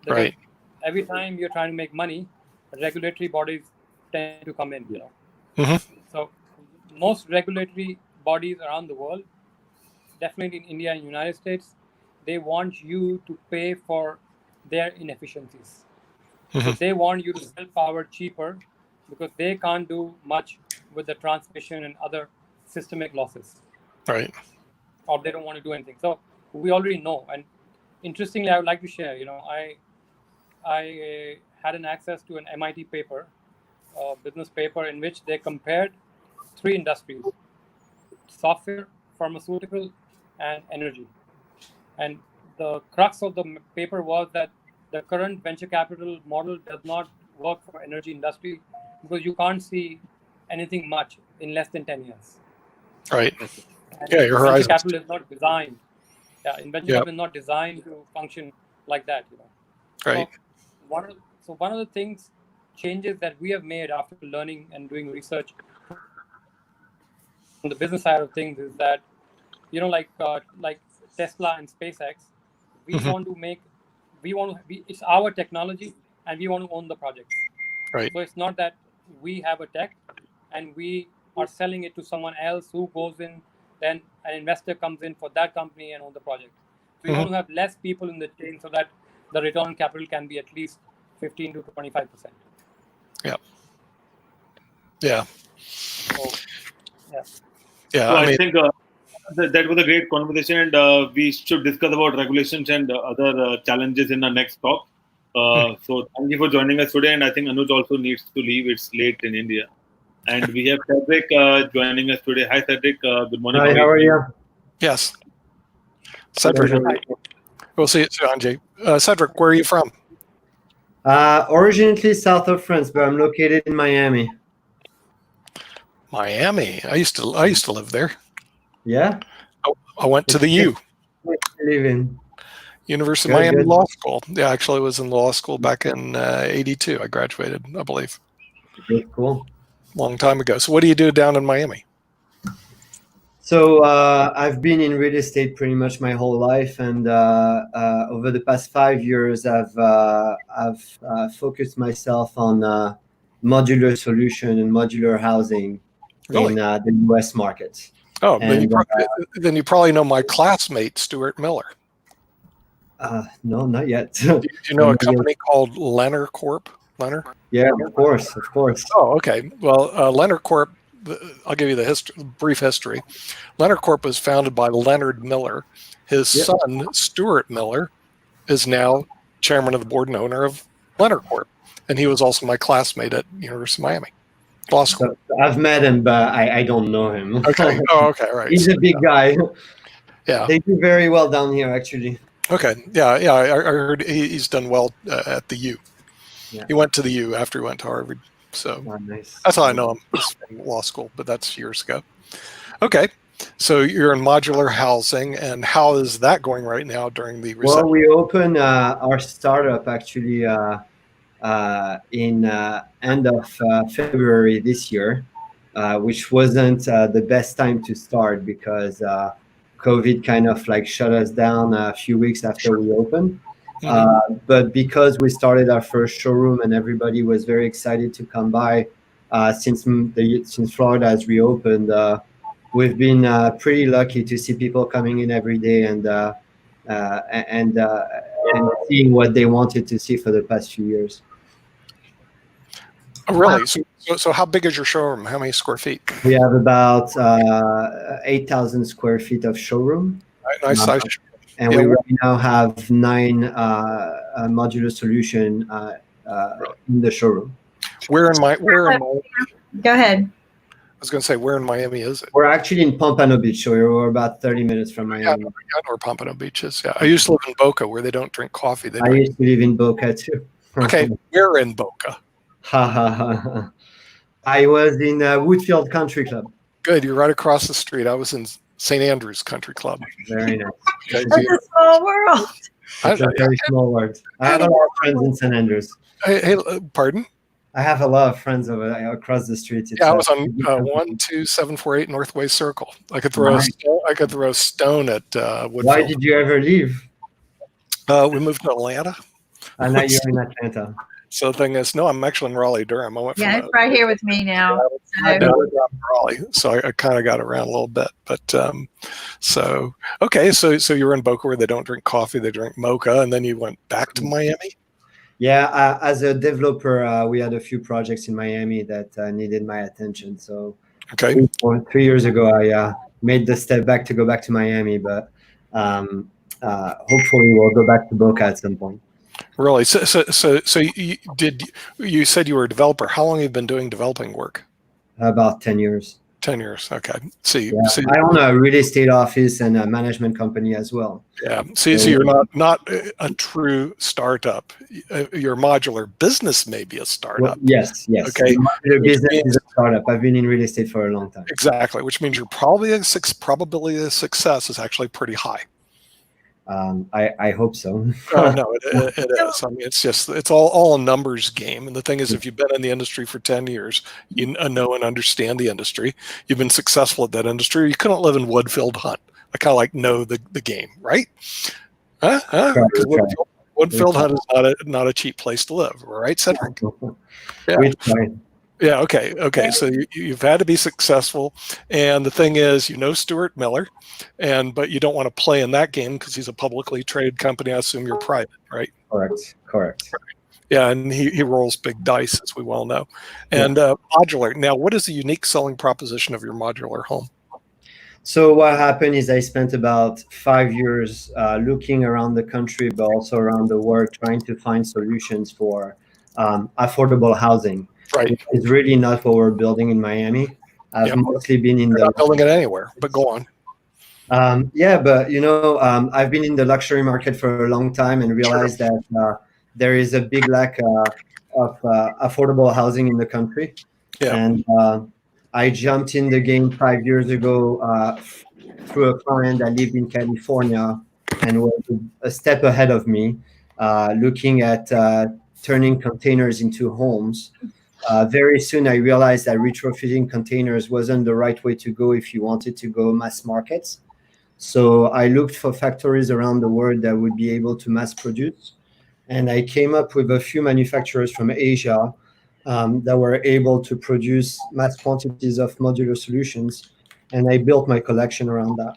Because right. Every time you're trying to make money, regulatory bodies tend to come in. So most regulatory bodies around the world, definitely in India and United States, they want you to pay for their inefficiencies. So they want you to sell power cheaper because they can't do much with the transmission and other systemic losses. Right. Or they don't want to do anything. So we already know. And interestingly, I would like to share, I had an access to an MIT paper, business paper, in which they compared 3 industries: software, pharmaceutical, and energy. And the crux of the paper was that the current venture capital model does not work for energy industry because you can't see anything much in less than 10 years. Right. And yeah, your horizon. Venture capital is not designed. Yeah, venture capital is not designed to function like that. Right. So one of the changes that we have made after learning and doing research on the business side of things is that, like Tesla and SpaceX, we want to it's our technology and we want to own the projects. Right. So it's not that we have a tech and we are selling it to someone else who goes in, then an investor comes in for that company and own the project. So we want to have less people in the chain so that the return on capital can be at least 15 to 25%. Yeah. Yeah. So, yeah. Yeah. So I think that was a great conversation, and we should discuss about regulations and other challenges in our next talk. So thank you for joining us today, and I think Anuj also needs to leave. It's late in India. And we have Cedric joining us today. Hi, Cedric. Good morning. Hi, how are you? Yes. Cedric. We'll see you soon, Anjay. Cedric, where are you from? Originally south of France, but I'm located in Miami. Miami. I used to live there. Yeah. I went to the U. Live in University of Miami Law School. Yeah, actually, I was in law school back in '82. I graduated, I believe. Good, cool. Long time ago. So, what do you do down in Miami? So I've been in real estate pretty much my whole life, and over the past 5 years, I've focused myself on modular solution and modular housing in the U.S. market. Oh, and, then you probably know my classmate, Stuart Miller. No, not yet. Do you know a company called Lenner Corp? Lenner? Yeah, of course. Oh, okay. Well, Lenner Corp. I'll give you the brief history. Lenner Corp was founded by Leonard Miller. His son, Stuart Miller, is now chairman of the board and owner of Lenner Corp. And he was also my classmate at University of Miami Law School. So I've met him, but I don't know him. Okay. Oh, okay. Right. He's a big guy. Yeah. They do very well down here, actually. Okay. Yeah. I heard he's done well at the U. Yeah. He went to the U after he went to Harvard. So nice. That's how I know him from law school, but that's years ago. Okay. So you're in modular housing, and how is that going right now during the recession? Well, we opened our startup actually in end of February this year, which wasn't the best time to start because COVID kind of like shut us down a few weeks after we opened. But because we started our first showroom and everybody was very excited to come by, since Florida has reopened, we've been pretty lucky to see people coming in every day and seeing what they wanted to see for the past few years. Oh, really? So how big is your showroom? How many square feet? We have about 8,000 square feet of showroom. Nice size. And we right now have 9 modular solution in the showroom. Where in my? Go ahead. I was going to say, where in Miami is it? We're actually in Pompano Beach, so we're about 30 minutes from Miami. Yeah, I know where Pompano Beach is. Yeah, I used to live in Boca, where they don't drink coffee. I used to live in Boca too. Okay, where in Boca? I was in Woodfield Country Club. Good, you're right across the street. I was in St. Andrews Country Club. Very nice. That's a small world. It's a very small world. I have a lot of friends in St. Andrews. Hey, pardon? I have a lot of friends over across the street. I was on 12748 Northway Circle. I could throw a stone at Woodfield. Why did you ever leave? We moved to Atlanta. And now you're in Atlanta. So the thing is, no, I'm actually in Raleigh, Durham. I went from it's right here with me now. Raleigh, so I kind of got around a little bit. But so you're in Boca where they don't drink coffee, they drink mocha, and then you went back to Miami. Yeah, as a developer, we had a few projects in Miami that needed my attention. So 3 years ago, I made the step back to go back to Miami, but hopefully we'll go back to Boca at some point. Really? So you said you were a developer. How long have you been doing developing work? About 10 years. 10 years. Okay. I own a real estate office and a management company as well. Yeah. So you're not a true startup. Your modular business may be a startup. Well, yes. Okay. Your business is a startup. I've been in real estate for a long time. Exactly. Which means your probability of success is actually pretty high. I hope so. No, it is. I mean, it's all a numbers game. And the thing is, if you've been in the industry for 10 years, you know and understand the industry. You've been successful at that industry. You couldn't live in Woodfield Hunt. I kind of like know the game, right? Because Woodfield Hunt is not a cheap place to live, right, Cedric? Yeah. Yeah. Okay. So you've had to be successful, and the thing is, Stuart Miller, but you don't want to play in that game because he's a publicly traded company. I assume you're private, right? Correct. Yeah, and he rolls big dice, as we well know. And modular. Now, what is the unique selling proposition of your modular home? So what happened is I spent about 5 years looking around the country, but also around the world, trying to find solutions for affordable housing. Right. It's really not what we're building in Miami. I've mostly been in not building it anywhere, but go on. But I've been in the luxury market for a long time and realized that there is a big lack of affordable housing in the country. Yeah. And I jumped in the game 5 years ago through a client that lived in California and was a step ahead of me, looking at turning containers into homes. Very soon, I realized that retrofitting containers wasn't the right way to go if you wanted to go mass markets. So I looked for factories around the world that would be able to mass produce. And I came up with a few manufacturers from Asia that were able to produce mass quantities of modular solutions. And I built my collection around that.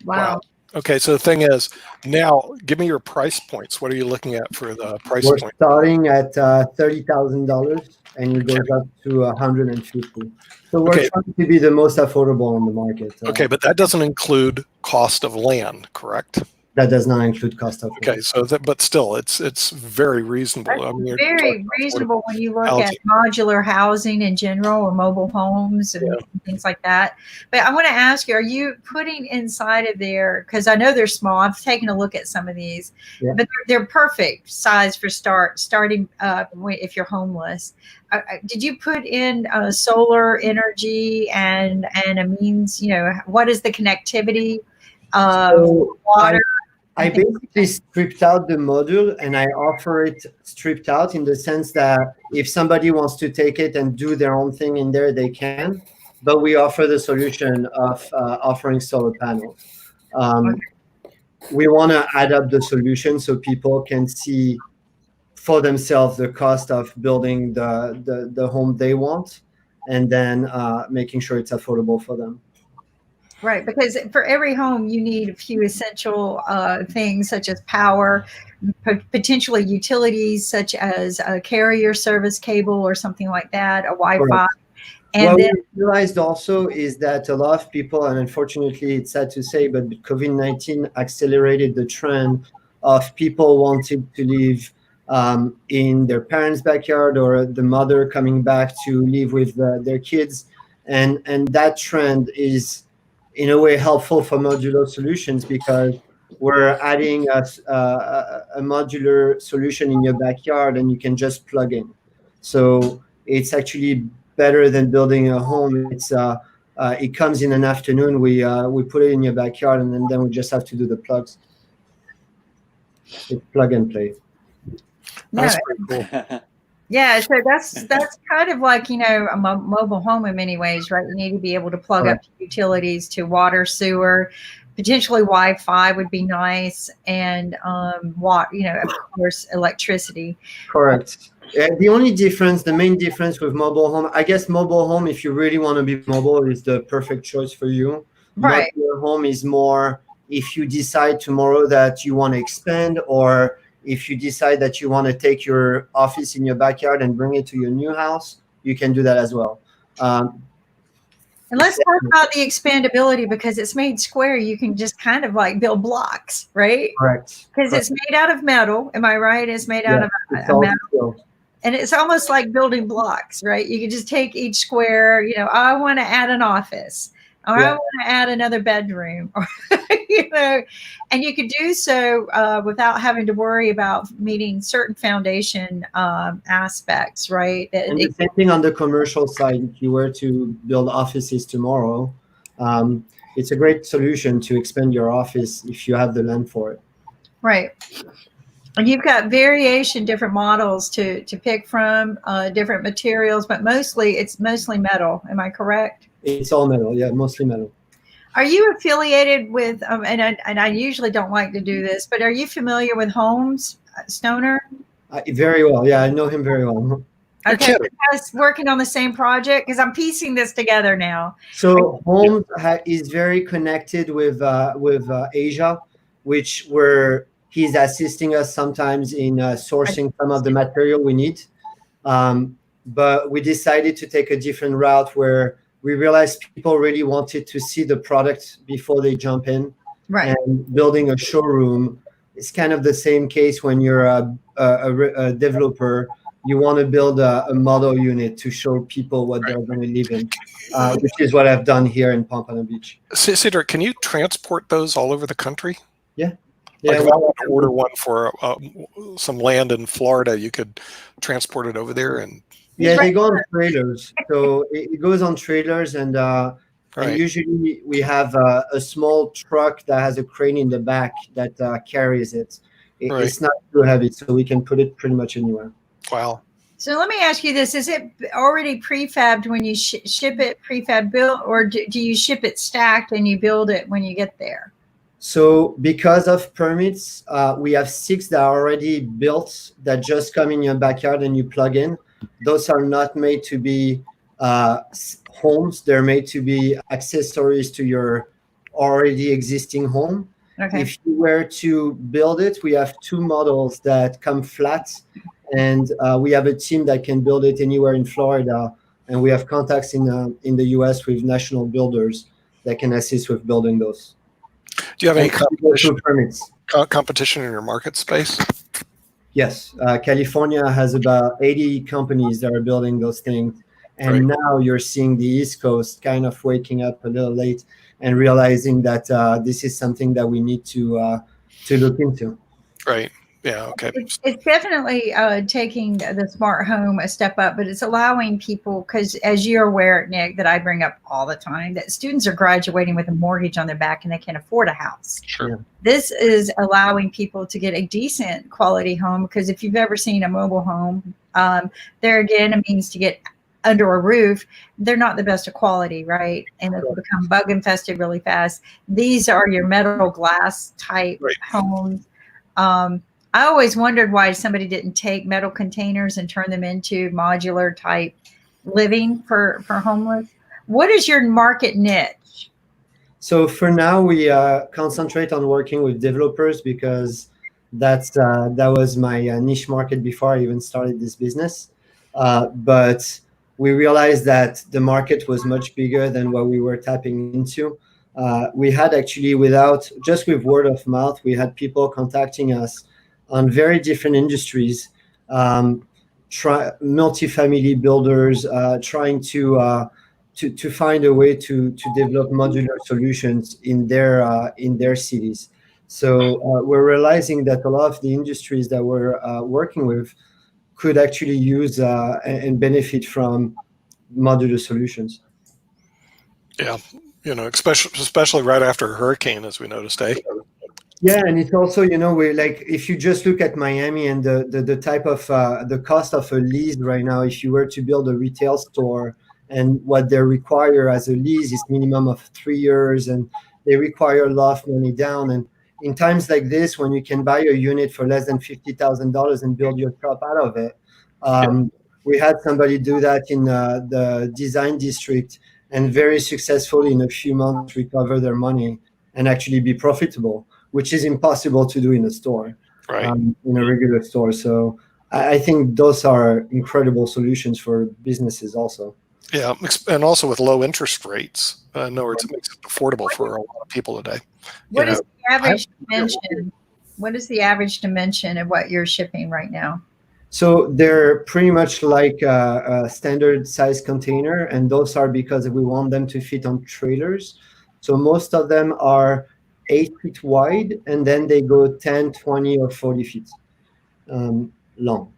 Wow. Okay, so the thing is, now give me your price points. What are you looking at for the price point? We're starting at $30,000 and it goes up to $150,000. So we're trying to be the most affordable on the market. Okay, but that doesn't include cost of land, correct? That does not include cost of. Okay, so that, but still, it's very reasonable. That's I mean, very reasonable when you look at housing. modular housing in general, or mobile homes and things like that. But I want to ask you, are you putting inside of there, because I know they're small, I've taken a look at some of these, but they're perfect size for starting if you're homeless. Did you put in solar energy and a means, what is the connectivity of water? I basically stripped out the module and I offer it stripped out, in the sense that if somebody wants to take it and do their own thing in there, they can. But we offer the solution of offering solar panels. We want to add up the solution so people can see for themselves the cost of building the home they want, and then making sure it's affordable for them. Right, because for every home, you need a few essential things such as power, potentially utilities such as a carrier service cable or something like that, a Wi-Fi. Correct. And what then, we realized also is that a lot of people, and unfortunately it's sad to say, but COVID-19 accelerated the trend of people wanting to live in their parents' backyard, or the mother coming back to live with their kids. And that trend is in a way helpful for modular solutions, because we're adding a modular solution in your backyard and you can just plug in. So it's actually better than building a home. It's it comes in an afternoon. We put it in your backyard, and then we just have to do the plugs. It's plug and play. That's pretty cool. Yeah, so that's kind of like, a mobile home in many ways, right? You need to be able to plug up utilities to water, sewer, potentially Wi-Fi would be nice, and of course, electricity. Correct. The main difference with mobile home, I guess mobile home, if you really want to be mobile, is the perfect choice for you. Right. Modular home is more if you decide tomorrow that you want to expand, or if you decide that you want to take your office in your backyard and bring it to your new house, you can do that as well. And let's talk about the expandability, because it's made square. You can just kind of like build blocks, right? Correct. Because it's made out of metal. Am I right? It's made out of metal. Steel. And it's almost like building blocks, right? You can just take each square, I want to add an office, or I want to add another bedroom, or, and you could do so without having to worry about meeting certain foundation aspects, right? And the same thing on the commercial side. If you were to build offices tomorrow, it's a great solution to expand your office if you have the land for it. Right. And you've got variation, different models to pick from, different materials, but it's mostly metal. Am I correct? It's all metal, yeah, mostly metal. Are you affiliated with, and I usually don't like to do this, but are you familiar with Holmes Stoner? Very well, yeah, I know him very well. Okay, us working on the same project, because I'm piecing this together now. So Holmes is very connected with Asia, where he's assisting us sometimes in sourcing some of the material we need. But we decided to take a different route, where we realized people really wanted to see the product before they jump in. Right. And building a showroom is kind of the same case when you're a developer. You want to build a model unit to show people what they're going to live in, which is what I've done here in Pompano Beach. Cedric, can you transport those all over the country? Yeah. Like if I want to order one for some land in Florida, you could transport it over there. And they go on trailers. So it goes on trailers, and usually we have a small truck that has a crane in the back that carries it. It's not too heavy, so we can put it pretty much anywhere. Wow. So let me ask you this. Is it already prefabbed when you ship it, prefab built, or do you ship it stacked and you build it when you get there? So because of permits, we have 6 that are already built that just come in your backyard and you plug in. Those are not made to be homes. They're made to be accessories to your already existing home. Okay. If you were to build it, we have 2 models that come flat, and we have a team that can build it anywhere in Florida, and we have contacts in the US with national builders that can assist with building those. Do you have any permits? Competition in your market space? Yes, California has about 80 companies that are building those things, and now you're seeing the East Coast kind of waking up a little late and realizing that this is something that we need to look into. Right. Yeah. Okay. It's definitely taking the smart home a step up, but it's allowing people, because as you're aware, Nick, that I bring up all the time, that students are graduating with a mortgage on their back and they can't afford a house. Sure. Yeah. This is allowing people to get a decent quality home, because if you've ever seen a mobile home, there again, it means to get under a roof. They're not the best of quality, right? And it'll become bug infested really fast. These are your metal glass type homes. I always wondered why somebody didn't take metal containers and turn them into modular type living for homeless. What is your market niche? So for now, we concentrate on working with developers, because that was my niche market before I even started this business. But we realized that the market was much bigger than what we were tapping into. We had actually, just with word of mouth, we had people contacting us on very different industries, multifamily builders, trying to find a way to develop modular solutions in their cities. So we're realizing that a lot of the industries that we're working with could actually use and benefit from modular solutions. Yeah, especially right after a hurricane, as we noticed, eh? Yeah, and it's also, we're like, if you just look at Miami and the type of the cost of a lease right now, if you were to build a retail store, and what they require as a lease is minimum of 3 years, and they require a lot of money down. And in times like this, when you can buy a unit for less than $50,000 and build your shop out of it, we had somebody do that in the design district, and very successfully in a few months recover their money and actually be profitable, which is impossible to do in a store, in a regular store. So I think those are incredible solutions for businesses also. Yeah, and also with low interest rates. In other words, it makes it affordable for a lot of people today. What is the average dimension? What is the average dimension of what you're shipping right now? So they're pretty much like a standard size container, and those are because we want them to fit on trailers. So most of them are 8 feet wide, and then they go 10, 20, or 40 feet long.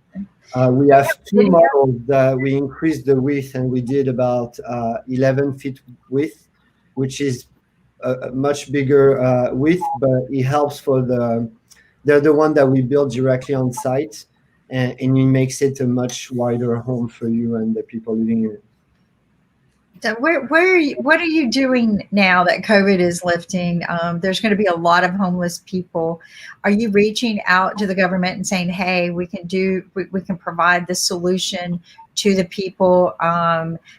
We have two models that we increased the width, and we did about 11 feet width, which is a much bigger width, but it helps for they're the one that we build directly on site, and it makes it a much wider home for you and the people living in it. So what are you doing now that COVID is lifting? There's going to be a lot of homeless people. Are you reaching out to the government and saying, hey, we can provide the solution to the people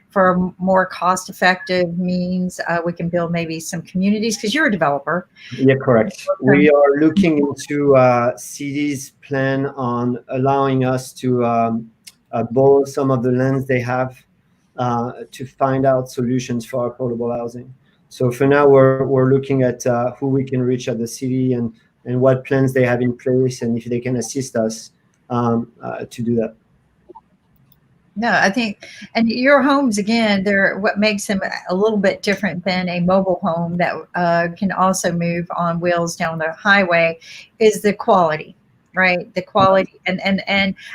for a more cost-effective means? We can build maybe some communities, because you're a developer. Yeah, correct. We are looking into cities' plan on allowing us to borrow some of the lands they have, to find out solutions for affordable housing. So for now, we're looking at who we can reach at the city, and what plans they have in place, and if they can assist us to do that. No, I think, and your homes, again, they're what makes them a little bit different than a mobile home that can also move on wheels down the highway, is the quality. Right, the quality, and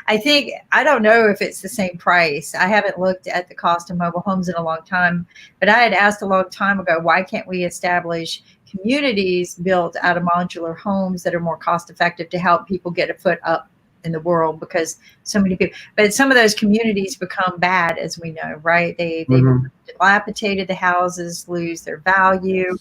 I think, I don't know if it's the same price. I haven't looked at the cost of mobile homes in a long time, but I had asked a long time ago, why can't we establish communities built out of modular homes that are more cost effective to help people get a foot up in the world? Because so many people, but some of those communities become bad, as we know, right? They dilapidated, the houses lose their value.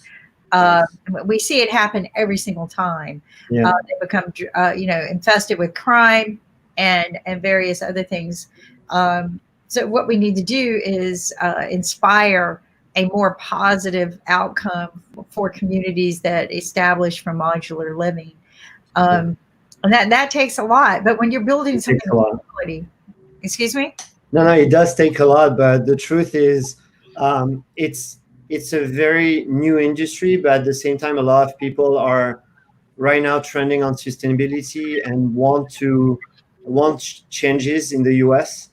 We see it happen every single time. They become, infested with crime and various other things. So what we need to do is inspire a more positive outcome for communities that establish from modular living. And that takes a lot. But when you're building something of quality, excuse me? No, it does take a lot. But the truth is, it's a very new industry, but at the same time, a lot of people are right now trending on sustainability and want changes in the US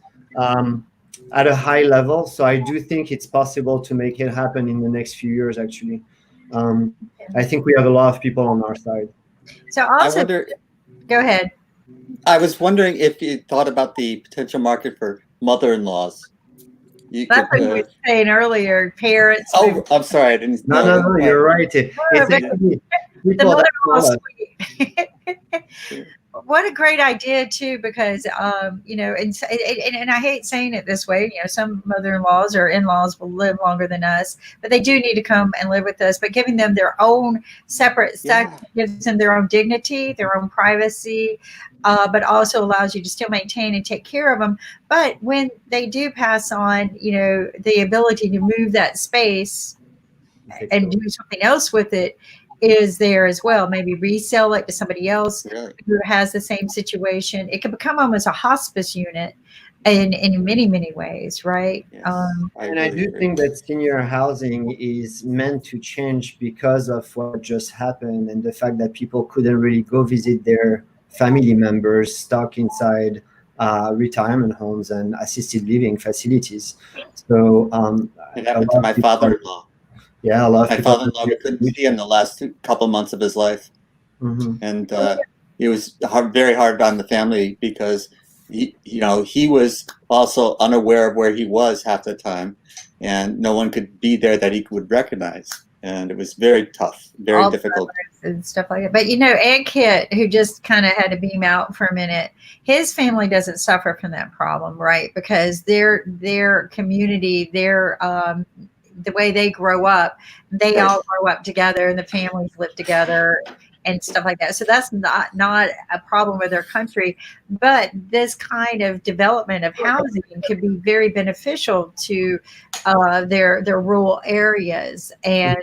at a high level. So I do think it's possible to make it happen in the next few years, actually. I think we have a lot of people on our side. So also, go ahead. I was wondering if you thought about the potential market for mother-in-laws. That's what you were saying earlier, parents. Oh, I'm sorry, I didn't. No, you're right. What a great idea too, because you know, and I hate saying it this way. You know, some mother-in-laws or in-laws will live longer than us, but they do need to come and live with us. But giving them their own separate sex gives them their own dignity, their own privacy, but also allows you to still maintain and take care of them. But when they do pass on, you know, the ability to move that space and do something else with it is there as well. Maybe resell it to somebody else who has the same situation. It can become almost a hospice unit in many, many ways, right? Yes, and I do think that senior housing is meant to change because of what just happened and the fact that people couldn't really go visit their family members stuck inside retirement homes and assisted living facilities. So it happened to my father-in-law. Yeah, a lot of my father-in-law couldn't see him the last couple months of his life, and it was very hard on the family because he was also unaware of where he was half the time, and no one could be there that he would recognize, and it was very tough, very difficult, and stuff like that. But you know, Ed Kit, who just kind of had to beam out for a minute, his family doesn't suffer from that problem, right? Because their community, the way they grow up, they all grow up together and the families live together and stuff like that. So that's not a problem with their country, but this kind of development of housing could be very beneficial to their rural areas. And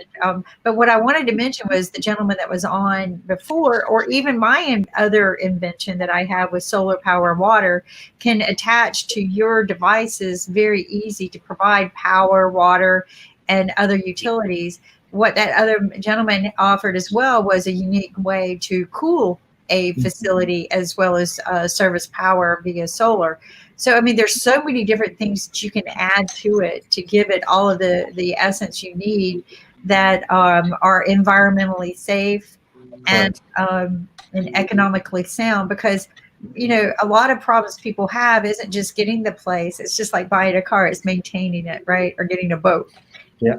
but what I wanted to mention was the gentleman that was on before, or even my other invention that I have with solar power and water, can attach to your devices very easy to provide power, water, and other utilities. What that other gentleman offered as well was a unique way to cool a facility as well as service power via solar. So, I mean, there's so many different things that you can add to it to give it all of the essence you need that are environmentally safe and economically sound. Because, you know, a lot of problems people have isn't just getting the place. It's just like buying a car, it's maintaining it, right? Or getting a boat. Yeah.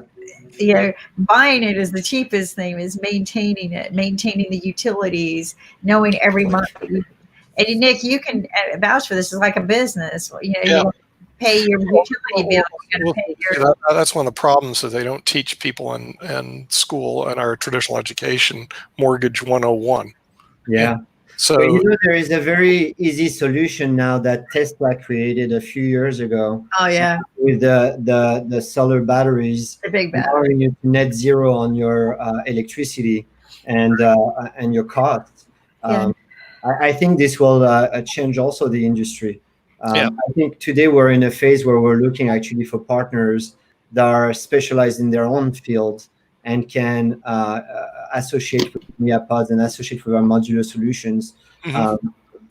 You know, buying it is the cheapest thing, is maintaining it, maintaining the utilities, knowing every month. And Nick, you can vouch for this. It's like a business. You know, you pay your utility bill. You pay your that's one of the problems that they don't teach people in school and our traditional education, Mortgage 101. Yeah. So there is a very easy solution now that Tesla created a few years ago. Oh yeah. With the solar batteries, the big battery, allowing you to net zero on your electricity and your costs. I think this will change also the industry. I think today we're in a phase where we're looking actually for partners that are specialized in their own field and can associate with Neapods and associate with our modular solutions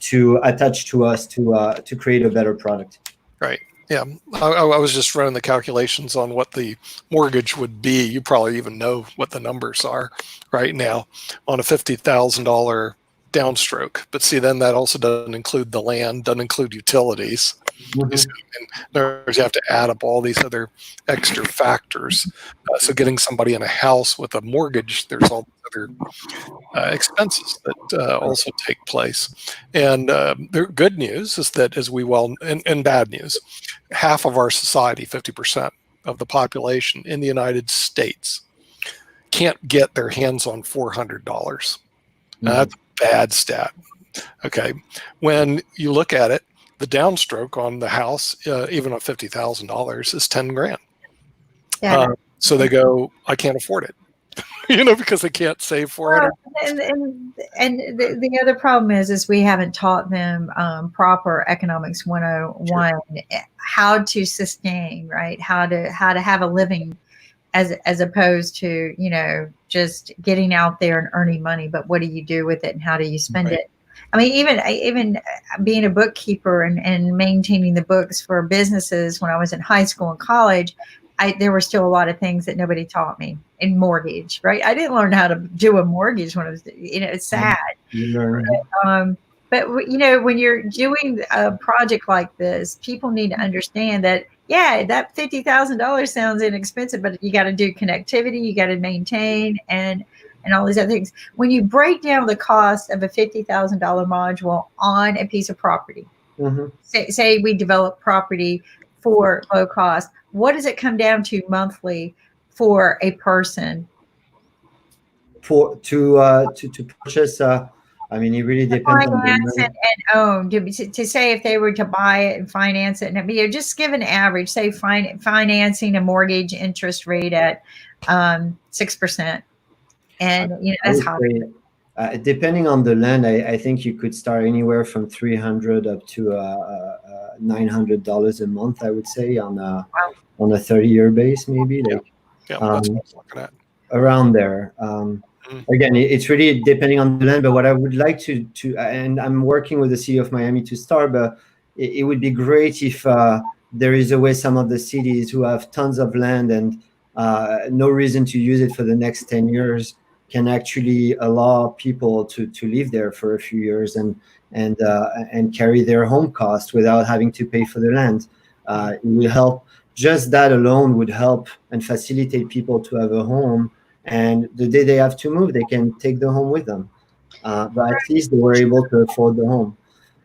to attach to us to create a better product. Right. Yeah. I was just running the calculations on what the mortgage would be. You probably even know what the numbers are right now on a $50,000 downstroke. But see, then that also doesn't include the land, doesn't include utilities. In other words, you have to add up all these other extra factors. So getting somebody in a house with a mortgage, there's all other expenses that also take place. And the good news is that, as we well, and bad news, half of our society, 50% of the population in the United States, can't get their hands on $400. That's a bad stat. Okay. When you look at it, the downstroke on the house, even at $50,000, is $10,000. Yeah. So they go, I can't afford it, because they can't save $400. And the other problem is we haven't taught them proper economics 101, how to sustain, right? How to have a living as opposed to, just getting out there and earning money. But what do you do with it and how do you spend it? I mean, even being a bookkeeper and maintaining the books for businesses when I was in high school and college, there were still a lot of things that nobody taught me in mortgage, right? I didn't learn how to do a mortgage when I was, it's sad. But when you're doing a project like this, people need to understand that, yeah, that $50,000 sounds inexpensive, but you got to do connectivity, you got to maintain, and all these other things. When you break down the cost of a $50,000 module on a piece of property, say we develop property for low cost, what does it come down to monthly for a person? To purchase, I mean, it really depends on and own. To say if they were to buy it and finance it, and just give an average, say financing a mortgage interest rate at 6%, and that's high. Depending on the land, I think you could start anywhere from $300 up to $900 a month. I would say on a 30-year base, maybe that's what I was looking at. Around there. Again, it's really depending on the land, but what I would like to and I'm working with the city of Miami to start, but it would be great if there is a way some of the cities who have tons of land and no reason to use it for the next 10 years can actually allow people to live there for a few years and carry their home costs without having to pay for the land. It will help. Just that alone would help and facilitate people to have a home. And the day they have to move, they can take the home with them. But at least they were able to afford the home.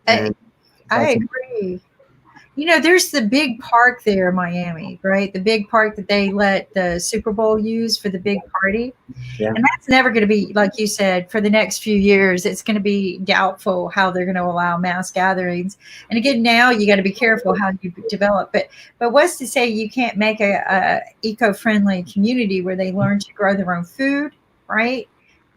And I agree. There's the big park there in Miami, right? The big park that they let the Super Bowl use for the big party. Yeah. And that's never going to be, like you said, for the next few years, it's going to be doubtful how they're going to allow mass gatherings. And again, now you got to be careful how you develop. But what's to say you can't make a eco-friendly community where they learn to grow their own food, right?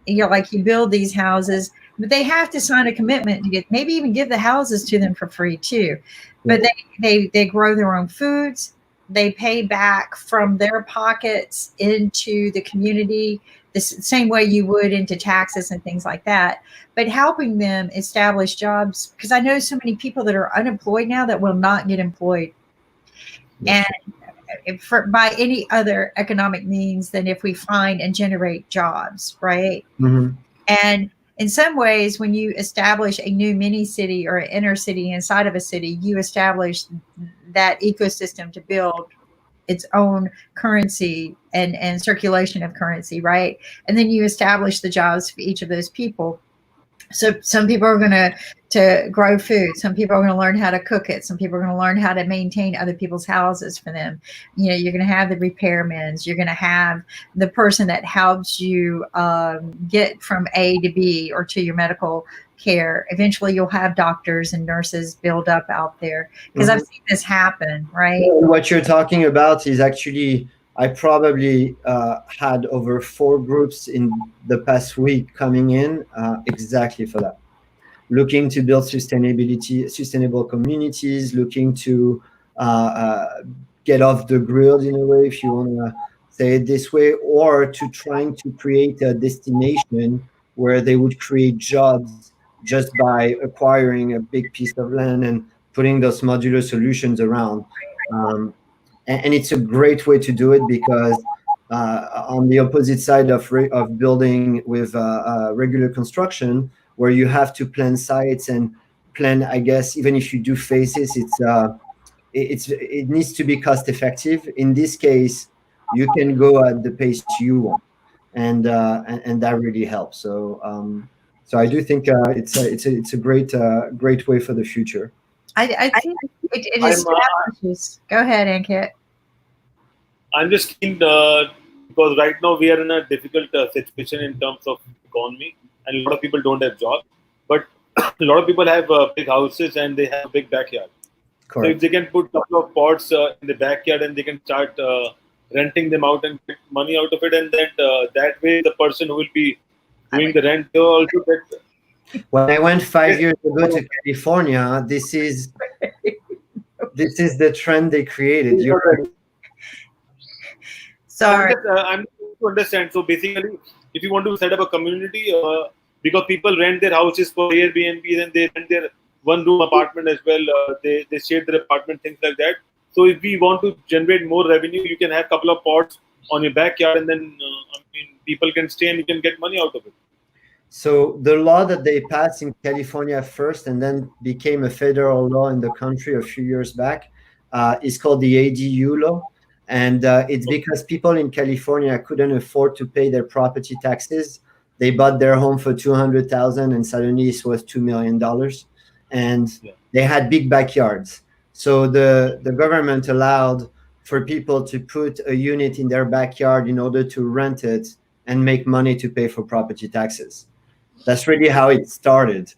Like you build these houses, but they have to sign a commitment to maybe even give the houses to them for free too. But they grow their own foods. They pay back from their pockets into the community the same way you would into taxes and things like that. But helping them establish jobs, because I know so many people that are unemployed now that will not get employed. And by any other economic means than if we find and generate jobs, right? And in some ways, when you establish a new mini city or an inner city inside of a city, you establish that ecosystem to build its own currency and circulation of currency, right? And then you establish the jobs for each of those people. So some people are going to grow food. Some people are going to learn how to cook it. Some people are going to learn how to maintain other people's houses for them. You're going to have the repairmen. You're going to have the person that helps you get from A to B or to your medical care. Eventually, you'll have doctors and nurses build up out there because I've seen this happen, right? What you're talking about is actually, I probably had over 4 groups in the past week coming in exactly for that. Looking to build sustainable communities, looking to get off the grid in a way, if you want to say it this way, or to trying to create a destination where they would create jobs just by acquiring a big piece of land and putting those modular solutions around. And it's a great way to do it because on the opposite side of building with regular construction, where you have to plan sites and plan, I guess, even if you do phases, it needs to be cost effective. In this case, you can go at the pace you want, and that really helps. So I do think it's a great way for the future. I think it establishes. Go ahead, Ankit. I'm just keen because right now we are in a difficult situation in terms of economy, and a lot of people don't have jobs. But a lot of people have big houses and they have a big backyard. Correct. So if they can put a couple of pots in the backyard and they can start renting them out and get money out of it, and then that way the person who will be doing the rent will also get. When I went 5 years ago to California, this is the trend they created. Sorry. I'm to understand. So basically, if you want to set up a community, because people rent their houses for Airbnb, and they rent their one-room apartment as well. They share their apartment, things like that. So if we want to generate more revenue, you can have a couple of pods on your backyard, and then people can stay and you can get money out of it. So the law that they passed in California first and then became a federal law in the country a few years back is called the ADU law. And it's because people in California couldn't afford to pay their property taxes. They bought their home for $200,000 and suddenly it was $2 million. And they had big backyards. So the government allowed for people to put a unit in their backyard in order to rent it and make money to pay for property taxes. That's really how it started.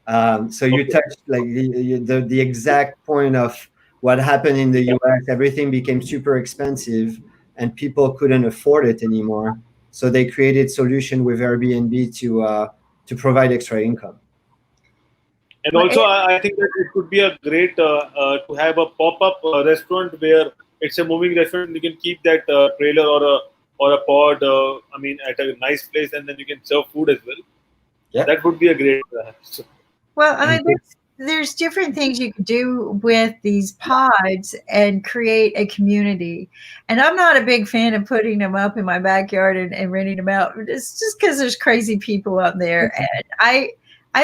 So you touched like the exact point of what happened in the US. Everything became super expensive and people couldn't afford it anymore. So they created solution with Airbnb to provide extra income. And also, I think that it could be a great to have a pop-up restaurant where it's a moving restaurant. You can keep that trailer or a pod. At a nice place, and then you can serve food as well. Yeah, that would be a great. Well, I mean, there's different things you can do with these pods and create a community. And I'm not a big fan of putting them up in my backyard and renting them out. It's just because there's crazy people out there. And I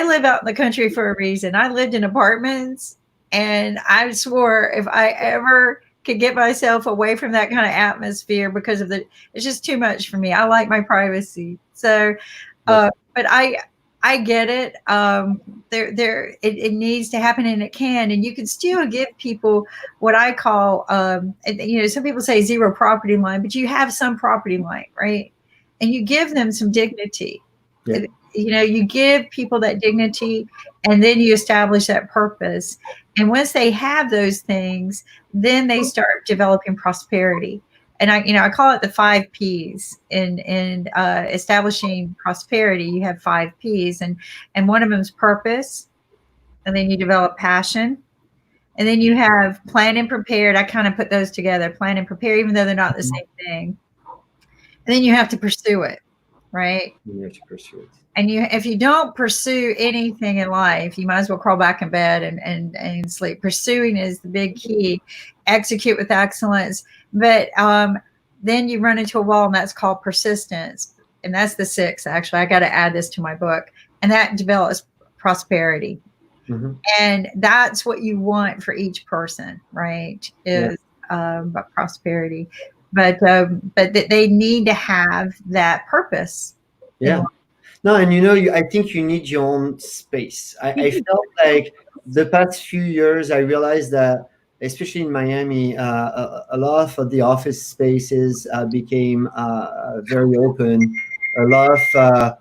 live out in the country for a reason. I lived in apartments, and I swore if I ever could get myself away from that kind of atmosphere because of it's just too much for me. I like my privacy. So, but I get it. It needs to happen, and it can. And you can still give people what I call, some people say zero property line, but you have some property line, right? And you give them some dignity. Yeah. You give people that dignity, and then you establish that purpose. And once they have those things, then they start developing prosperity. And I call it the 5 Ps in establishing prosperity. You have 5 Ps, and one of them is purpose, and then you develop passion, and then you have plan and prepared. I kind of put those together, plan and prepare, even though they're not the same thing. And then you have to pursue it, right? You have to pursue it. And if you don't pursue anything in life, you might as well crawl back in bed and sleep. Pursuing is the big key. Execute with excellence. But then you run into a wall, and that's called persistence. And that's the 6, actually. I got to add this to my book. And that develops prosperity. Mm-hmm. And that's what you want for each person, right? Is prosperity. But they need to have that purpose. Yeah. No, and I think you need your own space. I felt like the past few years, I realized that, especially in Miami, a lot of the office spaces became very open. A lot of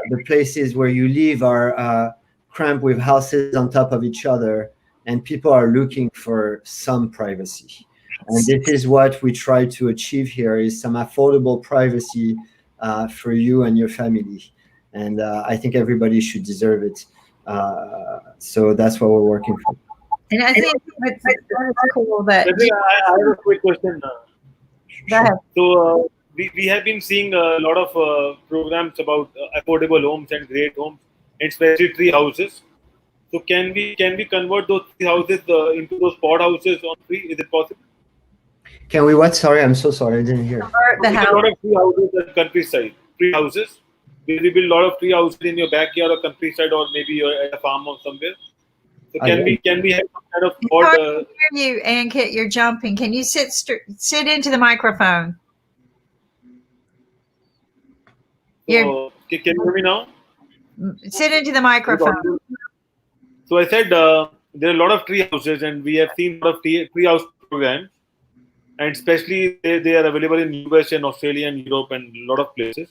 the places where you live are cramped with houses on top of each other, and people are looking for some privacy. And this is what we try to achieve here, is some affordable privacy for you and your family. And I think everybody should deserve it. So that's what we're working for. And I think it's cool that. I have a quick question. Go ahead. So we have been seeing a lot of programs about affordable homes and great homes, and especially tree houses. So can we convert those tree houses into those pod houses on free? Is it possible? Can we what? Sorry, I'm so sorry, I didn't hear. There's a lot of tree houses at countryside. Tree houses. We build a lot of tree houses in your backyard or countryside, or maybe you're at a farm or somewhere. So can we have some kind of pod? I can hear you, Ankit. You're jumping. Can you sit into the microphone? So, can you hear me now? Sit into the microphone. So I said there are a lot of tree houses, and we have seen a lot of tree house programs, and especially they are available in US and Australia and Europe and a lot of places.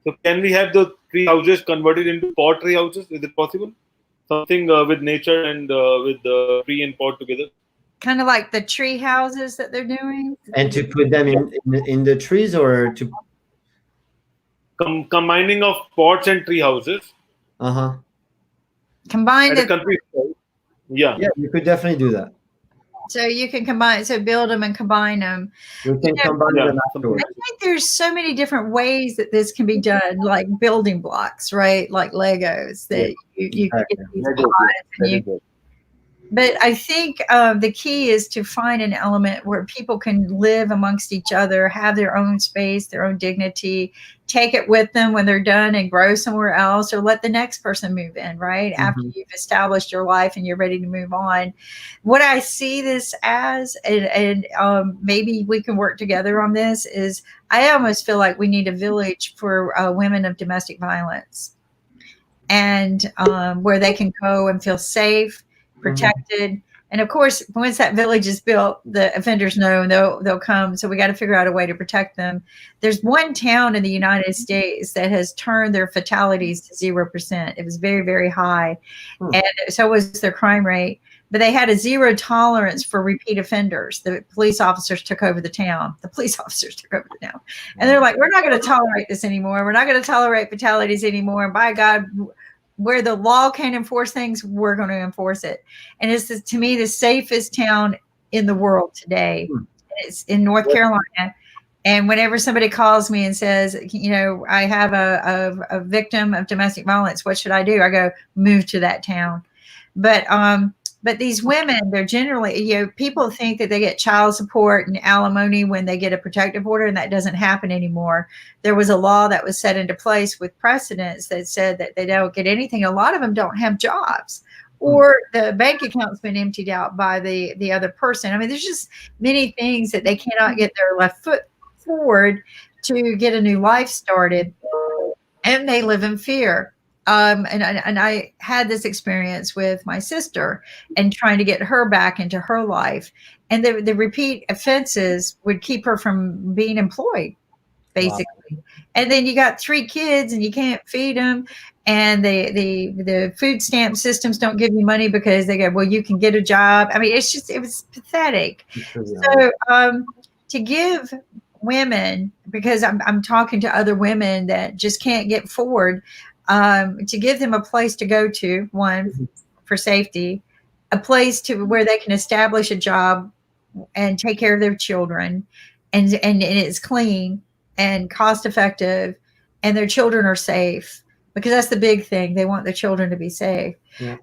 So can we have the tree houses converted into pod tree houses? Is it possible? Something with nature and with the tree and pod together. Kind of like the tree houses that they're doing. And to put them in the trees, or to combining of pods and tree houses. Combine the countryside. Yeah. Yeah, you could definitely do that. So you can combine, so build them and combine them. We can combine them afterwards. I think there's so many different ways that this can be done, like building blocks, right? Like Legos that you can get these pods. But I think the key is to find an element where people can live amongst each other, have their own space, their own dignity, take it with them when they're done and grow somewhere else, or let the next person move in, right? After you've established your life and you're ready to move on. What I see this as, and maybe we can work together on this, is I almost feel like we need a village for women of domestic violence, and where they can go and feel safe, protected. And of course, once that village is built, the offenders know and they'll come. So we got to figure out a way to protect them. There's one town in the United States that has turned their fatalities to 0%. It was very, very high. And so was their crime rate. But they had a zero tolerance for repeat offenders. The police officers took over the town. And they're like, we're not going to tolerate this anymore. We're not going to tolerate fatalities anymore. And by God, where the law can enforce things, we're going to enforce it. And it's, to me, the safest town in the world today. It's in North Carolina. And whenever somebody calls me and says, you know, I have a victim of domestic violence, what should I do? I go, move to that town. But these women, they're generally, you know, people think that they get child support and alimony when they get a protective order, and that doesn't happen anymore. There was a law that was set into place with precedents that said that they don't get anything. A lot of them don't have jobs, or the bank account's been emptied out by the other person. I mean, there's just many things that they cannot get their left foot forward to get a new life started, and they live in fear. And I had this experience with my sister and trying to get her back into her life. And the repeat offenses would keep her from being employed, basically. Wow. And then you got 3 kids and you can't feed them. And the food stamp systems don't give you money because they go, well, you can get a job. I mean, it was pathetic. So to give women, because I'm talking to other women that just can't get forward, to give them a place to go to, one, for safety, a place to where they can establish a job and take care of their children, and it's clean and cost effective, and their children are safe, because that's the big thing. They want their children to be safe. Yeah.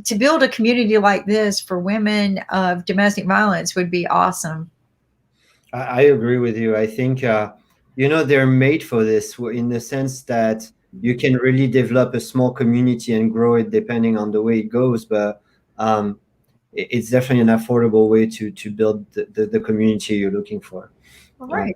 To build a community like this for women of domestic violence would be awesome. I agree with you. I think, you know, they're made for this in the sense that you can really develop a small community and grow it depending on the way it goes. But it's definitely an affordable way to build the community you're looking for. All right.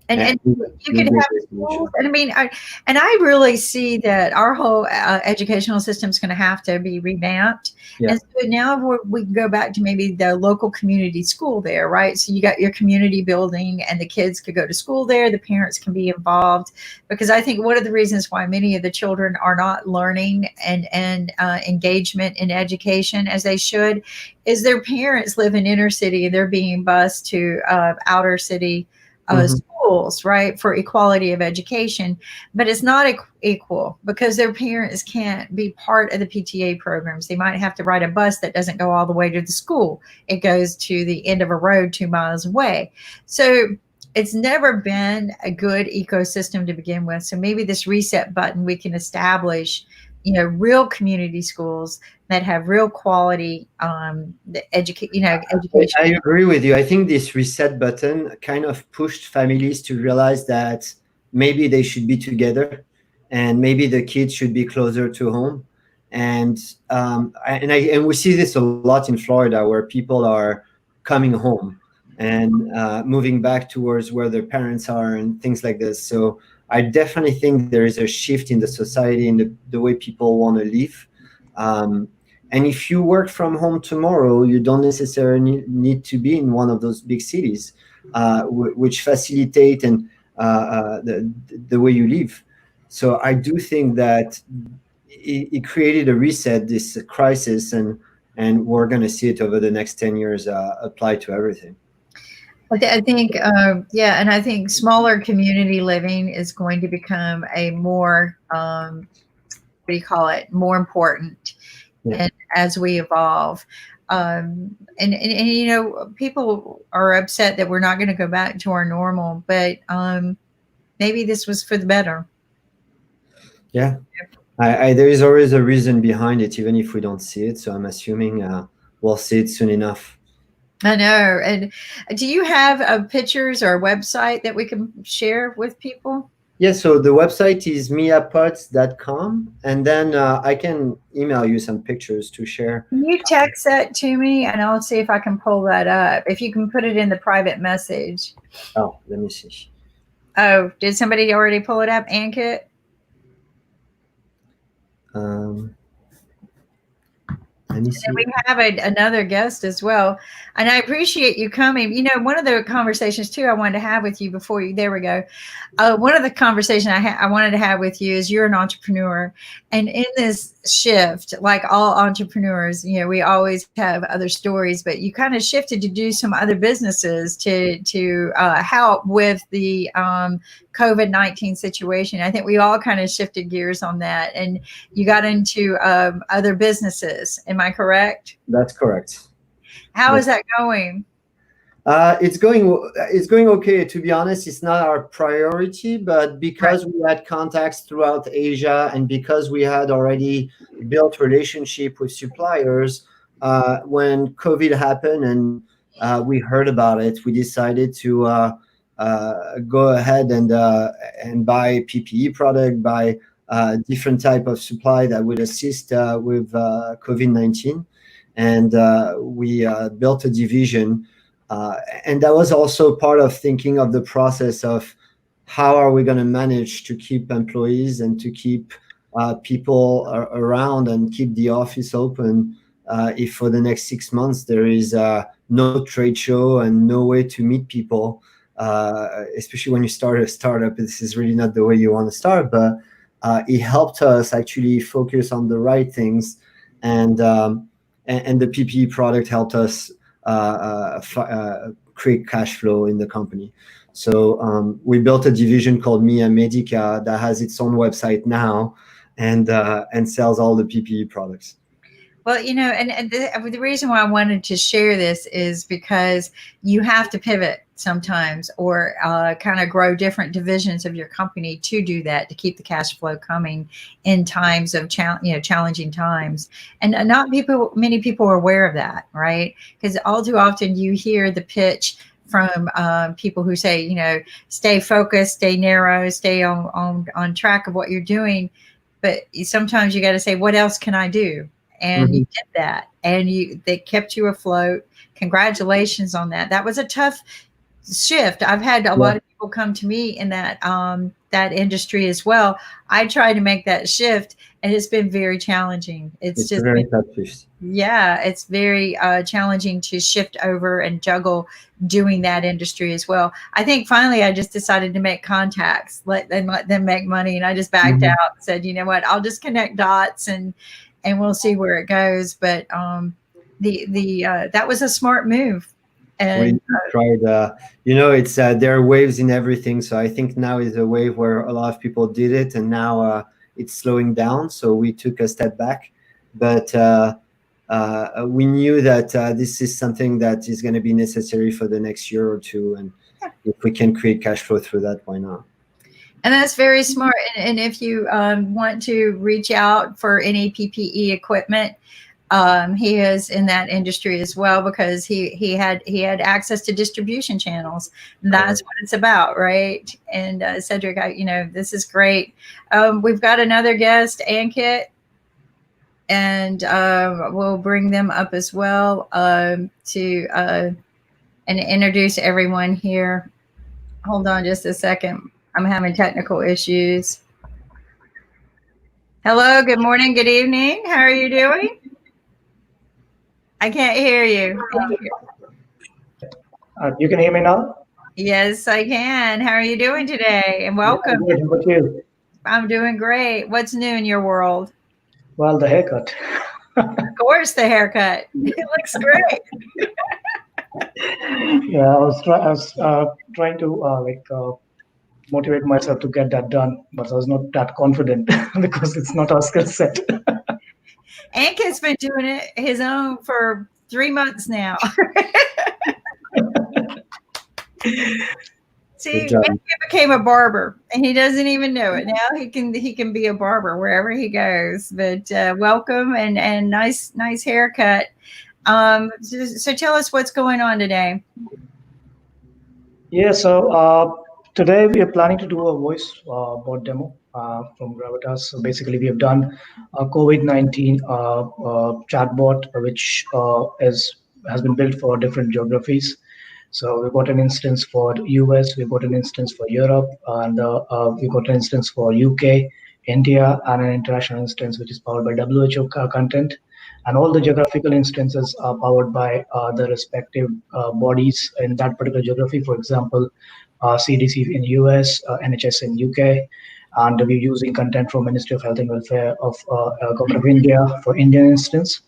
And you can have schools. And I mean, I really see that our whole educational system is going to have to be revamped. Yeah. And so now we go back to maybe the local community school there, right? So you got your community building, and the kids could go to school there. The parents can be involved, because I think one of the reasons why many of the children are not learning and engagement in education as they should is their parents live in inner city and they're being bused to outer city schools, right, for equality of education. But it's not equal, because their parents can't be part of the PTA programs. They might have to ride a bus that doesn't go all the way to the school. It goes to the end of a road 2 miles away. So it's never been a good ecosystem to begin with. So maybe this reset button, we can establish, you know, real community schools that have real quality education. I agree with you. I think this reset button kind of pushed families to realize that maybe they should be together, and maybe the kids should be closer to home. And we see this a lot in Florida, where people are coming home and moving back towards where their parents are and things like this. So I definitely think there is a shift in the society and the way people want to live. And if you work from home tomorrow, you don't necessarily need to be in one of those big cities, which facilitate and the way you live. So I do think that it created a reset, this crisis, and we're going to see it over the next 10 years apply to everything. I think, and I think smaller community living is going to become a more, more important. Yeah. And as we evolve, you know, people are upset that we're not going to go back to our normal, but maybe this was for the better. Yeah, there is always a reason behind it, even if we don't see it. So I'm assuming we'll see it soon enough. I know. And do you have pictures or a website that we can share with people? Yeah, so the website is miapots.com, and then I can email you some pictures to share. Can you text that to me, and I'll see if I can pull that up. If you can put it in the private message. Oh, let me see. Oh, did somebody already pull it up, Ankit? Let me see. And we have another guest as well, and I appreciate you coming. You know, one of the conversations too I wanted to have with you before you. There we go. One of the conversations I wanted to have with you is you're an entrepreneur, and in this shift, like all entrepreneurs, you know, we always have other stories, but you kind of shifted to do some other businesses to help with the COVID-19 situation. I think we all kind of shifted gears on that, and you got into other businesses. Am I correct? That's correct. How is that going? It's going okay. To be honest, it's not our priority, but because we had contacts throughout Asia, and because we had already built relationship with suppliers, when COVID happened and we heard about it, we decided to go ahead and buy PPE product, buy different type of supply that would assist with COVID-19, and we built a division. And that was also part of thinking of the process of how are we going to manage to keep employees and to keep people around and keep the office open if for the next 6 months there is no trade show and no way to meet people, especially when you start a startup. This is really not the way you want to start, but it helped us actually focus on the right things, and the PPE product helped us create cash flow in the company. So we built a division called Mia Medica that has its own website now, and sells all the PPE products. Well, you know, and the reason why I wanted to share this is because you have to pivot sometimes, or kind of grow different divisions of your company to do that, to keep the cash flow coming in times of challenging times. And not many people are aware of that, right? Because all too often you hear the pitch from people who say, you know, stay focused, stay narrow, stay on track of what you're doing. But sometimes you got to say, what else can I do? And you did that, and they kept you afloat. Congratulations on that. That was a tough shift. I've had a lot of people come to me in that that industry as well. I tried to make that shift, and it's been very challenging. It's just very tough shift. Yeah, it's very challenging to shift over and juggle doing that industry as well. I think finally I just decided to make contacts, let them make money, and I just backed out and said, you know what, I'll just connect dots and we'll see where it goes. But that was a smart move. And tried, it's there are waves in everything. So I think now is a wave where a lot of people did it, and now it's slowing down. So we took a step back, but we knew that this is something that is going to be necessary for the next year or two, and if we can create cash flow through that, why not? And that's very smart. And if you want to reach out for any PPE equipment, he is in that industry as well, because he had access to distribution channels. And that's what it's about, right? And Cedric, this is great. We've got another guest, Ankit, and we'll bring them up as well to and introduce everyone here. Hold on just a second. I'm having technical issues. Hello, good morning, good evening. How are you doing? I can't hear you. You can hear me now? Yes, I can. How are you doing today? And welcome. Yeah, how about you? I'm doing great. What's new in your world? Well, the haircut. Of course, the haircut. It looks great. Yeah, I was trying to motivate myself to get that done, but I was not that confident because it's not our skill set. Ankit's been doing it his own for 3 months now. See, he became a barber, and he doesn't even know it. Now he can be a barber wherever he goes. But welcome and nice haircut. So tell us what's going on today. Yeah, so today we are planning to do a voice bot demo from Gravitas. So basically, we have done a COVID-19 chatbot, which has been built for different geographies. So we've got an instance for US, we've got an instance for Europe, and we've got an instance for UK, India, and an international instance which is powered by WHO content. And all the geographical instances are powered by the respective bodies in that particular geography. For example, CDC in US, NHS in UK, and we're using content from Ministry of Health and Welfare of Government of India for Indian instance.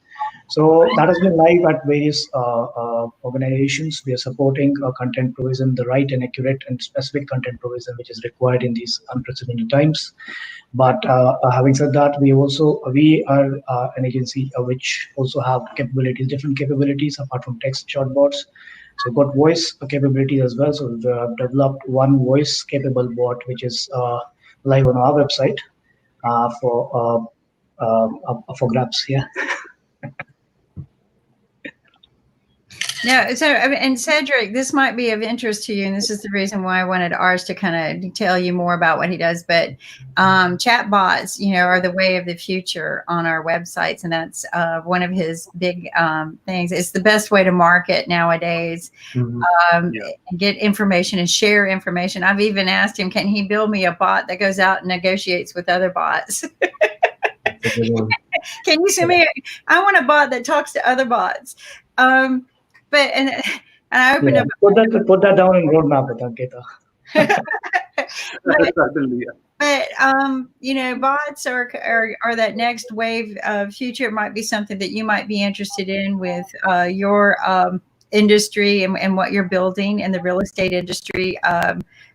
So that has been live at various organizations. We are supporting content provision, the right and accurate and specific content provision, which is required in these unprecedented times. But having said that, we are an agency which also have capabilities, different capabilities apart from text chatbots. So we've got voice capability as well. So we've developed one voice capable bot, which is live on our website for grabs. Yeah. No, so and Cedric, this might be of interest to you, and this is the reason why I wanted Ars to kind of tell you more about what he does. But chat bots, are the way of the future on our websites, and that's one of his big things. It's the best way to market nowadays, and get information and share information. I've even asked him, can he build me a bot that goes out and negotiates with other bots? Can you send me? I want a bot that talks to other bots. But I opened up. Put that down in roadmap with Ankita. But bots are that next wave of future. It might be something that you might be interested in with your industry and what you're building in the real estate industry,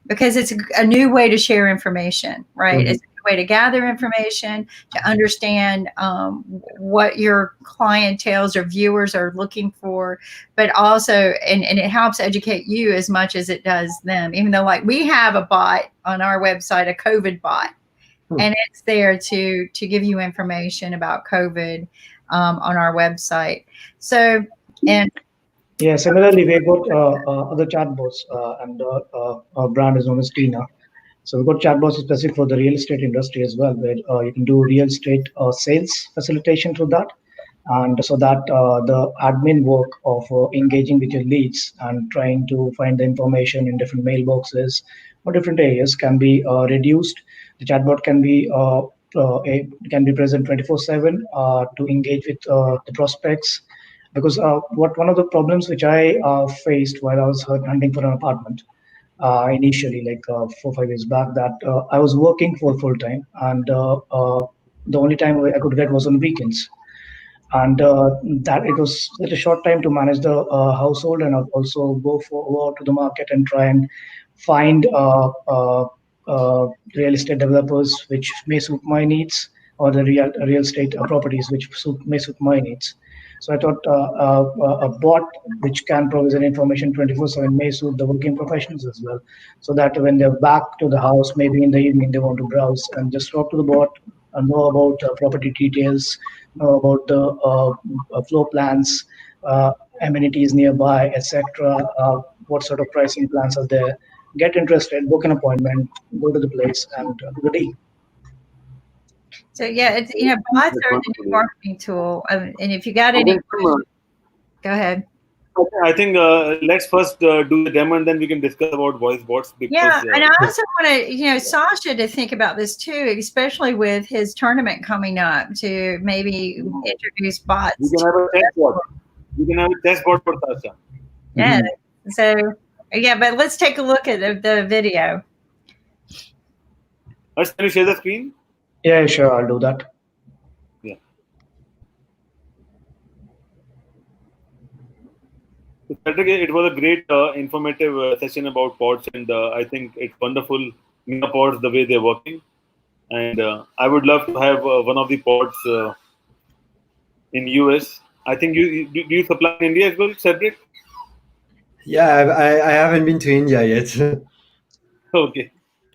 because it's a new way to share information, right? It's way to gather information, to understand what your clientele or viewers are looking for, but also, and it helps educate you as much as it does them, even though like we have a bot on our website, a COVID bot, and it's there to give you information about COVID on our website. So, and yeah, similarly, we've got other chatbots, and our brand is known as Tina. So we've got chatbots specific for the real estate industry as well, where you can do real estate sales facilitation through that. And so that the admin work of engaging with your leads and trying to find the information in different mailboxes or different areas can be reduced. The chatbot can be present 24/7 to engage with the prospects. Because one of the problems which I faced while I was hunting for an apartment, initially, like 4 or 5 years back, that I was working for full time, and the only time I could get was on weekends, and that it was such a short time to manage the household, and also go out to the market and try and find real estate developers which may suit my needs, or the real estate properties which may suit my needs. So I thought a bot which can provide information 24/7 may suit the working professionals as well, so that when they're back to the house, maybe in the evening, they want to browse and just talk to the bot and know about property details, know about the floor plans, amenities nearby, etc. What sort of pricing plans are there? Get interested, book an appointment, go to the place, and do the deal. So yeah, it's bots are the new marketing tool, and if you got any, go ahead. I think let's first do the demo, and then we can discuss about voice bots. Because, yeah, and I also want to Sasha to think about this too, especially with his tournament coming up, to maybe introduce bots. We can have a test bot. We can have a test bot for Sasha. Yeah. So yeah, but let's take a look at the video. Can you share the screen? Yeah, sure, I'll do that. Yeah. So, Patrick, it was a great, informative session about pods, and I think it's wonderful, pods, the way they're working. And I would love to have one of the pods in US. I think do you supply in India as well, Cedric? Yeah, I haven't been to India yet. Okay.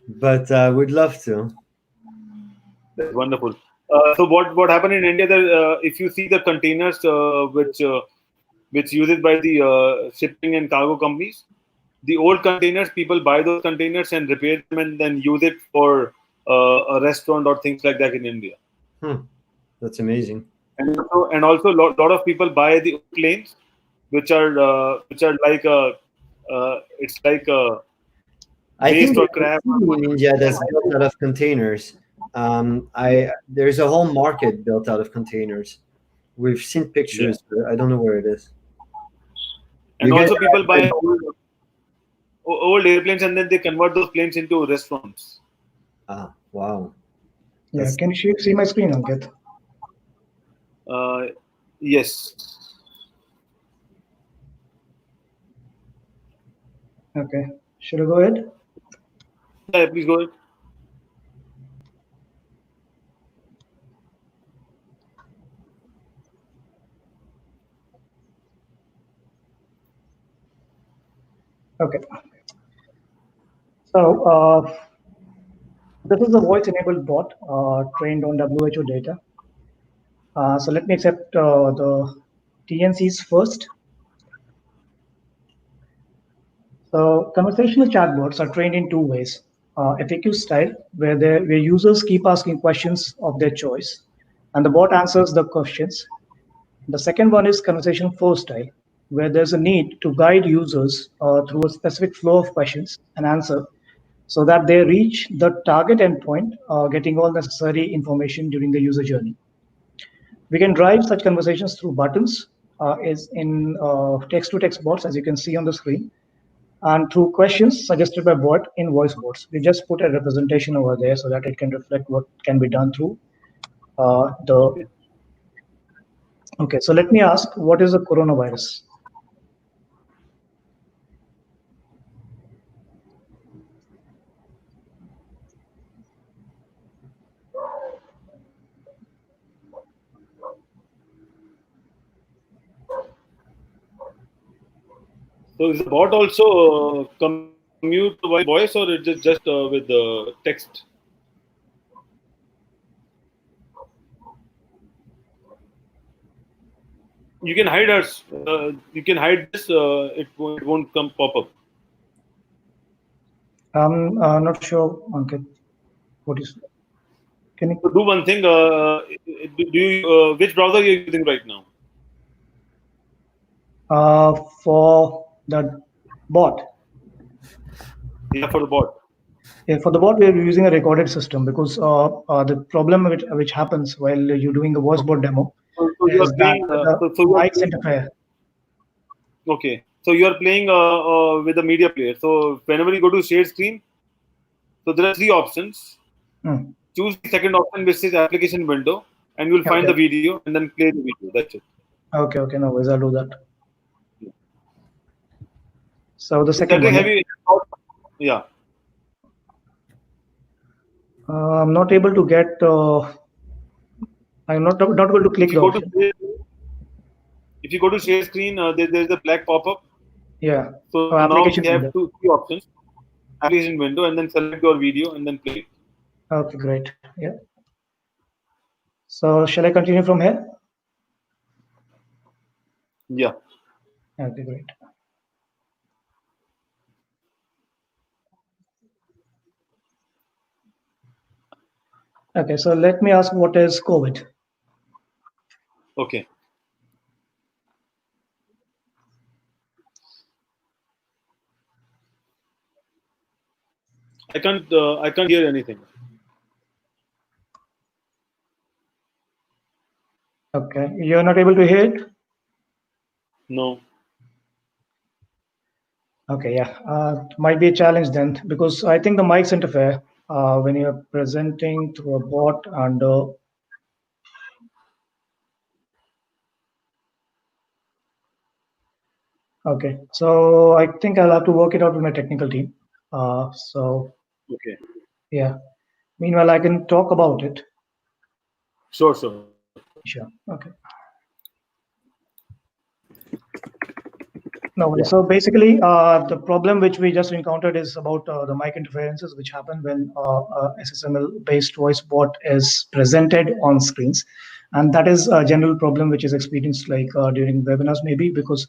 But would love to. That's wonderful. So what happened in India? That if you see the containers which used by the shipping and cargo companies, the old containers, people buy those containers and repair them and then use it for a restaurant or things like that in India. That's amazing. And also a lot of people buy the planes, which are like it's like a I think or crab. in India that's built out of containers. There's a whole market built out of containers. We've seen pictures, but I don't know where it is. And also people buy old airplanes and then they convert those planes into restaurants. Ah, wow. Yeah, can you see my screen, Ankit? Yes. Okay. Should I go ahead? Yeah, please go ahead. Okay. So this is a voice-enabled bot trained on WHO data. So let me accept the TNCs first. So conversational chatbots are trained in two ways. FAQ style, where users keep asking questions of their choice, and the bot answers the questions. The second one is conversation flow style, where there's a need to guide users through a specific flow of questions and answer so that they reach the target endpoint, getting all necessary information during the user journey. We can drive such conversations through buttons, is in text-to-text bots, as you can see on the screen, and through questions suggested by bot in voice bots. We just put a representation over there so that it can reflect what can be done through the. Okay, so let me ask, what is the coronavirus? So is the bot also commute by voice or is it just with the text? You can hide us. You can hide this. It won't come pop up. I'm not sure, Ankit. What is? Can you do one thing? Do you which browser you're using right now? For the bot. Yeah, for the bot. Yeah, for the bot, we're using a recorded system because the problem which happens while you're doing the voice bot demo is that the mics interfere. Okay, so you are playing with a media player. So whenever you go to share screen, so there are three options. Choose the second option, which is application window, and you'll find the video and then play the video. That's it. Okay, no worries. I'll do that. So the second one. Yeah. I'm not able to get. I'm not able to click the option. If you go to share screen, there's a black pop-up. Yeah. So now we have three options: application window, and then select your video and then play it. Okay, great. Yeah. So shall I continue from here? Yeah. Okay, great. Okay, so let me ask, what is COVID? Okay. I can't hear anything. Okay, you're not able to hear it? No. Okay, yeah, might be a challenge then, because I think the mics interfere when you're presenting through a bot and okay, so I think I'll have to work it out with my technical team. Okay. Yeah. Meanwhile, I can talk about it. Sure. Sure. Okay. No, so basically, the problem which we just encountered is about the mic interferences which happen when SSML-based voice bot is presented on screens, and that is a general problem which is experienced like during webinars maybe, because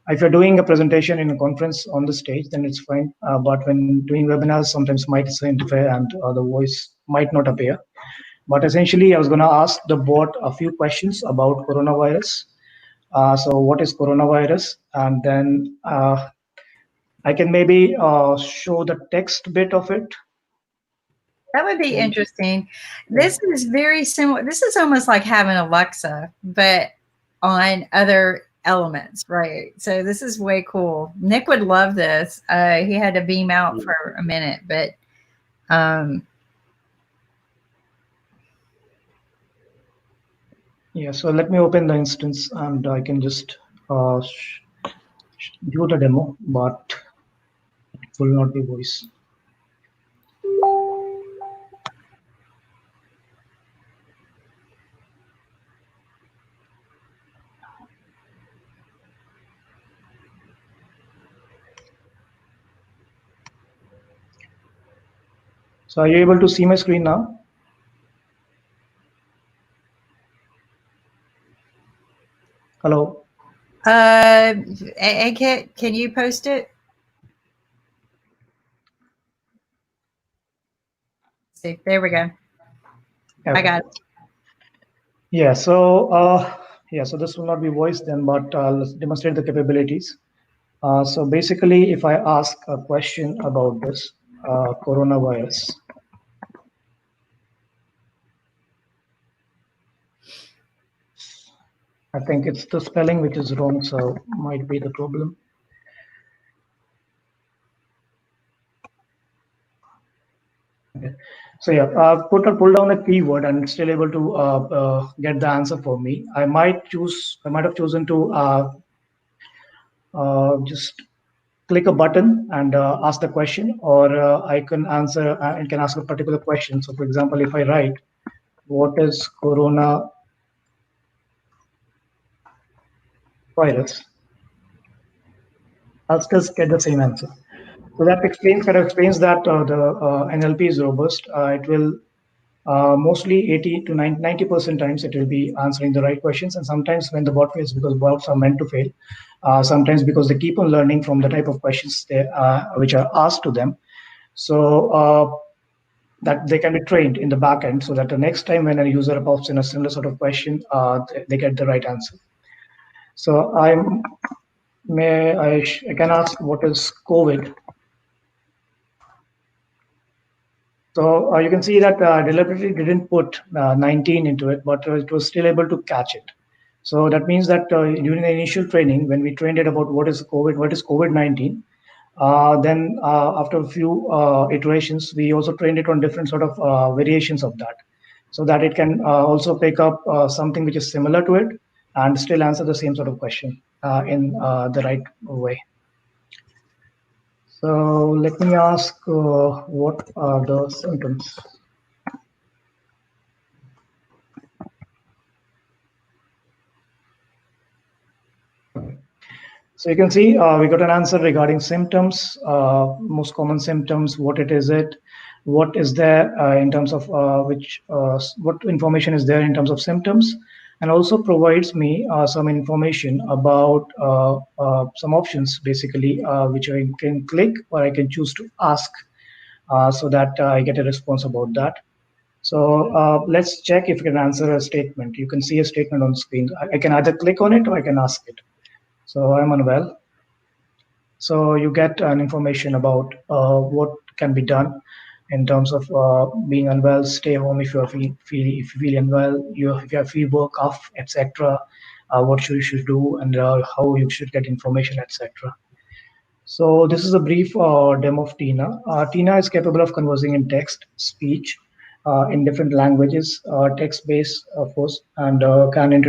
if you're doing a presentation in a conference on the stage, then it's fine. But when doing webinars, sometimes might interfere and the voice might not appear. But essentially, I was going to ask the bot a few questions about coronavirus. So what is coronavirus? And then I can maybe show the text bit of it. That would be interesting. This is very similar. This is almost like having Alexa, but on other elements, right? So this is way cool. Nick would love this. He had to beam out for a minute, but yeah, so let me open the instance and I can just do the demo, but it will not be voice. So are you able to see my screen now? Hello. AK, can you post it? See, there we go. Okay. I got it. Yeah. So so this will not be voice then, but let's demonstrate the capabilities. So basically, if I ask a question about this coronavirus. I think it's the spelling which is wrong, so might be the problem. Okay. So yeah, pull down a keyword and it's still able to get the answer for me. I might have chosen to just click a button and ask the question, or I can answer and can ask a particular question. So for example, if I write, what is coronavirus? I'll still get the same answer. So that explains that the NLP is robust. It will mostly 80 to 90% times it will be answering the right questions, and sometimes when the bot fails, because bots are meant to fail, sometimes because they keep on learning from the type of questions which are asked to them. So that they can be trained in the back end, so that the next time when a user pops in a similar sort of question, they get the right answer. So I can ask, what is COVID? So you can see that deliberately didn't put 19 into it, but it was still able to catch it. So that means that during the initial training, when we trained it about what is COVID-19, then after a few iterations, we also trained it on different sort of variations of that, so that it can also pick up something which is similar to it and still answer the same sort of question in the right way. So let me ask, what are the symptoms? So you can see we got an answer regarding symptoms, most common symptoms, what is it, what is there in terms of what information is there in terms of symptoms, and also provides me some information about some options, basically, which I can click or I can choose to ask, so that I get a response about that. So let's check if you can answer a statement. You can see a statement on screen. I can either click on it or I can ask it. So I'm unwell. So you get an information about what can be done in terms of being unwell. Stay home if you feel unwell. If you have fever, cough, etc. What you should do and how you should get information, etc. So this is a brief demo of Tina. Tina is capable of conversing in text, speech, in different languages, text-based, of course, and can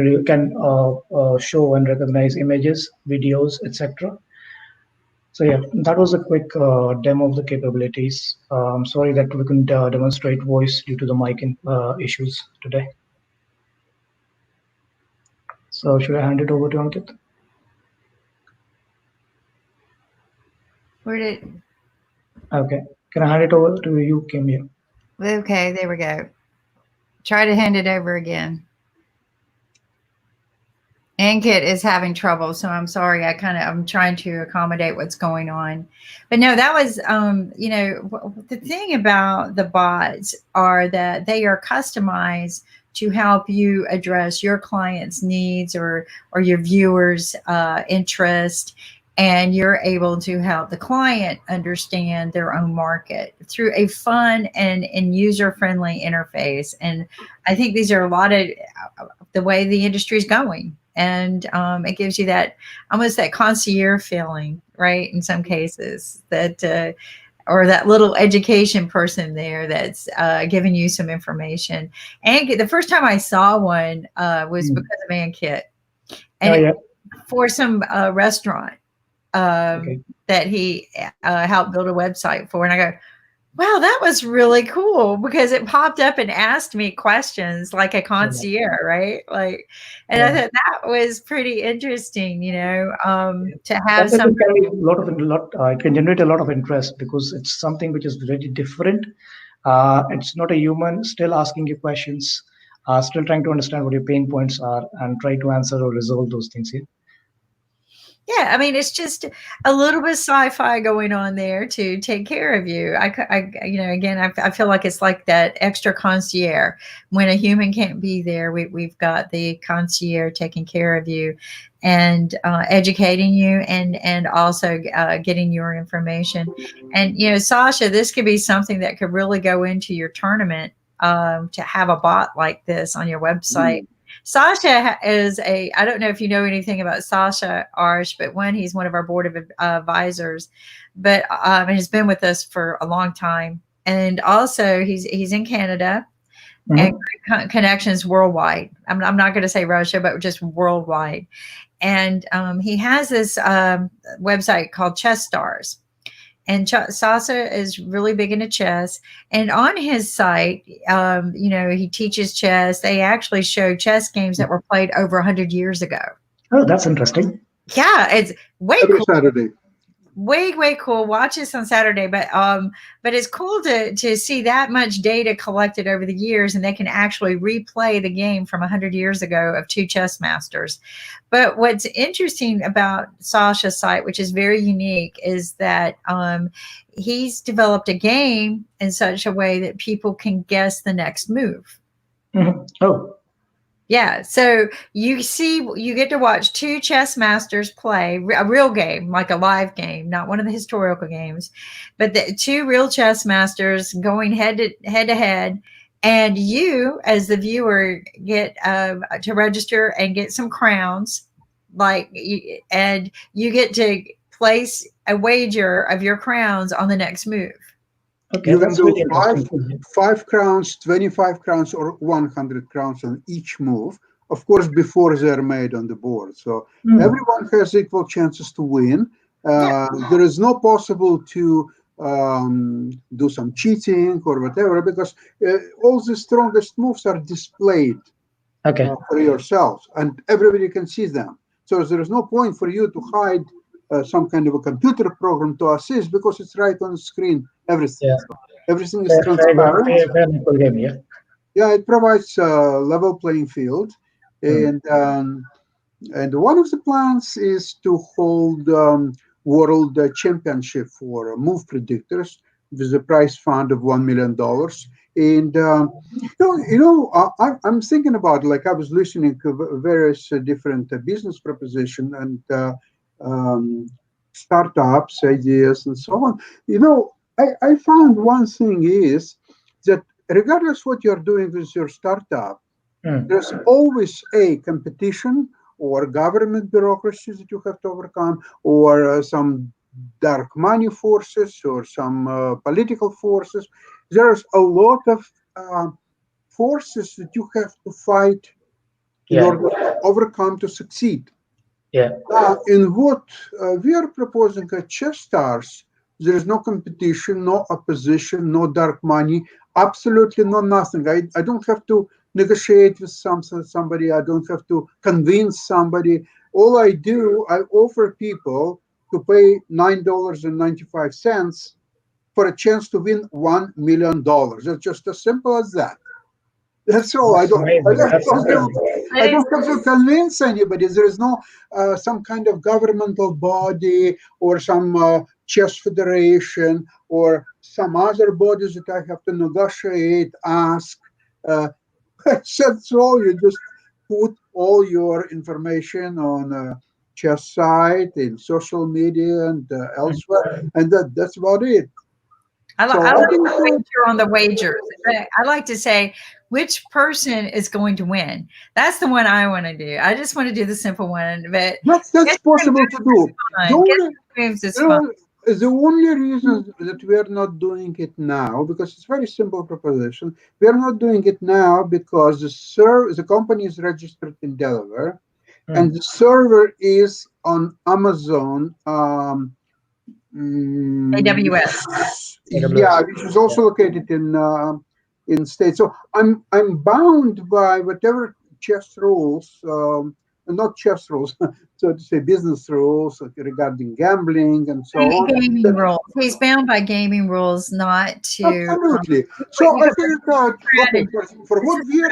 show and recognize images, videos, etc. So yeah, that was a quick demo of the capabilities. I'm sorry that we couldn't demonstrate voice due to the mic issues today. So should I hand it over to Ankit? Where did? Okay. Can I hand it over to you, Kim? Here. Okay, there we go. Try to hand it over again. Ankit is having trouble, so I'm sorry. I'm trying to accommodate what's going on. But no, that was, the thing about the bots are that they are customized to help you address your client's needs or your viewers' interest. And you're able to help the client understand their own market through a fun and user-friendly interface. And I think these are a lot of the way the industry is going. And it gives you that almost that concierge feeling, right? In some cases, that or that little education person there that's giving you some information. And the first time I saw one was because of Ankit, and for some restaurant that he helped build a website for, and I go, wow, that was really cool, because it popped up and asked me questions like a concierge, right? Like, and I thought that was pretty interesting, to have some. It can generate a lot of interest because it's something which is very different. It's not a human still asking you questions, still trying to understand what your pain points are and try to answer or resolve those things here. Yeah, I mean, it's just a little bit sci-fi going on there to take care of you. I feel like it's like that extra concierge. When a human can't be there, we've got the concierge taking care of you and educating you and also getting your information. And, Sasha, this could be something that could really go into your tournament, to have a bot like this on your website. Sasha is I don't know if you know anything about Sasha Arsh, but he's one of our board of advisors, but has been with us for a long time. And also he's in Canada and connections worldwide. I'm not going to say Russia, but just worldwide. And he has this website called Chess Stars. And Sasha is really big into chess. And on his site, he teaches chess. They actually show chess games that were played over 100 years ago. Oh, that's interesting. Yeah, it's way Every cool. Saturday. Way cool. Watch this on Saturday, but it's cool to see that much data collected over the years, and they can actually replay the game from 100 years ago of two chess masters. But what's interesting about Sasha's site, which is very unique, is that he's developed a game in such a way that people can guess the next move. Oh. Yeah, so you get to watch two chess masters play a real game, like a live game, not one of the historical games, but the two real chess masters going head to head, and you, as the viewer, get to register and get some crowns, and you get to place a wager of your crowns on the next move. Okay, you can do 5 crowns, 25 crowns, or 100 crowns on each move, of course, before they're made on the board. So everyone has equal chances to win. There is no possible to do some cheating or whatever, because all the strongest moves are displayed for yourselves, and everybody can see them. So there is no point for you to hide some kind of a computer program to assist, because it's right on the screen. Everything is transparent. It provides a level playing field, and one of the plans is to hold world championship for move predictors with a prize fund of $1 million. And I'm thinking about, like, I was listening to various different business proposition and startups ideas and so on. I found one thing is that regardless what you're doing with your startup, there's always a competition or government bureaucracy that you have to overcome, or some dark money forces, or some political forces. There's a lot of forces that you have to fight in order to overcome to succeed. In what we are proposing at Chess Stars, there is no competition, no opposition, no dark money, absolutely no nothing. I don't have to negotiate with somebody. I don't have to convince somebody. All I do, I offer people to pay $9.95 for a chance to win $1 million. It's just as simple as that. That's all. I don't have to convince anybody. There is no some kind of governmental body or some chess federation or some other bodies that I have to negotiate, ask. That's all. You just put all your information on a chess site, in social media, and elsewhere, and that's about it. I like to wager on the wagers. I like to say which person is going to win. That's the one I want to do. I just want to do the simple one, but that's possible to do. The only reason that we are not doing it now, because it's a very simple proposition, we are not doing it now because the company is registered in Delaware, and the server is on Amazon. AWS. Yeah, which is also located in states. So I'm bound by whatever chess rules, not chess rules, so to say, business rules regarding gambling and so on. Gaming rules. He's bound by gaming rules, not to. Absolutely. So I think for what we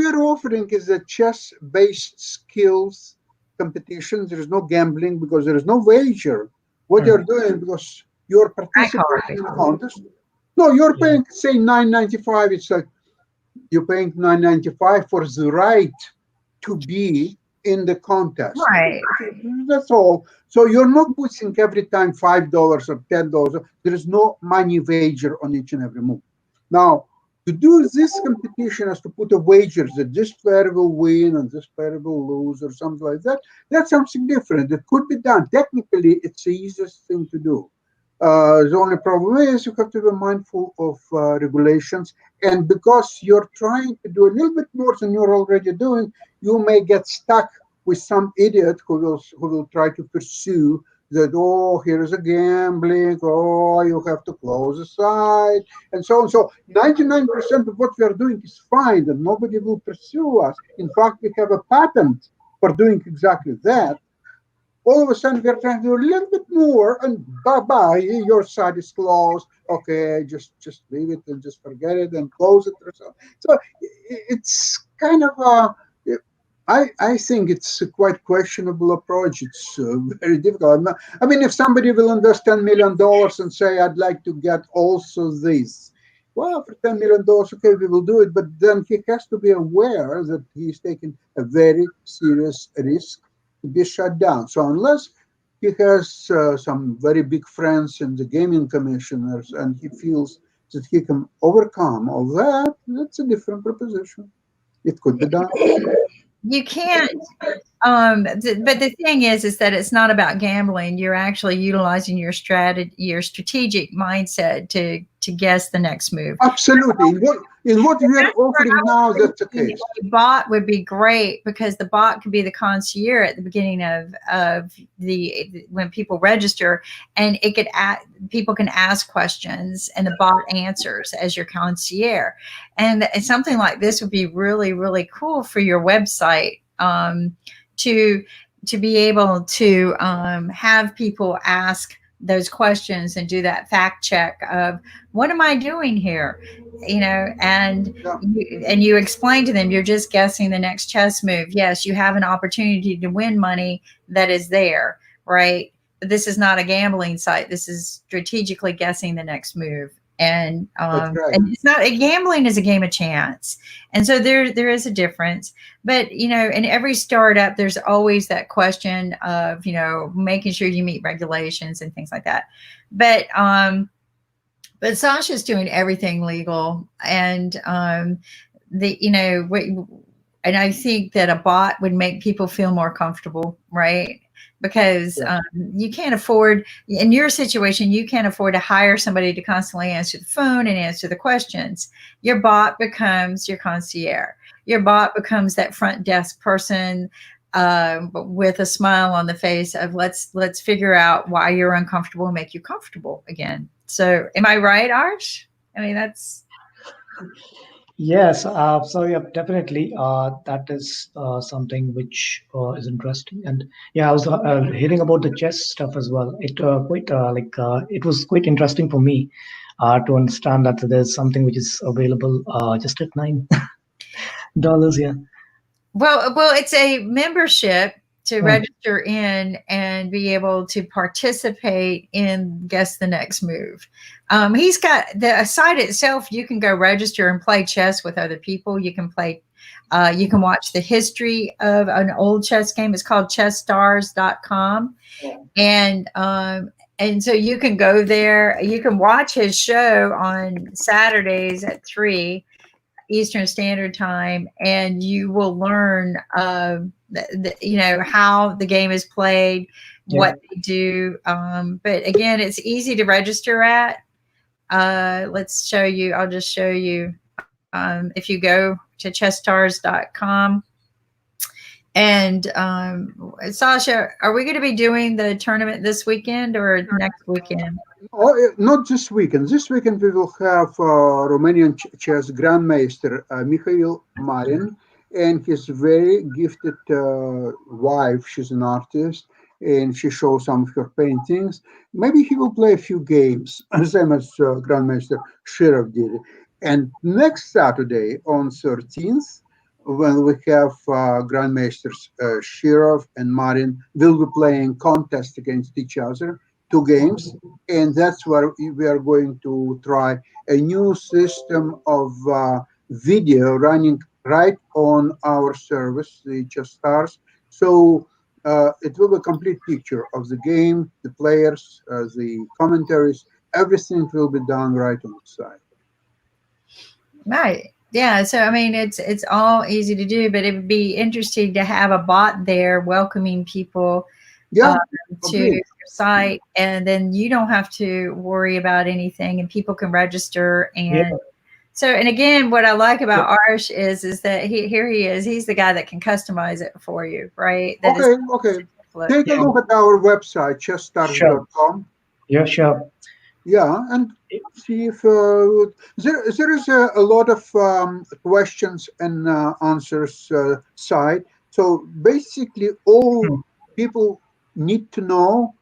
are offering is a chess-based skills competition. There is no gambling because there is no wager. What you're doing, because you're participating in a contest. No, you're paying, say, $9.95. It's like you're paying $9.95 for the right to be in the contest. Right. That's all. So you're not putting every time $5 or $10. There is no money wager on each and every move. Now, to do this competition is to put a wager that this player will win and this player will lose or something like that. That's something different. It could be done. Technically, it's the easiest thing to do. The only problem is you have to be mindful of regulations. And because you're trying to do a little bit more than you're already doing, you may get stuck with some idiot who will try to pursue that, oh, here is a gambling, oh, you have to close the site, and so on. So 99% of what we are doing is fine, and nobody will pursue us. In fact, we have a patent for doing exactly that. All of a sudden, we're trying to do a little bit more, and bye-bye, your site is closed. Okay, just leave it and just forget it and close it or so. So it's kind of a... I think it's a quite questionable approach. It's very difficult. I mean, if somebody will invest $10 million and say, I'd like to get also this, well, for $10 million, okay, we will do it. But then he has to be aware that he's taking a very serious risk to be shut down. So unless he has some very big friends in the gaming commissioners and he feels that he can overcome all that, that's a different proposition. It could be done. You can't, but the thing is that it's not about gambling. You're actually utilizing your strategic mindset to guess the next move. Absolutely. In what we are offering now, that's the case. A bot would be great because the bot could be the concierge at the beginning of when people register, and it could people can ask questions and the bot answers as your concierge. And something like this would be really, really cool for your website to be able to have people ask those questions and do that fact check of what am I doing here, and you explain to them you're just guessing the next chess move. Yes, you have an opportunity to win money that is there, right? But this is not a gambling site. This is strategically guessing the next move. And and it's not gambling is a game of chance, and so there is a difference. But in every startup, there's always that question of making sure you meet regulations and things like that. But Sasha's doing everything legal, and and I think that a bot would make people feel more comfortable, right? Because you can't afford, in your situation, you can't afford to hire somebody to constantly answer the phone and answer the questions. Your bot becomes your concierge. Your bot becomes that front desk person with a smile on the face of let's figure out why you're uncomfortable and make you comfortable again. So am I right, Arsh? I mean, that's... Yes, so yeah, definitely. That is something which is interesting, and yeah, I was hearing about the chess stuff as well. It it was quite interesting for me to understand that there's something which is available just at $9. Yeah. Well, it's a membership to register in and be able to participate in Guess the Next Move. He's got the site itself. You can go register and play chess with other people. You can play, you can watch the history of an old chess game. It's called chessstars.com. And so you can go there. You can watch his show on Saturdays at 3 Eastern Standard Time, and you will learn, you know, how the game is played, what they do. But again, it's easy to register at. Let's show you. I'll just show you. If you go to chessstars.com. And Sasha, are we going to be doing the tournament this weekend or next weekend? Oh, not this weekend. This weekend we will have Romanian chess grandmaster Mikhail Marin and his very gifted wife. She's an artist and she shows some of her paintings. Maybe he will play a few games, same as Grandmaster Shirov did. And next Saturday on 13th, when we have Grandmasters Shirov and Marin will be playing contest against each other, 2 games, and that's where we are going to try a new system of video running right on our service, the Chess Stars. So it will be a complete picture of the game, the players, the commentaries, everything will be done right on the site. Right. Yeah, so I mean, it's all easy to do, but it would be interesting to have a bot there welcoming people to your site, and then you don't have to worry about anything, and people can register. And so, and again, what I like about Arsh is that here he is. He's the guy that can customize it for you, right? That Okay. Take a look at our website, chessstars.com. Yeah, sure. Yeah, and see if there is a lot of questions and answers site. So basically, all people need to know,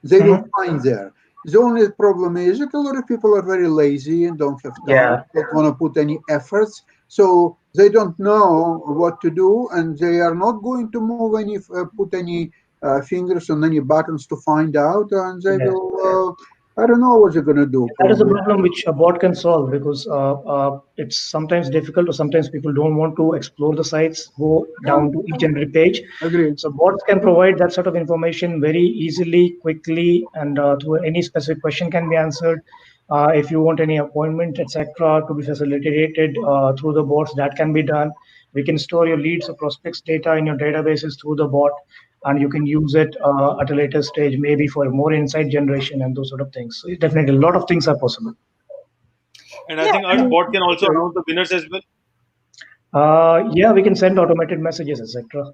they will find there. The only problem is that a lot of people are very lazy and don't have time, don't want to put any efforts. So they don't know what to do, and they are not going to move any, put any fingers on any buttons to find out, and they will. I don't know what they're going to do. That is a problem which a bot can solve, because it's sometimes difficult, or sometimes people don't want to explore the sites, go down to each and every page. Agreed. So bots can provide that sort of information very easily, quickly, and through any specific question can be answered. If you want any appointment, etc., to be facilitated through the bots, that can be done. We can store your leads or prospects data in your databases through the bot, and you can use it at a later stage, maybe for more insight generation and those sort of things. So definitely, a lot of things are possible. And I think our bot can also announce the winners as well. Yeah, we can send automated messages, etc.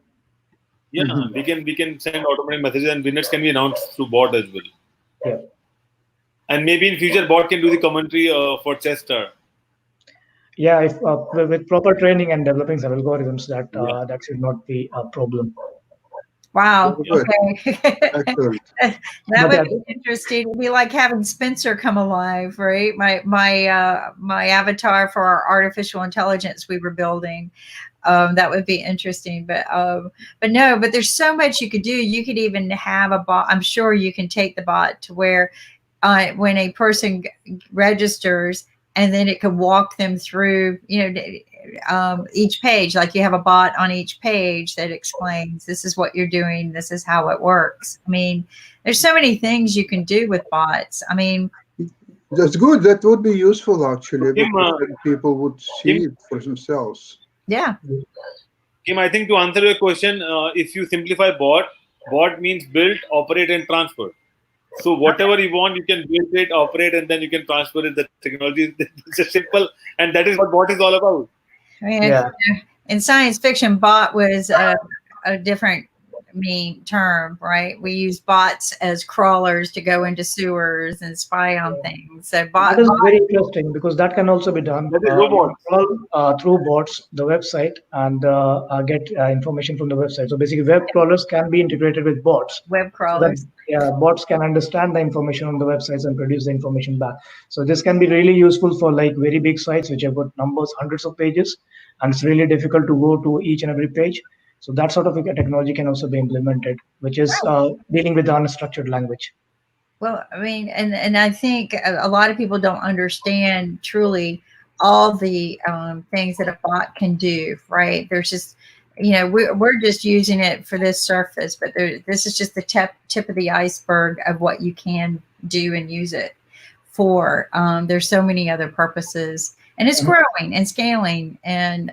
Yeah, we can send automated messages, and winners can be announced through bot as well. Yeah. And maybe in future, bot can do the commentary for Chess Star. Yeah, if with proper training and developing some algorithms, that should not be a problem. Wow. Okay. That would be interesting. It would be like having Spencer come alive, right? My avatar for our artificial intelligence we were building. That would be interesting. But there's so much you could do. You could even have a bot. I'm sure you can take the bot to where when a person registers, and then it could walk them through, each page. Like you have a bot on each page that explains, this is what you're doing, this is how it works. I mean, there's so many things you can do with bots. I mean, that's good. That would be useful, actually. People would see it for themselves. Yeah. Kim, I think to answer your question, if you simplify bot means build, operate, and transfer. So whatever you want, you can build it, operate, and then you can transfer it. The technology is just simple, and that is what bot is all about. I mean, in science fiction, bot was a different me term, right? We use bots as crawlers to go into sewers and spy on things. So that is very interesting because that can also be done through bots, the website, and get information from the website. So basically, web crawlers can be integrated with bots. Web crawlers. So bots can understand the information on the websites and produce the information back. So this can be really useful for like very big sites which have got numbers, hundreds of pages, and it's really difficult to go to each and every page. So that sort of a technology can also be implemented, which is dealing with the unstructured language. Well, I mean, and I think a lot of people don't understand truly all the things that a bot can do, right? There's just, you know, we're just using it for this surface, but this is just the tip of the iceberg of what you can do and use it for. There's so many other purposes, and it's growing and scaling. And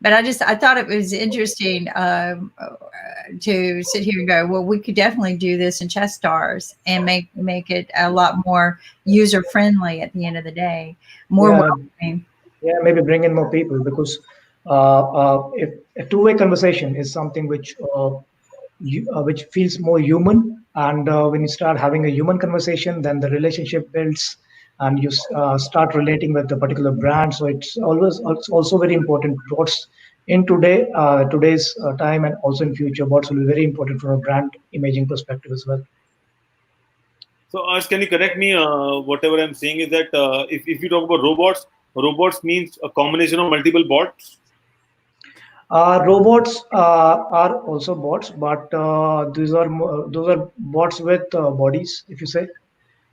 but I thought it was interesting to sit here and go, well, we could definitely do this in ChessStars and make it a lot more user friendly at the end of the day, more welcoming. Yeah, maybe bring in more people, because if a two-way conversation is something which feels more human, and when you start having a human conversation, then the relationship builds, and you start relating with the particular brand. So it's also very important. Bots in today's time, and also in future, bots will be very important from a brand imaging perspective as well. So, Ash, can you correct me? Whatever I'm saying is that if you talk about robots means a combination of multiple bots. Robots are also bots, but those are bots with bodies, if you say.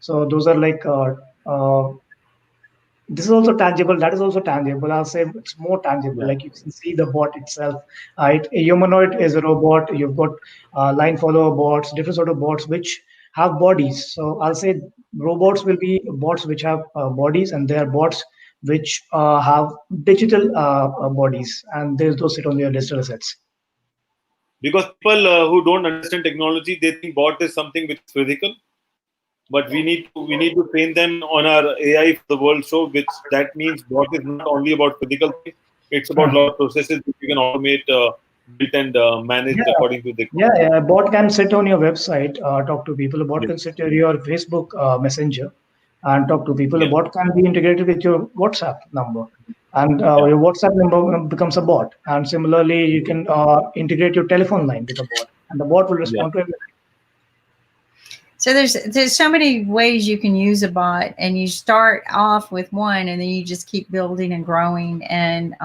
So those are like this is also tangible. That is also tangible. I'll say it's more tangible. Like you can see the bot itself. A humanoid is a robot. You've got line follower bots, different sort of bots which have bodies. So I'll say robots will be bots which have bodies, and they are bots which have digital bodies, and those sit on your digital assets. Because people who don't understand technology, they think bot is something which is physical. But we need to train them on our AI for the world show, which that means bot is not only about physical things, it's about a lot of processes that you can automate, build and manage according to the. A bot can sit on your website, talk to people. A bot can sit on your Facebook Messenger and talk to people. A bot can be integrated with your WhatsApp number, and your WhatsApp number becomes a bot. And similarly, you can integrate your telephone line with a bot, and the bot will respond to everything. So there's so many ways you can use a bot, and you start off with one, and then you just keep building and growing, and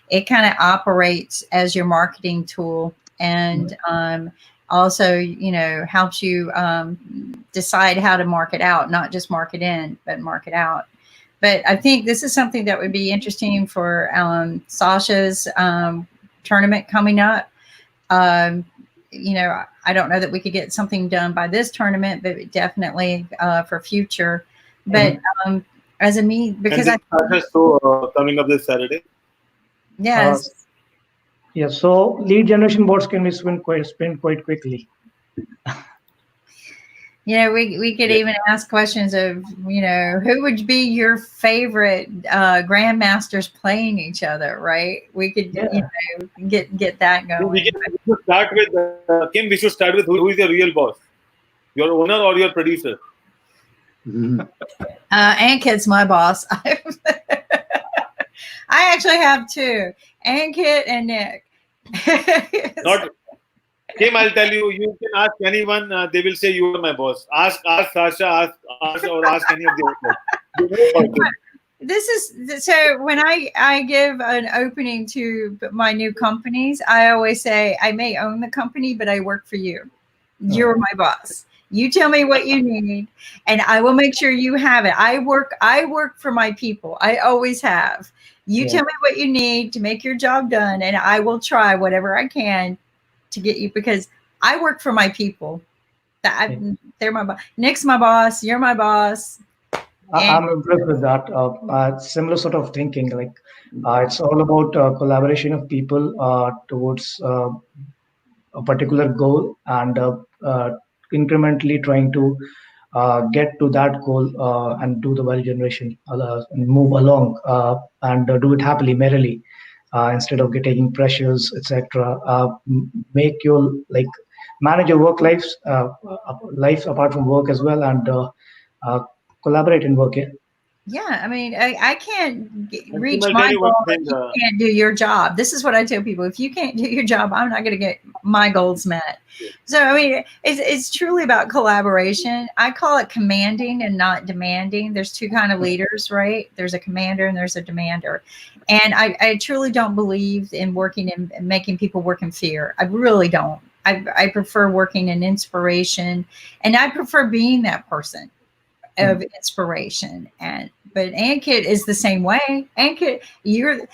it kind of operates as your marketing tool, and also, you know, helps you decide how to market out, not just market in, but market out. But I think this is something that would be interesting for Sasha's tournament coming up. You know, I don't know that we could get something done by this tournament, but definitely for future. But as a because coming up this Saturday. Yes. So lead generation bots can be spent quite quickly. You know, we could even ask questions of, you know, who would be your favorite grandmasters playing each other, right? We could, you know, get that going. We should start with Kim. We should start with who is your real boss, your owner or your producer? Ankit's my boss. I actually have two, Ankit and Nick. Not. Kim, I'll tell you, you can ask anyone, they will say you are my boss. Ask Sasha, ask any of the others. This is, so when I give an opening to my new companies, I always say, I may own the company, but I work for you. You're my boss. You tell me what you need, and I will make sure you have it. I work for my people. I always have. You tell me what you need to make your job done, and I will try whatever I can to get you, because I work for my people. They're my boss. Nick's my boss. You're my boss. I'm impressed with that. Similar sort of thinking. Like it's all about collaboration of people towards a particular goal, and incrementally trying to get to that goal and do the value generation and move along and do it happily, merrily. instead of taking pressures, etc. Make your manage your work life apart from work as well, and collaborate in work. Yeah, I mean, I can't reach my goal if you can't do your job. This is what I tell people. If you can't do your job, I'm not going to get my goals met. So, I mean, it's truly about collaboration. I call it commanding and not demanding. There's two kind of leaders, right? There's a commander and there's a demander. And I truly don't believe in working and making people work in fear. I really don't. I prefer working in inspiration, and I prefer being that person of inspiration. But Ankit is the same way. Ankit, you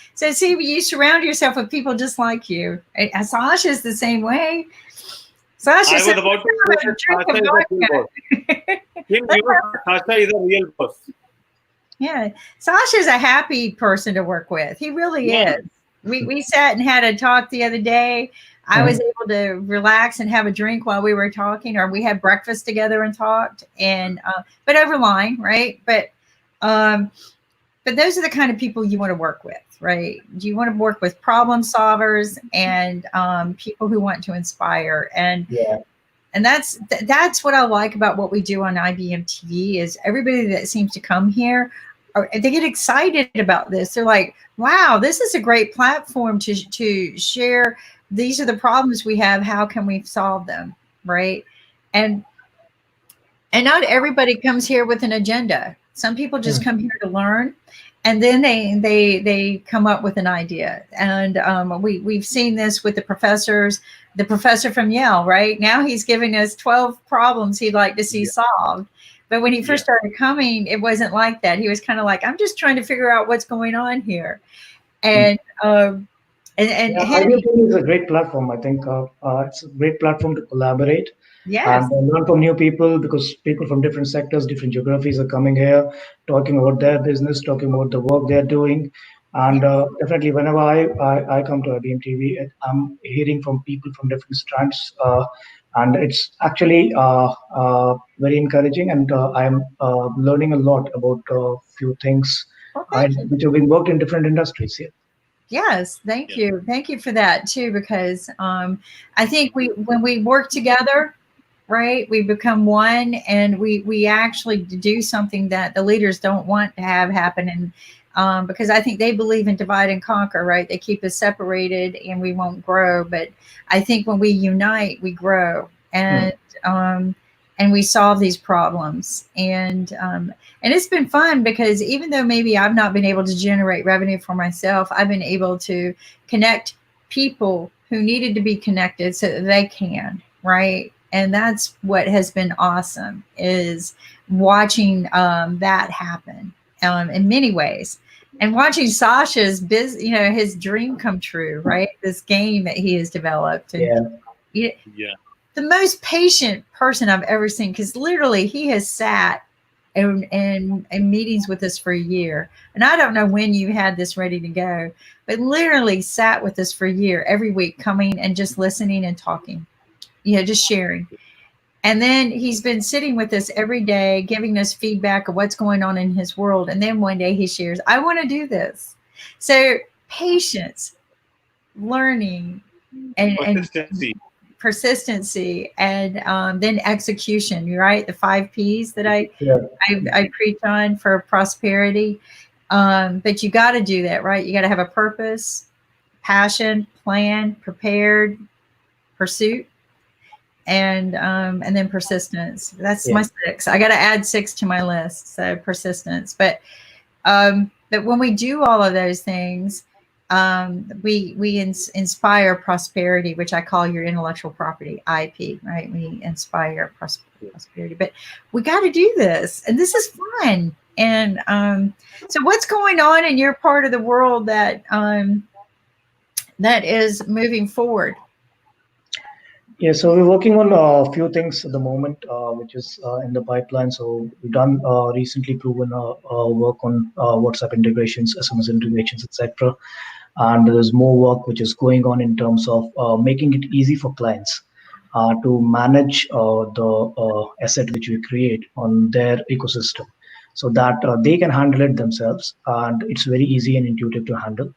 surround yourself with people just like you. Sasha is the same way. Sasha I was about to say Sasha is a real boss. Yeah, Sasha's a happy person to work with. He really is. We sat and had a talk the other day. I was able to relax and have a drink while we were talking, or we had breakfast together and talked, and but over line, right? But those are the kind of people you want to work with, right? You want to work with problem solvers and people who want to inspire, and that's what I like about what we do on IBM TV is everybody that seems to come here, they get excited about this. They're like, wow, this is a great platform to share. These are the problems we have. How can we solve them, right? And not everybody comes here with an agenda. Some people just come here to learn, and then they come up with an idea. And we've seen this with the professors. The professor from Yale, right now, he's giving us 12 problems he'd like to see solved. But when he first started coming, it wasn't like that. He was kind of like, I'm just trying to figure out what's going on here, and IBM is a great platform. I think it's a great platform to collaborate. Yes. And learn from new people, because people from different sectors, different geographies are coming here, talking about their business, talking about the work they're doing. And definitely, whenever I come to IBM TV, I'm hearing from people from different strands, and it's actually very encouraging. And I'm learning a lot about a few things which have been worked in different industries here. Yes, thank you. Thank you for that too, because I think when we work together, right, we become one, and we actually do something that the leaders don't want to have happen. And because I think they believe in divide and conquer, right? They keep us separated and we won't grow. But I think when we unite, we grow, and we solve these problems. And it's been fun, because even though maybe I've not been able to generate revenue for myself, I've been able to connect people who needed to be connected so that they can, right? And that's what has been awesome, is watching that happen in many ways, and watching Sasha's his dream come true, right? This game that he has developed. And the most patient person I've ever seen, because literally he has sat in meetings with us for a year. And I don't know when you had this ready to go, but literally sat with us for a year, every week, coming and just listening and talking, just sharing. And then he's been sitting with us every day, giving us feedback of what's going on in his world. And then one day he shares, I want to do this. So patience, learning, and persistency, and then execution, right? The 5 Ps that I preach on for prosperity. But you got to do that, right? You got to have a purpose, passion, plan, prepared, pursuit, and then persistence. That's my 6. I got to add 6 to my list. So persistence. But when we do all of those things, we inspire prosperity, which I call your intellectual property, IP, right? We inspire prosperity, but we got to do this, and this is fun. And so what's going on in your part of the world that is moving forward? Yeah, so we're working on a few things at the moment, which is in the pipeline. So we've done recently proven work on WhatsApp integrations, SMS integrations, etc. And there's more work which is going on in terms of making it easy for clients to manage the asset which we create on their ecosystem, so that they can handle it themselves, and it's very easy and intuitive to handle.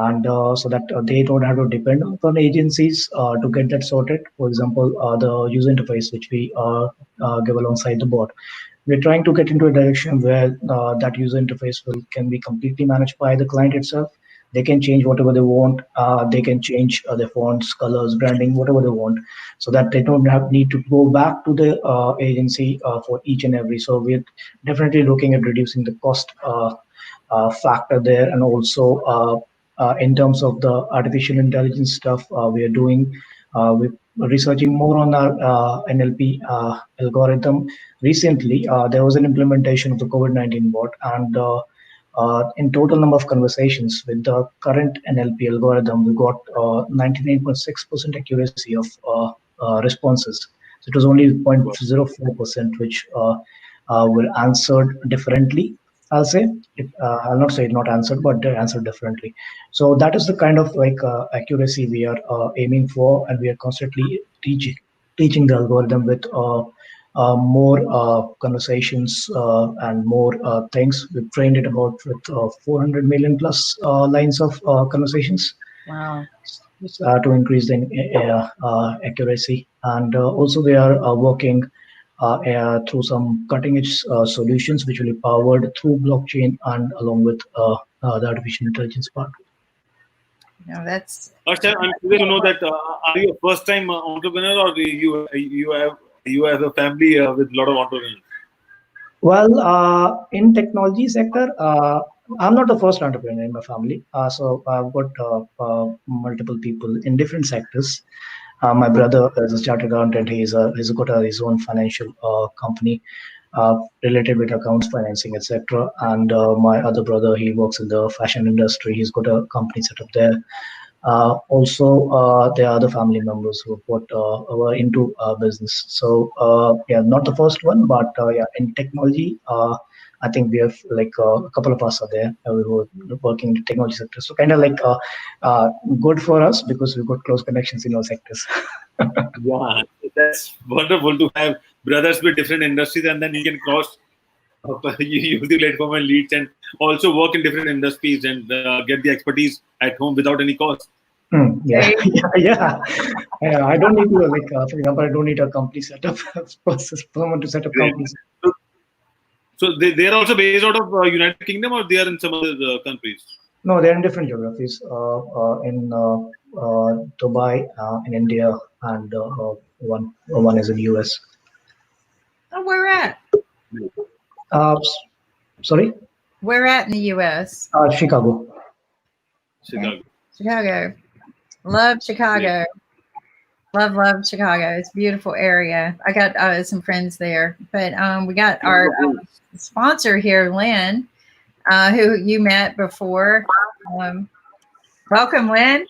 and so that they don't have to depend on agencies to get that sorted. For example, the user interface which we give alongside the bot, we're trying to get into a direction where that user interface can be completely managed by the client itself. They can change whatever they want. They can change their fonts, colors, branding, whatever they want, so that they don't need to go back to the agency for each and every. So we're definitely looking at reducing the cost factor there, and also in terms of the artificial intelligence stuff we are doing. We're researching more on our NLP algorithm. Recently, there was an implementation of the COVID-19 bot, and in total number of conversations with the current NLP algorithm, we got 99.6% accuracy of responses. So it was only 0.04% which were answered differently. I'll say I'll not say not answered, but they answered differently. So that is the kind of accuracy we are aiming for, and we are constantly teaching the algorithm with more conversations and more things. We've trained it about with 400 million plus lines of conversations. Wow. To increase the accuracy, and also we are working through some cutting-edge solutions which will be powered through blockchain and along with the artificial intelligence part. No, that's. Arshad, I'm curious to know that are you a first-time entrepreneur, or you have a family with a lot of entrepreneurs? Well, in technology sector, I'm not the first entrepreneur in my family. So I've got multiple people in different sectors. My brother is a chartered accountant. He's got his own financial company related with accounts, financing, etc. And my other brother, he works in the fashion industry. He's got a company set up there. Also, there are other family members who were into business. So yeah, not the first one, but yeah, in technology, I think we have like a couple of us are there. We were working in the technology sector, so kind of like good for us because we've got close connections in all sectors. Yeah, that's wonderful to have brothers with different industries, and then you can cross. You use the platform and leads, and also work in different industries and get the expertise at home without any cost. Yeah. I don't need to for example, I don't need a company setup for someone to set up companies. So they are also based out of United Kingdom, or they are in some other countries? No, they're in different geographies. In Dubai, in India, and one is in the US. Oh, where at? Sorry? Where at in the US? Chicago. Chicago. Love Chicago. Love Chicago. It's a beautiful area. I got some friends there, but we got our sponsor here, Lynn, who you met before. Welcome, Lynn.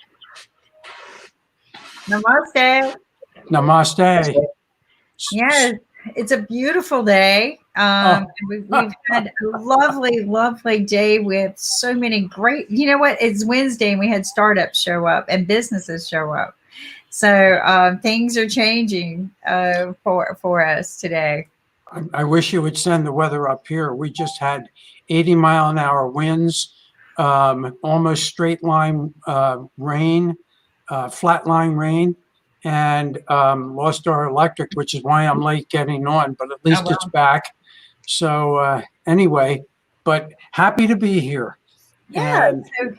Namaste. Namaste. Yes, it's a beautiful day. We've had a lovely day with so many great, you know what, it's Wednesday and we had startups show up and businesses show up. So things are changing for us today. I wish you would send the weather up here. We just had 80-mile-an-hour winds, almost straight line rain, flat line rain, and lost our electric, which is why I'm late getting on, but at least it's back. So anyway, but happy to be here. Yeah, and so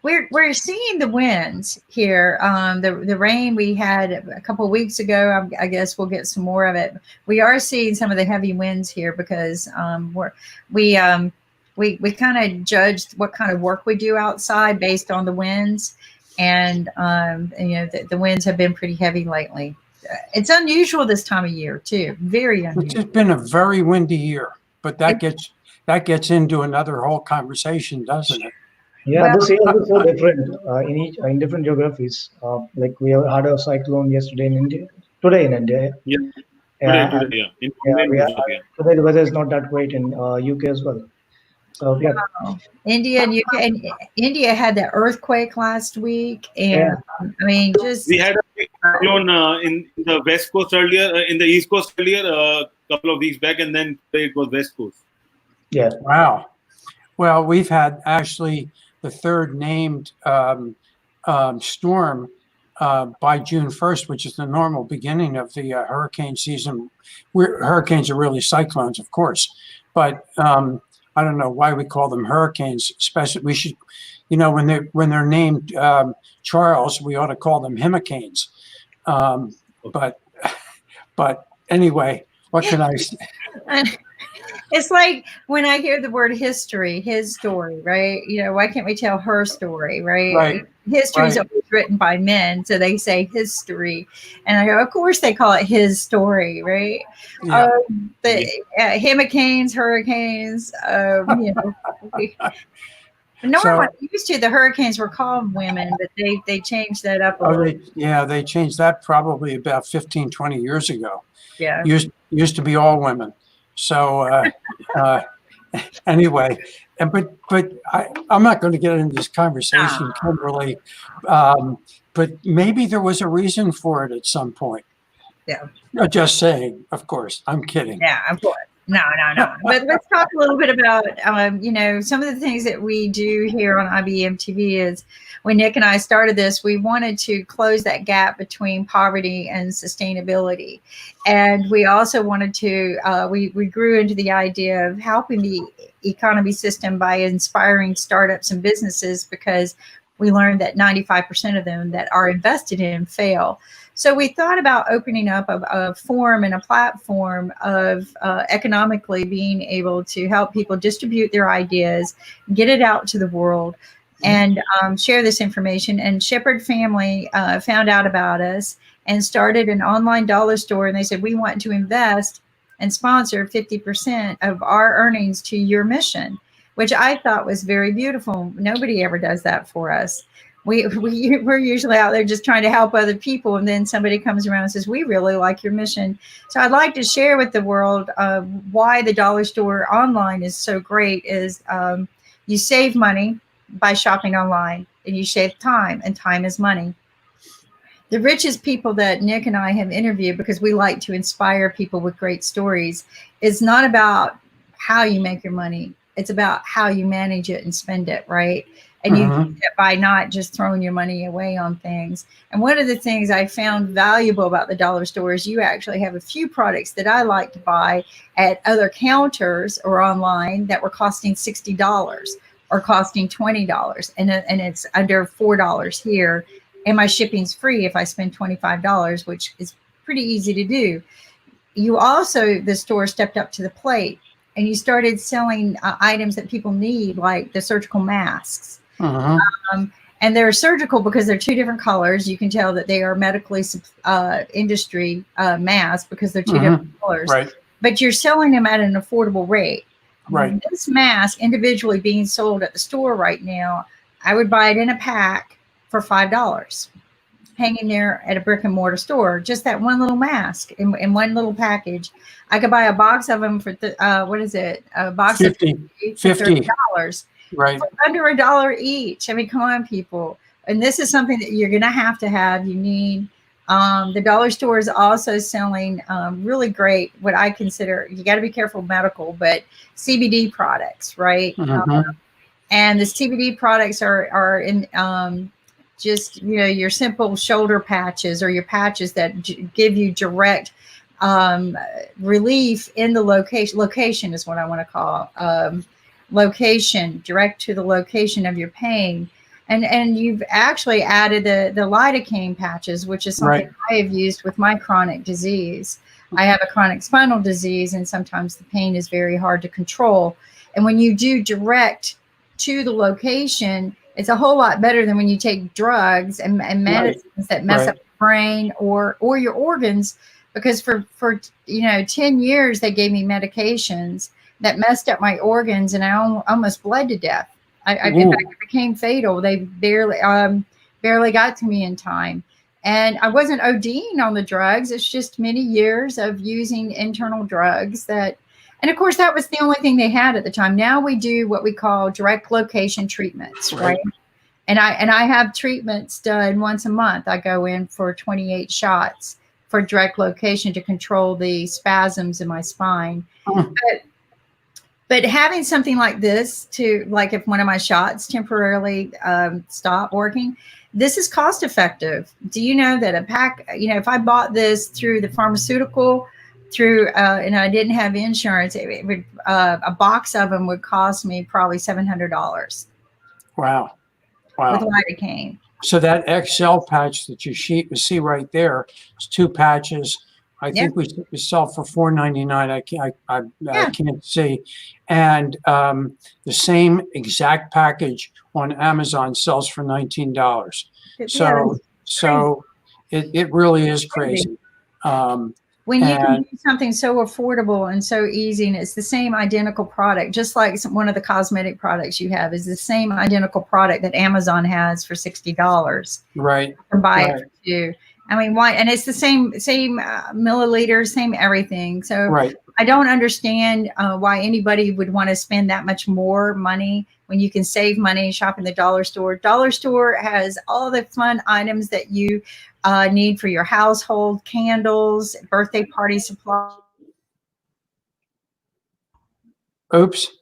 we're seeing the winds here. The rain we had a couple of weeks ago. I guess we'll get some more of it. We are seeing some of the heavy winds here because we kind of judged what kind of work we do outside based on the winds, and you know the winds have been pretty heavy lately. It's unusual this time of year too. Very unusual. It's just been a very windy year, but that gets into another whole conversation, doesn't it? Yeah, this year is so different in different geographies. Like we had a cyclone yesterday in India, today in India. Yeah. Today, Today the weather is not that great in UK as well. So yeah. India and UK, and India had the earthquake last week, and I mean, just we had a big cyclone in the west coast earlier, in the east coast earlier, a couple of weeks back, and then it was west coast. Yeah. Wow. Well, we've had actually the third named storm by June 1st, which is the normal beginning of the hurricane season. Hurricanes are really cyclones, of course, but I don't know why we call them hurricanes. Especially, we should, you know, when they're named Charles, we ought to call them himicanes. But anyway, what can I say? It's like when I hear the word history, his story, right? You know, why can't we tell her story, right? Right. History is always written by men, so they say history, and I go, of course they call it his story, right? Yeah. Hurricanes, you know. Normally, used to the hurricanes were called women, but they changed that up a little. They changed that probably about 15, 20 years ago. Yeah. Used to be all women. So anyway, but I'm not going to get into this conversation, Kimberly. But maybe there was a reason for it at some point. Yeah. Just saying, of course. I'm kidding. Yeah, of course. No. But let's talk a little bit about, you know, some of the things that we do here on IBM TV is when Nick and I started this, we wanted to close that gap between poverty and sustainability. And we also wanted to, we grew into the idea of helping the economy system by inspiring startups and businesses, because we learned that 95% of them that are invested in fail. So we thought about opening up a forum and a platform of economically being able to help people distribute their ideas, get it out to the world, and share this information. And Shepherd Family found out about us and started an online dollar store. And they said, we want to invest and sponsor 50% of our earnings to your mission, which I thought was very beautiful. Nobody ever does that for us. We're usually out there just trying to help other people, and then somebody comes around and says, we really like your mission. So I'd like to share with the world why the dollar store online is so great is you save money by shopping online, and you save time, and time is money. The richest people that Nick and I have interviewed, because we like to inspire people with great stories, is not about how you make your money. It's about how you manage it and spend it, right? And you do that by not just throwing your money away on things. And one of the things I found valuable about the dollar store is you actually have a few products that I like to buy at other counters or online that were costing $60 or costing $20. And it's under $4 here. And my shipping's free if I spend $25, which is pretty easy to do. You also, the store stepped up to the plate, and you started selling items that people need, like the surgical masks. And they're surgical because they're two different colors. You can tell that they are medically industry masks because they're two different colors. Right. But you're selling them at an affordable rate. Right. This mask individually being sold at the store right now, I would buy it in a pack for $5, hanging there at a brick and mortar store. Just that one little mask in one little package. I could buy a box of them for what is it? A box of $50. Right. For under $1 each. I mean, come on, people. And this is something that you're going to have. You need. The dollar store is also selling really great, what I consider, you got to be careful medical, but CBD products, right? And the CBD products are in just, you know, your simple shoulder patches or your patches that give you direct relief in the location is what I want to call location, direct to the location of your pain. And you've actually added the lidocaine patches, which is something I have used with my chronic disease. I have a chronic spinal disease, and sometimes the pain is very hard to control. And when you do direct to the location, it's a whole lot better than when you take drugs and medicines that mess up your brain or your organs. Because for 10 years, they gave me medications that messed up my organs, and I almost bled to death. In fact, it became fatal. They barely got to me in time. And I wasn't ODing on the drugs. It's just many years of using internal drugs and of course, that was the only thing they had at the time. Now we do what we call direct location treatments, right? And I have treatments done once a month. I go in for 28 shots for direct location to control the spasms in my spine. But But having something like this to, like if one of my shots temporarily stop working, this is cost effective. Do you know that a pack, you know, if I bought this through the pharmaceutical, through, and I didn't have insurance, it would, a box of them would cost me probably $700. Wow. Wow. With lidocaine. So that XL patch that you see right there is 2 patches. I think we sell for $4.99. I can't see, and the same exact package on Amazon sells for $19. So it really is crazy. When you can do something so affordable and so easy, and it's the same identical product, just like one of the cosmetic products you have is the same identical product that Amazon has for $60. Right. You can buy it for $2. I mean, why? And it's the same milliliters, same everything. So I don't understand why anybody would want to spend that much more money when you can save money shopping the dollar store. Dollar store has all the fun items that you need for your household, candles, birthday party supplies. Oops,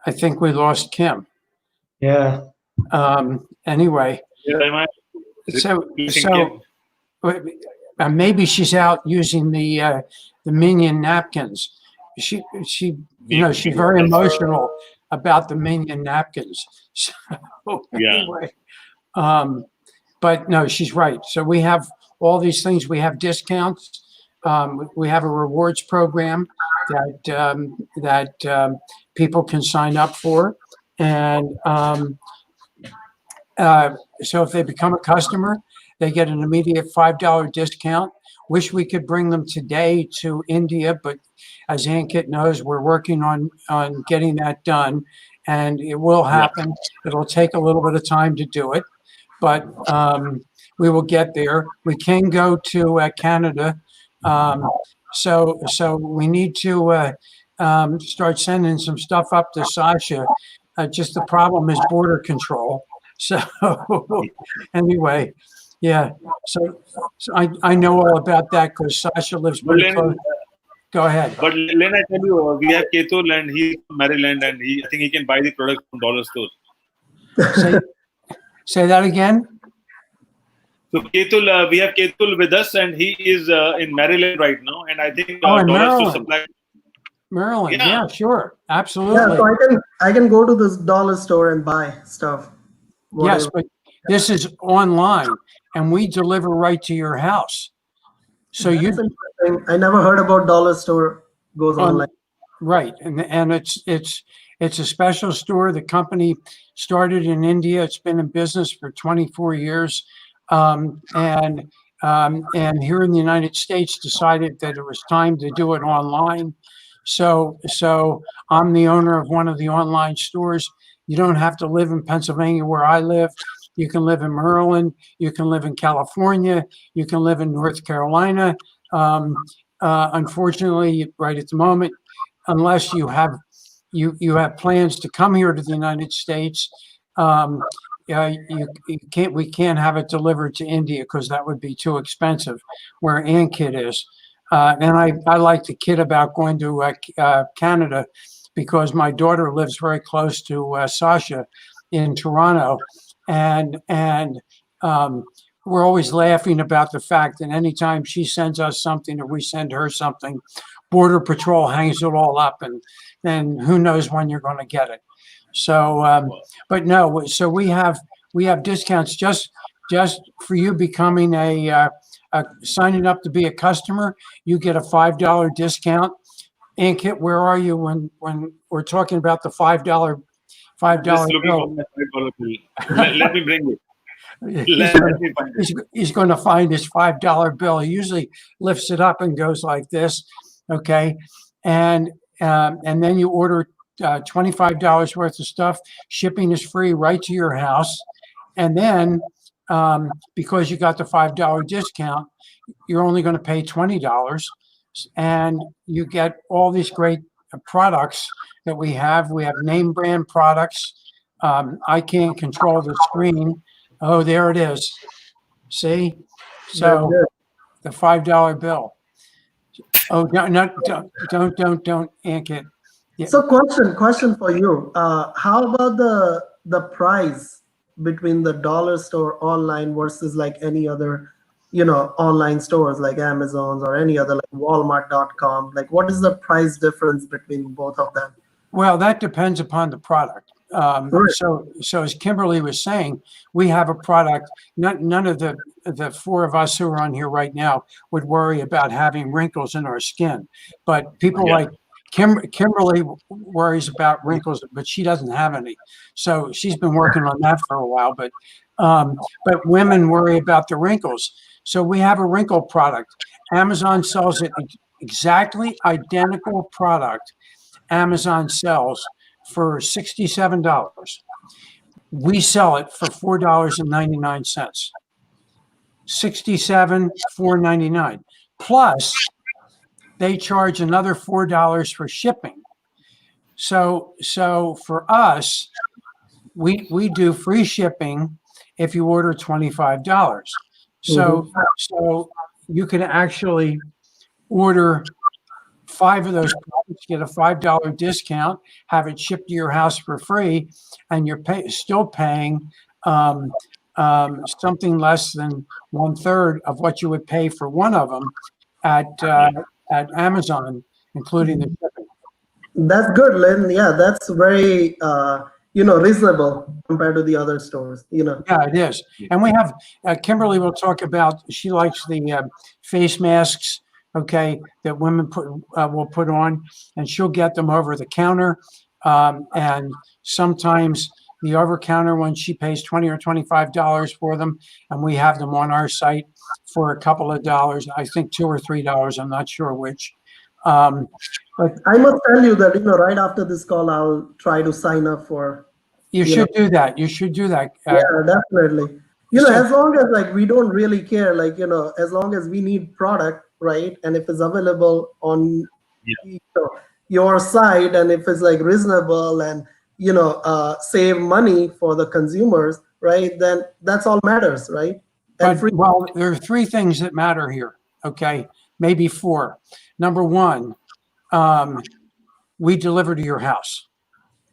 I think we lost Kim. Yeah. Anyway, so maybe she's out using the Minion napkins. She you know, she's very emotional about the Minion napkins. So anyway, but no, she's right. So we have all these things. We have discounts. We have a rewards program that people can sign up for, and so if they become a customer, they get an immediate $5 discount. Wish we could bring them today to India, but as Ankit knows, we're working on getting that done, and it will happen. It'll take a little bit of time to do it, but we will get there. We can go to Canada, so we need to start sending some stuff up to Sasha. Just the problem is border control. So anyway, yeah. So I know all about that because Sasha lives pretty close. Go ahead. But Len, I tell you, we have Ketul and he's from Maryland, and I think he can buy the product from dollar store. Say that again. So Ketul, we have Ketul with us, and he is in Maryland right now, and I think in dollars Maryland. to supply. Maryland, yeah, sure, absolutely. Yeah, so I can go to this dollar store and buy stuff. Whatever. Yes, but this is online, and we deliver right to your house. So That's interesting. I never heard about dollar store goes online. Right, and it's a special store. The company started in India. It's been in business for 24 years, and here in the United States decided that it was time to do it online. So I'm the owner of one of the online stores. You don't have to live in Pennsylvania where I live. You can live in Maryland. You can live in California. You can live in North Carolina. Unfortunately, right at the moment, unless you have plans to come here to the United States, we can't have it delivered to India because that would be too expensive, where Ankit is. And I like to kid about going to Canada because my daughter lives very close to Sasha in Toronto, and we're always laughing about the fact that anytime she sends us something or we send her something, Border Patrol hangs it all up, and then who knows when you're going to get it. So, but no, so we have discounts just for you becoming signing up to be a customer. You get a $5 discount. Ankit, where are you when we're talking about the $5 bill? Let me bring it. He's going to find his $5 bill. He usually lifts it up and goes like this, okay? And then you order $25 worth of stuff. Shipping is free right to your house. And then because you got the $5 discount, you're only going to pay $20, and you get all these great products that we have. We have name brand products. I can't control the screen. Oh, there it is. See? So the $5 bill. Oh, no, don't, Ankit. Yeah. So question for you. How about the price between the dollar store online versus like any other, online stores like Amazon's or any other like Walmart.com? Like, what is the price difference between both of them? Well, that depends upon the product. Right. So as Kimberly was saying, we have a product. None of the four of us who are on here right now would worry about having wrinkles in our skin, but people like Kimberly worries about wrinkles, but she doesn't have any. So she's been working on that for a while. But women worry about the wrinkles. So we have a wrinkle product. Amazon sells it exactly identical product. Amazon sells for $67. We sell it for $4.99. $67, $4.99. Plus, they charge another $4 for shipping. So for us, we do free shipping if you order $25. So you can actually order 5 of those products, get a $5 discount, have it shipped to your house for free, and you're still paying something less than 1/3 of what you would pay for one of them at Amazon, including the shipping. That's good, Lynn. Yeah, that's very reasonable compared to the other stores. Yeah, it is. And we have Kimberly will talk about. She likes the face masks. Okay, that women will put on, and she'll get them over the counter, and sometimes the over counter ones she pays $20 or $25 for them, and we have them on our site for a couple of dollars. I think $2 or $3. I'm not sure which. But I must tell you that right after this call, I'll try to sign up for. You should do that. You should do that. Yeah, definitely. As long as like we don't really care, like as long as we need product. Right, and if it's available on your side, and if it's like reasonable and save money for the consumers, right, then that's all matters, right? Well, there are 3 things that matter here. Okay, maybe 4. Number 1, we deliver to your house.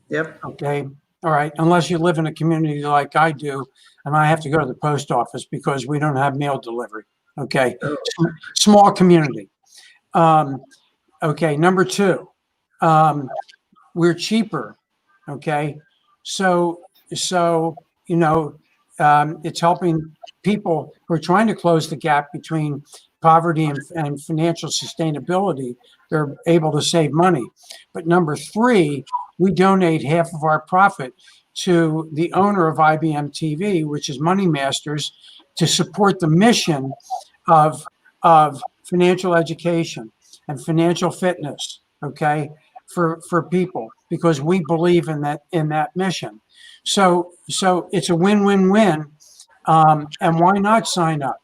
Yep. Okay. All right. Unless you live in a community like I do, and I have to go to the post office because we don't have mail delivery. Okay, small community. Okay, number 2, we're cheaper. Okay, so it's helping people who are trying to close the gap between poverty and financial sustainability. They're able to save money. But number 3, we donate half of our profit to the owner of IBM TV, which is Money Masters, to support the mission of financial education and financial fitness, okay, for people, because we believe in that mission. So it's a win-win-win, and why not sign up?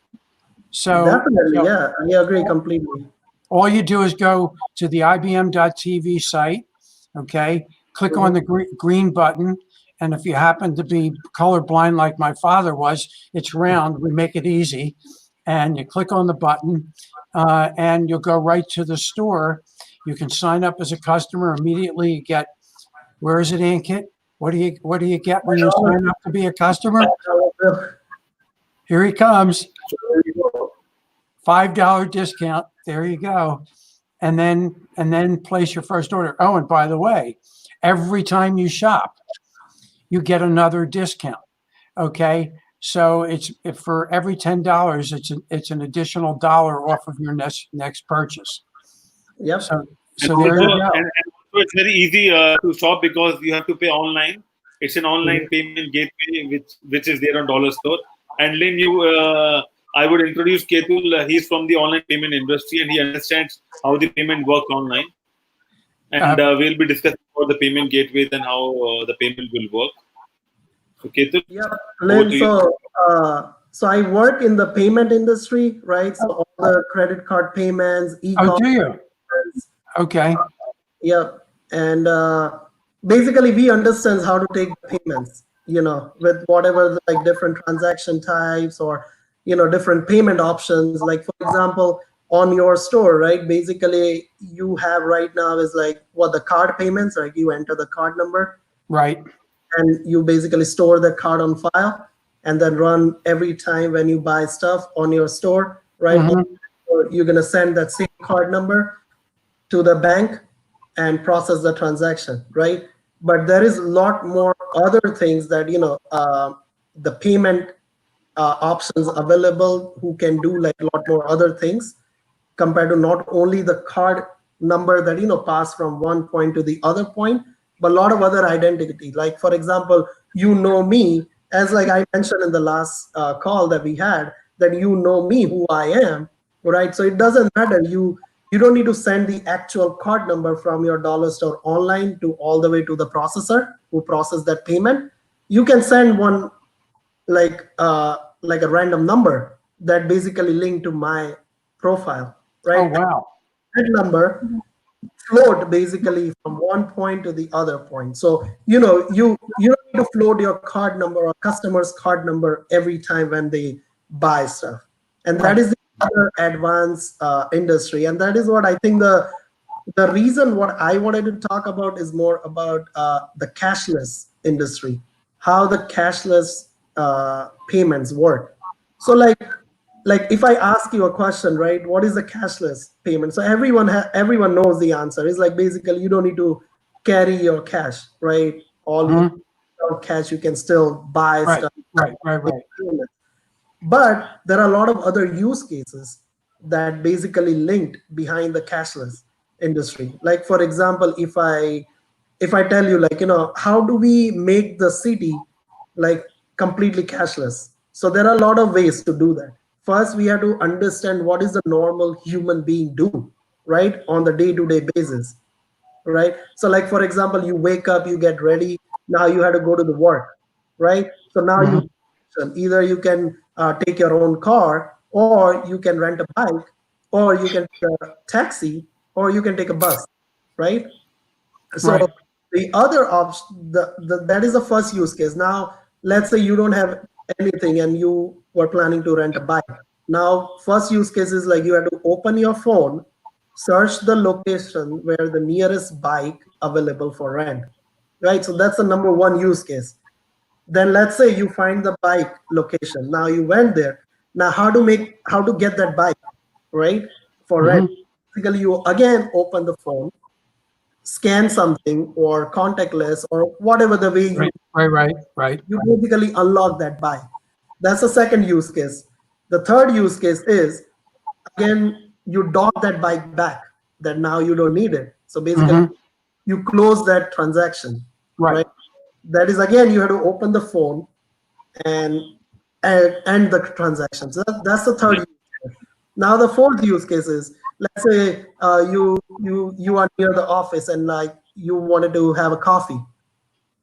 So definitely, yeah, I agree completely. All you do is go to the IBM.TV site, okay, click on the green button. And if you happen to be colorblind like my father was, it's round. We make it easy. And you click on the button and you'll go right to the store. You can sign up as a customer immediately. You get, where is it, Ankit? What do you get when you sign up to be a customer? Here he comes. $5 discount. There you go. And then place your first order. Oh, and by the way, every time you shop, you get another discount. Okay, so it's for every $10, it's an additional $1 off of your next purchase. Yep. So there you go. And it's very easy to shop because you have to pay online. It's an online payment gateway which is there on Dollar Store. And Lynn, I would introduce Ketul. He's from the online payment industry and he understands how the payment works online. And we'll be discussing about the payment gateways and how the payment will work. So, Ketul? Yeah, Lynn, so I work in the payment industry, right? So all the credit card payments, e-commerce. Oh, do you? Okay. Yeah, and basically we understand how to take payments, with whatever like different transaction types or different payment options. Like for example, on your store, right? Basically, you have right now is like what the card payments, like you enter the card number, Right. and you basically store the card on file and then run every time when you buy stuff on your store, right? Or you're going to send that same card number to the bank and process the transaction, right? But there is a lot more other things that, the payment options available who can do like a lot more other things compared to not only the card number that, pass from one point to the other point, but a lot of other identity. Like, for example, me, as like I mentioned in the last call that we had, that me, who I am, right? So it doesn't matter. You don't need to send the actual card number from your dollar store online to all the way to the processor who process that payment. You can send one like a random number that basically linked to my profile, right? Oh, wow. That number float basically from one point to the other point. So, you don't need to float your card number or customer's card number every time when they buy stuff. And that is the other advanced industry. And that is what I think the reason what I wanted to talk about is more about the cashless industry, how the cashless payments work. So like if I ask you a question, right, what is a cashless payment? So everyone knows the answer. It's like basically you don't need to carry your cash, right? All cash, you can still buy stuff. Right. But there are a lot of other use cases that basically linked behind the cashless industry. Like, for example, if I tell you, like, how do we make the city like completely cashless? So there are a lot of ways to do that. First, we have to understand what is the normal human being do, right, on the day-to-day basis, right? So like, for example, you wake up, you get ready, now you have to go to the work, right? So now either you can take your own car, or you can rent a bike, or you can take a taxi, or you can take a bus, right? So the other option, that is the first use case. Now, let's say you don't have anything and you were planning to rent a bike. Now, first use case is like you have to open your phone, search the location where the nearest bike available for rent, right? So that's the number one use case. Then let's say you find the bike location. Now you went there. Now how to get that bike, right, for rent? Basically, you again open the phone, scan something or contactless or whatever the way you right. You basically unlock that bike. That's the second use case. The third use case is, again, you dock that bike back, that now you don't need it. So basically, you close that transaction, right? That is, again, you have to open the phone and end the transaction. So that's the third use case. Now the fourth use case is, let's say you are near the office and like you wanted to have a coffee,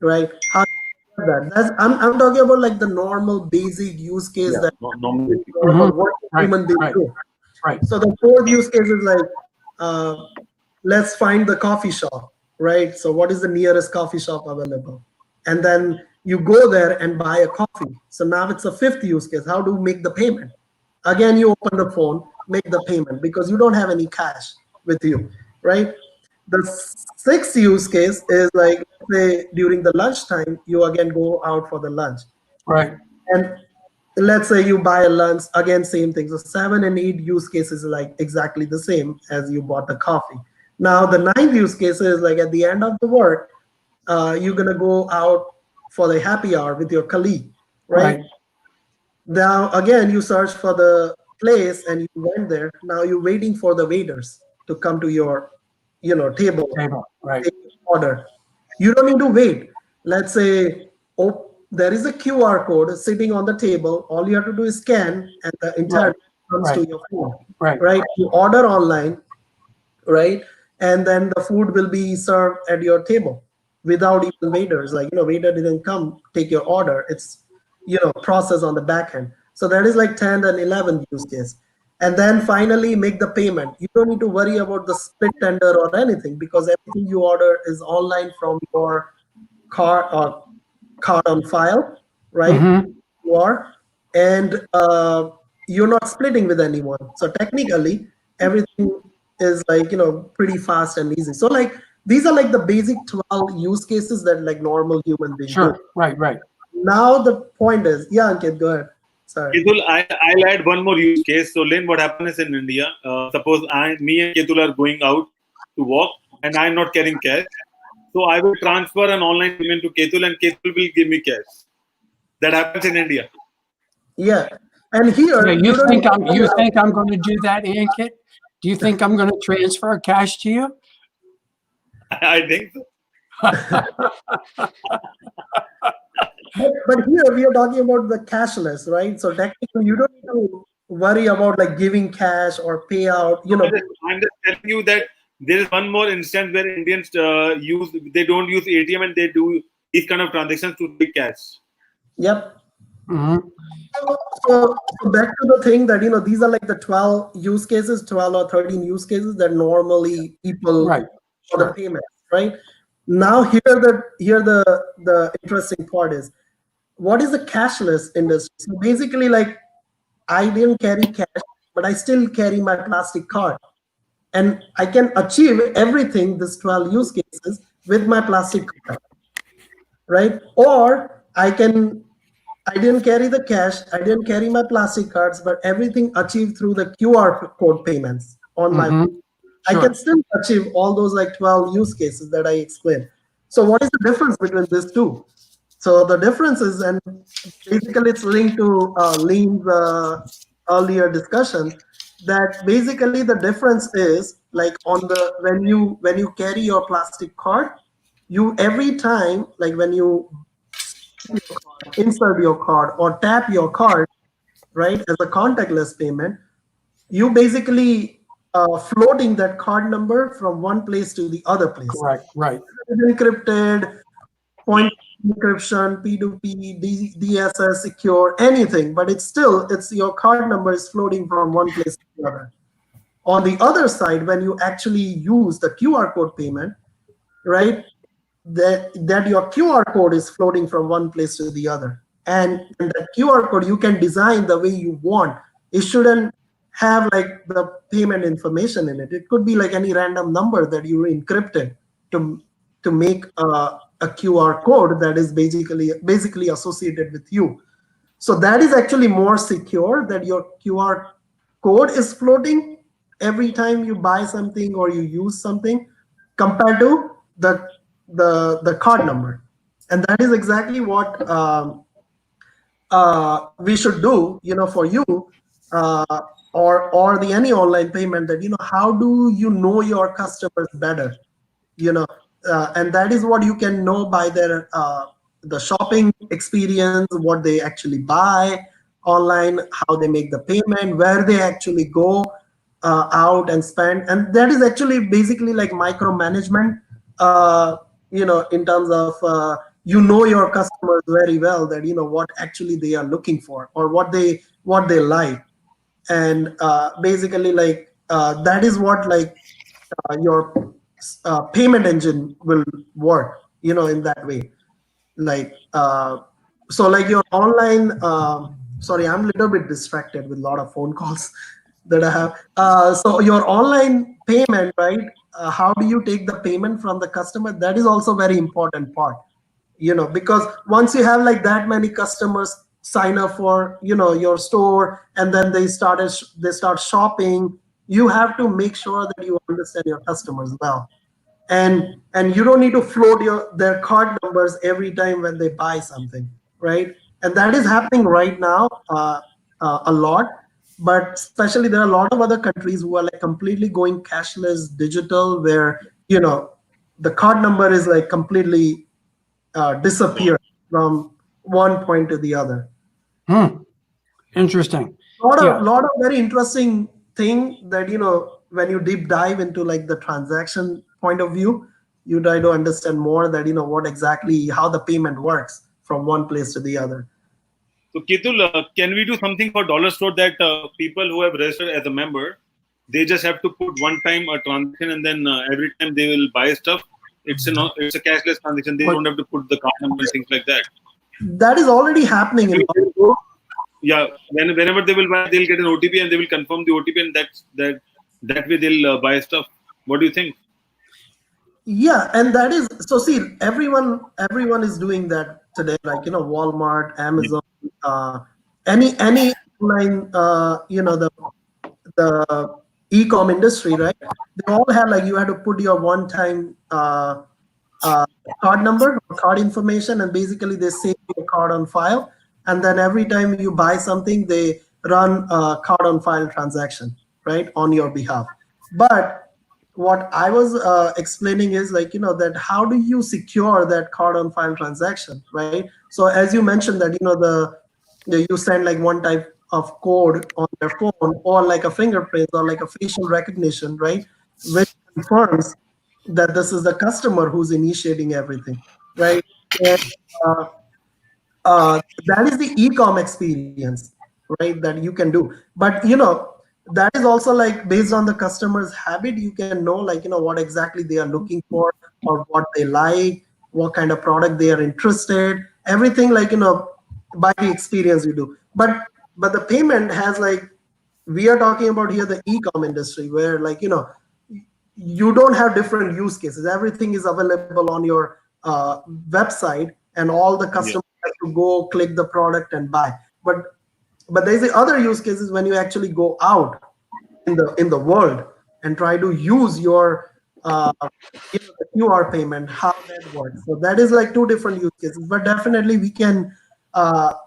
right? How do you do that? I'm talking about like the normal basic use case that what human beings do. Right. So the fourth use case is like, let's find the coffee shop, right? So what is the nearest coffee shop available? And then you go there and buy a coffee. So now it's a fifth use case. How to make the payment? Again, you open the phone, make the payment because you don't have any cash with you, right? The sixth use case is like, say, during the lunchtime, you again go out for the lunch. Right. And let's say you buy a lunch, again, same thing. So 7 and 8 use cases are like exactly the same as you bought the coffee. Now the 9th use case is like at the end of the work, you're gonna go out for the happy hour with your colleague, right? Now, again, you search for the place and you went there. Now you're waiting for the waiters to come to your, table, right? Order. You don't need to wait. Let's say, there is a QR code sitting on the table. All you have to do is scan, and the entire comes to your phone, right? You order online, right? And then the food will be served at your table without even waiters. Like, waiter didn't come take your order. It's, process on the back end. So that is like 10th and 11th use case. And then finally make the payment. You don't need to worry about the split tender or anything because everything you order is online from your card on file, right? You are, and you're not splitting with anyone. So technically, everything is like, pretty fast and easy. So like, these are like the basic 12 use cases that like normal human beings do. Right. Now the point is, yeah, Ankit, go ahead. Sorry. Ketul, I'll add one more use case. So Lynn, what happens is in India, suppose me and Ketul are going out to walk and I'm not carrying cash. So I will transfer an online payment to Ketul and Ketul will give me cash. That happens in India. Yeah. And here, you think I'm going to do that, Ankit? Do you think I'm going to transfer cash to you? I think so. But here we are talking about the cashless, right? So technically, you don't need to worry about like giving cash or payout. I'm just telling you that there is one more instance where Indians they don't use ATM and they do these kind of transactions to take cash. Yep. Mm-hmm. So back to the thing that these are like the 12 use cases, 12 or 13 use cases that normally people for the payments, right? Now here the interesting part is, what is the cashless industry? So basically, like, I didn't carry cash, but I still carry my plastic card, and I can achieve everything, this 12 use cases, with my plastic card, right? Or I didn't carry the cash, I didn't carry my plastic cards, but everything achieved through the QR code payments on my phone. I can still achieve all those like 12 use cases that I explained. So what is the difference between these two? So the difference is, and basically it's linked to Lean's earlier discussion, that basically the difference is like when you carry your plastic card, you every time, like when you insert your card or tap your card, right, as a contactless payment, you basically floating that card number from one place to the other place. Right. It's encrypted, point encryption, P2P, DSS, secure, anything, but it's your card number is floating from one place to the other. On the other side, when you actually use the QR code payment, right, that your QR code is floating from one place to the other. And that QR code, you can design the way you want. It shouldn't have like the payment information in it. It could be like any random number that you encrypted to make a QR code that is basically associated with you. So that is actually more secure, that your QR code is floating every time you buy something or you use something, compared to the card number. And that is exactly what we should do, for you, or any online payment, that how do you know your customers better, and that is what you can know by their the shopping experience, what they actually buy online, how they make the payment, where they actually go out and spend. And that is actually basically like micromanagement, in terms of your customers very well, that what actually they are looking for or what they like. And basically like that is what like your payment engine will work, in that way. Like so like your online sorry, I'm a little bit distracted with a lot of phone calls that I have. So your online payment, right, how do you take the payment from the customer? That is also very important part, because once you have like that many customers sign up for your store, and then they start shopping, you have to make sure that you understand your customers well, and you don't need to float their card numbers every time when they buy something, right? And that is happening right now a lot. But especially there are a lot of other countries who are like completely going cashless, digital, where the card number is like completely disappeared from one point to the other. Interesting. Lot of very interesting thing that when you deep dive into like the transaction point of view, you try to understand more that what exactly how the payment works from one place to the other. So Ketul, can we do something for Dollar Store that people who have registered as a member, they just have to put one time a transaction, and then every time they will buy stuff, it's a cashless transaction. They don't have to put the card number and things like that. That is already happening in yeah, whenever they will buy, they'll get an OTP and they will confirm the OTP, and That way they'll buy stuff. What do you think? Yeah, and that is so. See, everyone is doing that today. Like Walmart, Amazon, any online, the e-com industry, right? They all have like you had to put your one-time card number, or card information, and basically they save your card on file. And then every time you buy something, they run a card on file transaction, right, on your behalf. But what I was explaining is like, that how do you secure that card on file transaction, right? So as you mentioned that, you send like one type of code on their phone, or like a fingerprint or like a facial recognition, right? Which confirms that this is the customer who's initiating everything, right? And that is the e-com experience, right, that you can do. But that is also like based on the customer's habit. You can know like what exactly they are looking for, or what they like, what kind of product they are interested, everything like by the experience you do. But the payment has like, we are talking about here the e-com industry, where like you don't have different use cases. Everything is available on your website, and all the customers have to go click the product and buy. But there's the other use cases when you actually go out in the world and try to use your QR payment, how that works. So that is like two different use cases. But definitely we can.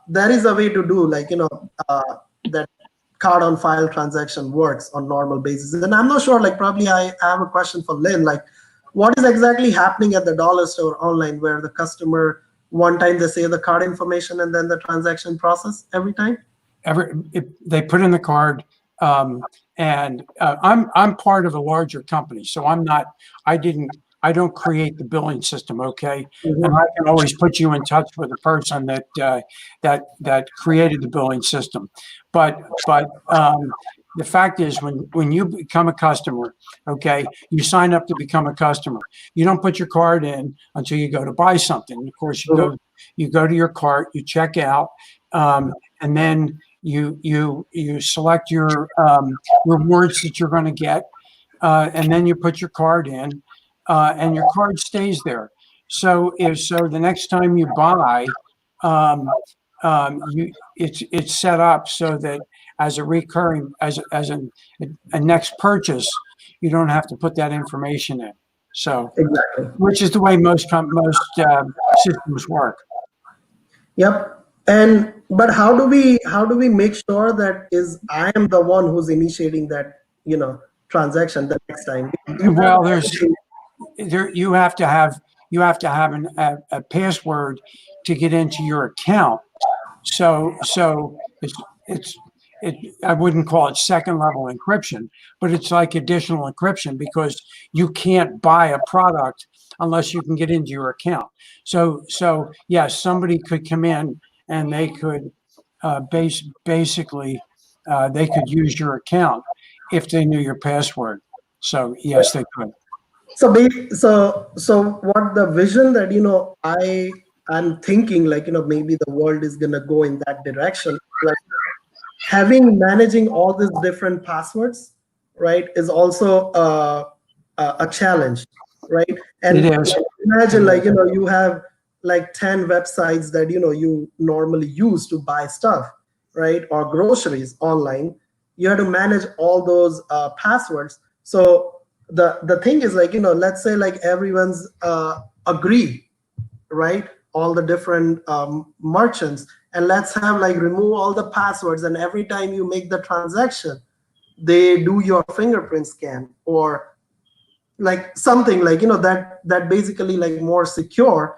There is a way to do like that card on file transaction works on normal basis. And I'm not sure. Like probably I have a question for Lynn. Like, what is exactly happening at the dollar store online, where the customer one time they say the card information and then the transaction process every time? They put in the card, and I'm part of a larger company, so I don't create the billing system, okay? Mm-hmm. And I can always put you in touch with the person that created the billing system. But the fact is, when you become a customer, okay, you sign up to become a customer. You don't put your card in until you go to buy something. Of course, you go to your cart, you check out, and then you select your rewards that you're going to get, and then you put your card in, and your card stays there. So the next time you buy, it's set up so that as a recurring, as a next purchase, you don't have to put that information in. So exactly, which is the way most systems work. Yep. But how do we make sure that I am the one who's initiating that transaction the next time? Well, you have to have a password to get into your account. So I wouldn't call it second level encryption, but it's like additional encryption, because you can't buy a product unless you can get into your account. So yes, somebody could come in and they could basically they could use your account if they knew your password. So yes, they could. So what the vision that I'm thinking, like maybe the world is gonna go in that direction, like managing all these different passwords, right, is also a challenge, right? And it is. Imagine like you have like 10 websites that you normally use to buy stuff, right, or groceries online. You have to manage all those passwords. So the thing is like let's say like everyone's agree, right, all the different merchants, and let's have like remove all the passwords, and every time you make the transaction they do your fingerprint scan, or like something like that basically like more secure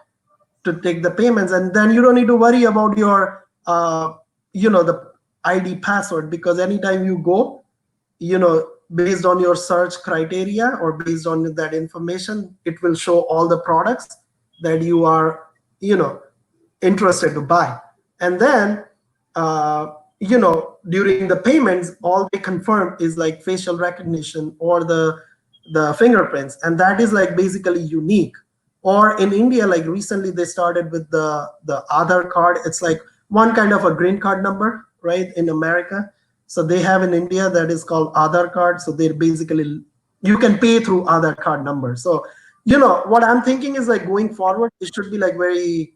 to take the payments. And then you don't need to worry about your the ID password, because anytime you go, based on your search criteria or based on that information, it will show all the products that you are interested to buy. And then during the payments, all they confirm is like facial recognition or the fingerprints, and that is like basically unique. Or in India, like recently they started with the Aadhaar card. It's like one kind of a green card number, right, in America. So they have in India that is called Aadhaar card. So they're basically, you can pay through Aadhaar card number. So, what I'm thinking is like going forward, it should be like very,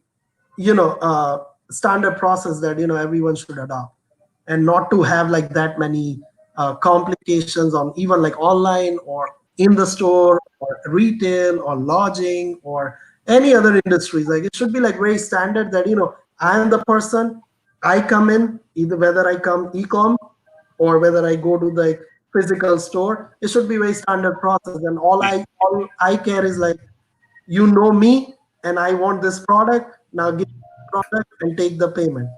standard process that, everyone should adopt, and not to have like that many complications on even like online or in the store or retail or lodging or any other industries. Like it should be like very standard that, I am the person, I come in, either whether I come e-com or whether I go to the physical store, it should be very standard process. And all I care is like, me and I want this product, now give me the product and take the payment,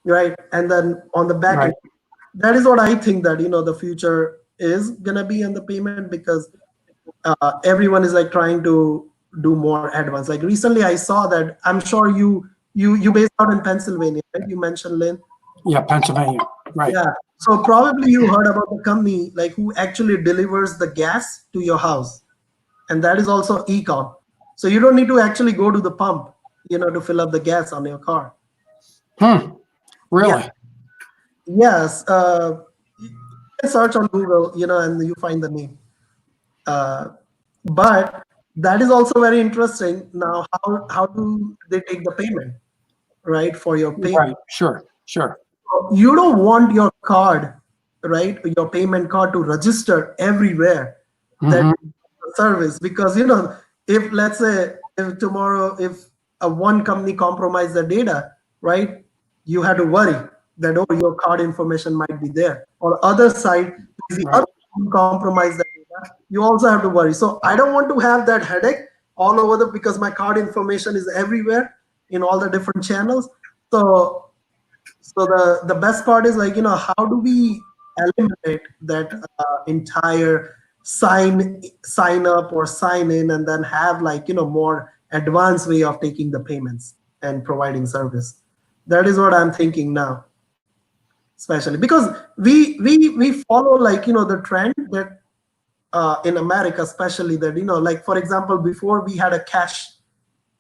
right? And then on the back end, that is what I think that, the future is gonna be in the payment, because everyone is like trying to do more advanced. Like recently I saw that, I'm sure you based out in Pennsylvania, right? You mentioned, Lynn. Yeah, Pennsylvania, right. Yeah. So probably you heard about the company like who actually delivers the gas to your house. And that is also e-com. So you don't need to actually go to the pump, to fill up the gas on your car. Really? Yeah. Yes. You can search on Google, and you find the name. But that is also very interesting. Now, how do they take the payment, right, for your payment? Right. Sure. You don't want your card, right, your payment card to register everywhere that service, because if let's say if tomorrow if one company compromise the data, right, you have to worry that your card information might be there, or other side if the other compromise the data, you also have to worry. So I don't want to have that headache all over because my card information is everywhere in all the different channels. So the best part is like, how do we eliminate that entire sign up or sign in, and then have like, more advanced way of taking the payments and providing service. That is what I'm thinking now, especially because we follow like, the trend that in America, especially that, like, for example, before we had a cash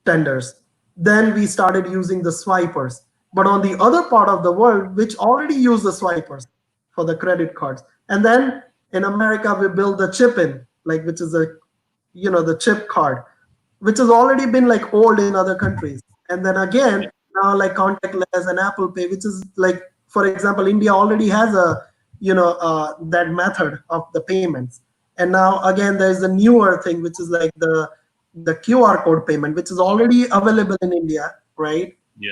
tenders, then we started using the swipers. But on the other part of the world, which already use the swipers for the credit cards. And then in America, we build the chip in, like, which is the chip card, which has already been like old in other countries. And then again, now like contactless and Apple Pay, which is like, for example, India already has that method of the payments. And now again, there's a newer thing, which is like the QR code payment, which is already available in India, right? Yeah.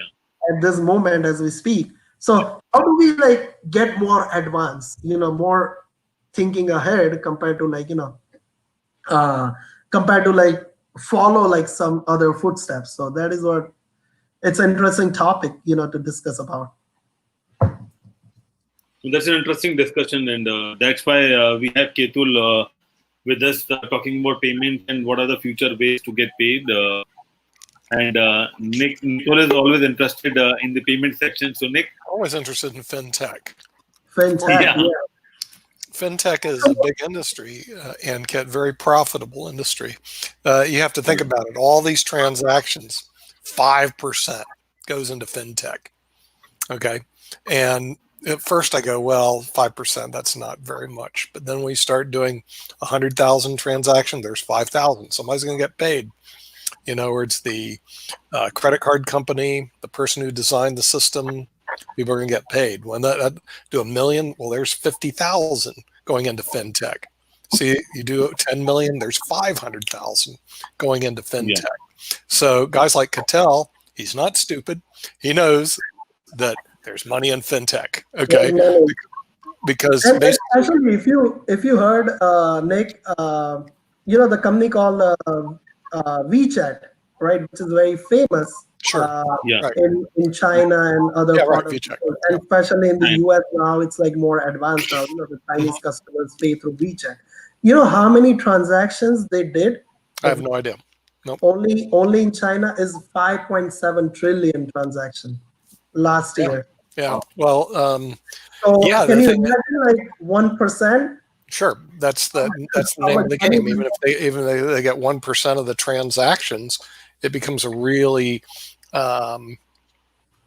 At this moment as we speak. So how do we like get more advanced, more thinking ahead compared to like, follow like some other footsteps. So that is what, it's an interesting topic, to discuss about. So that's an interesting discussion, and that's why we have Ketul with us talking about payment and what are the future ways to get paid. And Nicole is always interested in the payment section. So Nick, always interested in fintech. Yeah. Fintech is a big industry and very profitable industry. You have to think about it. All these transactions, 5% goes into fintech. Okay, and at first I go, well, 5%, that's not very much. But then we start doing 100,000 transactions. There's 5,000. Somebody's going to get paid. Or it's the credit card company, the person who designed the system, people are going to get paid. When that do 1 million, well, there's 50,000 going into fintech. See, you do 10 million, there's 500,000 going into fintech. Yeah. So guys like Ketul, he's not stupid. He knows that there's money in fintech. Okay, because actually, if you heard Nick, the company called WeChat, right, which is very famous in China and other parts of the world, and especially in the US now, it's like more advanced now. The Chinese customers pay through WeChat. You know how many transactions they did? I have no idea. Nope. Only in China is 5.7 trillion transaction last year. Yeah. Well, so can you imagine like 1%? Sure, that's the name of the game. Even if they get 1% of the transactions, it becomes a really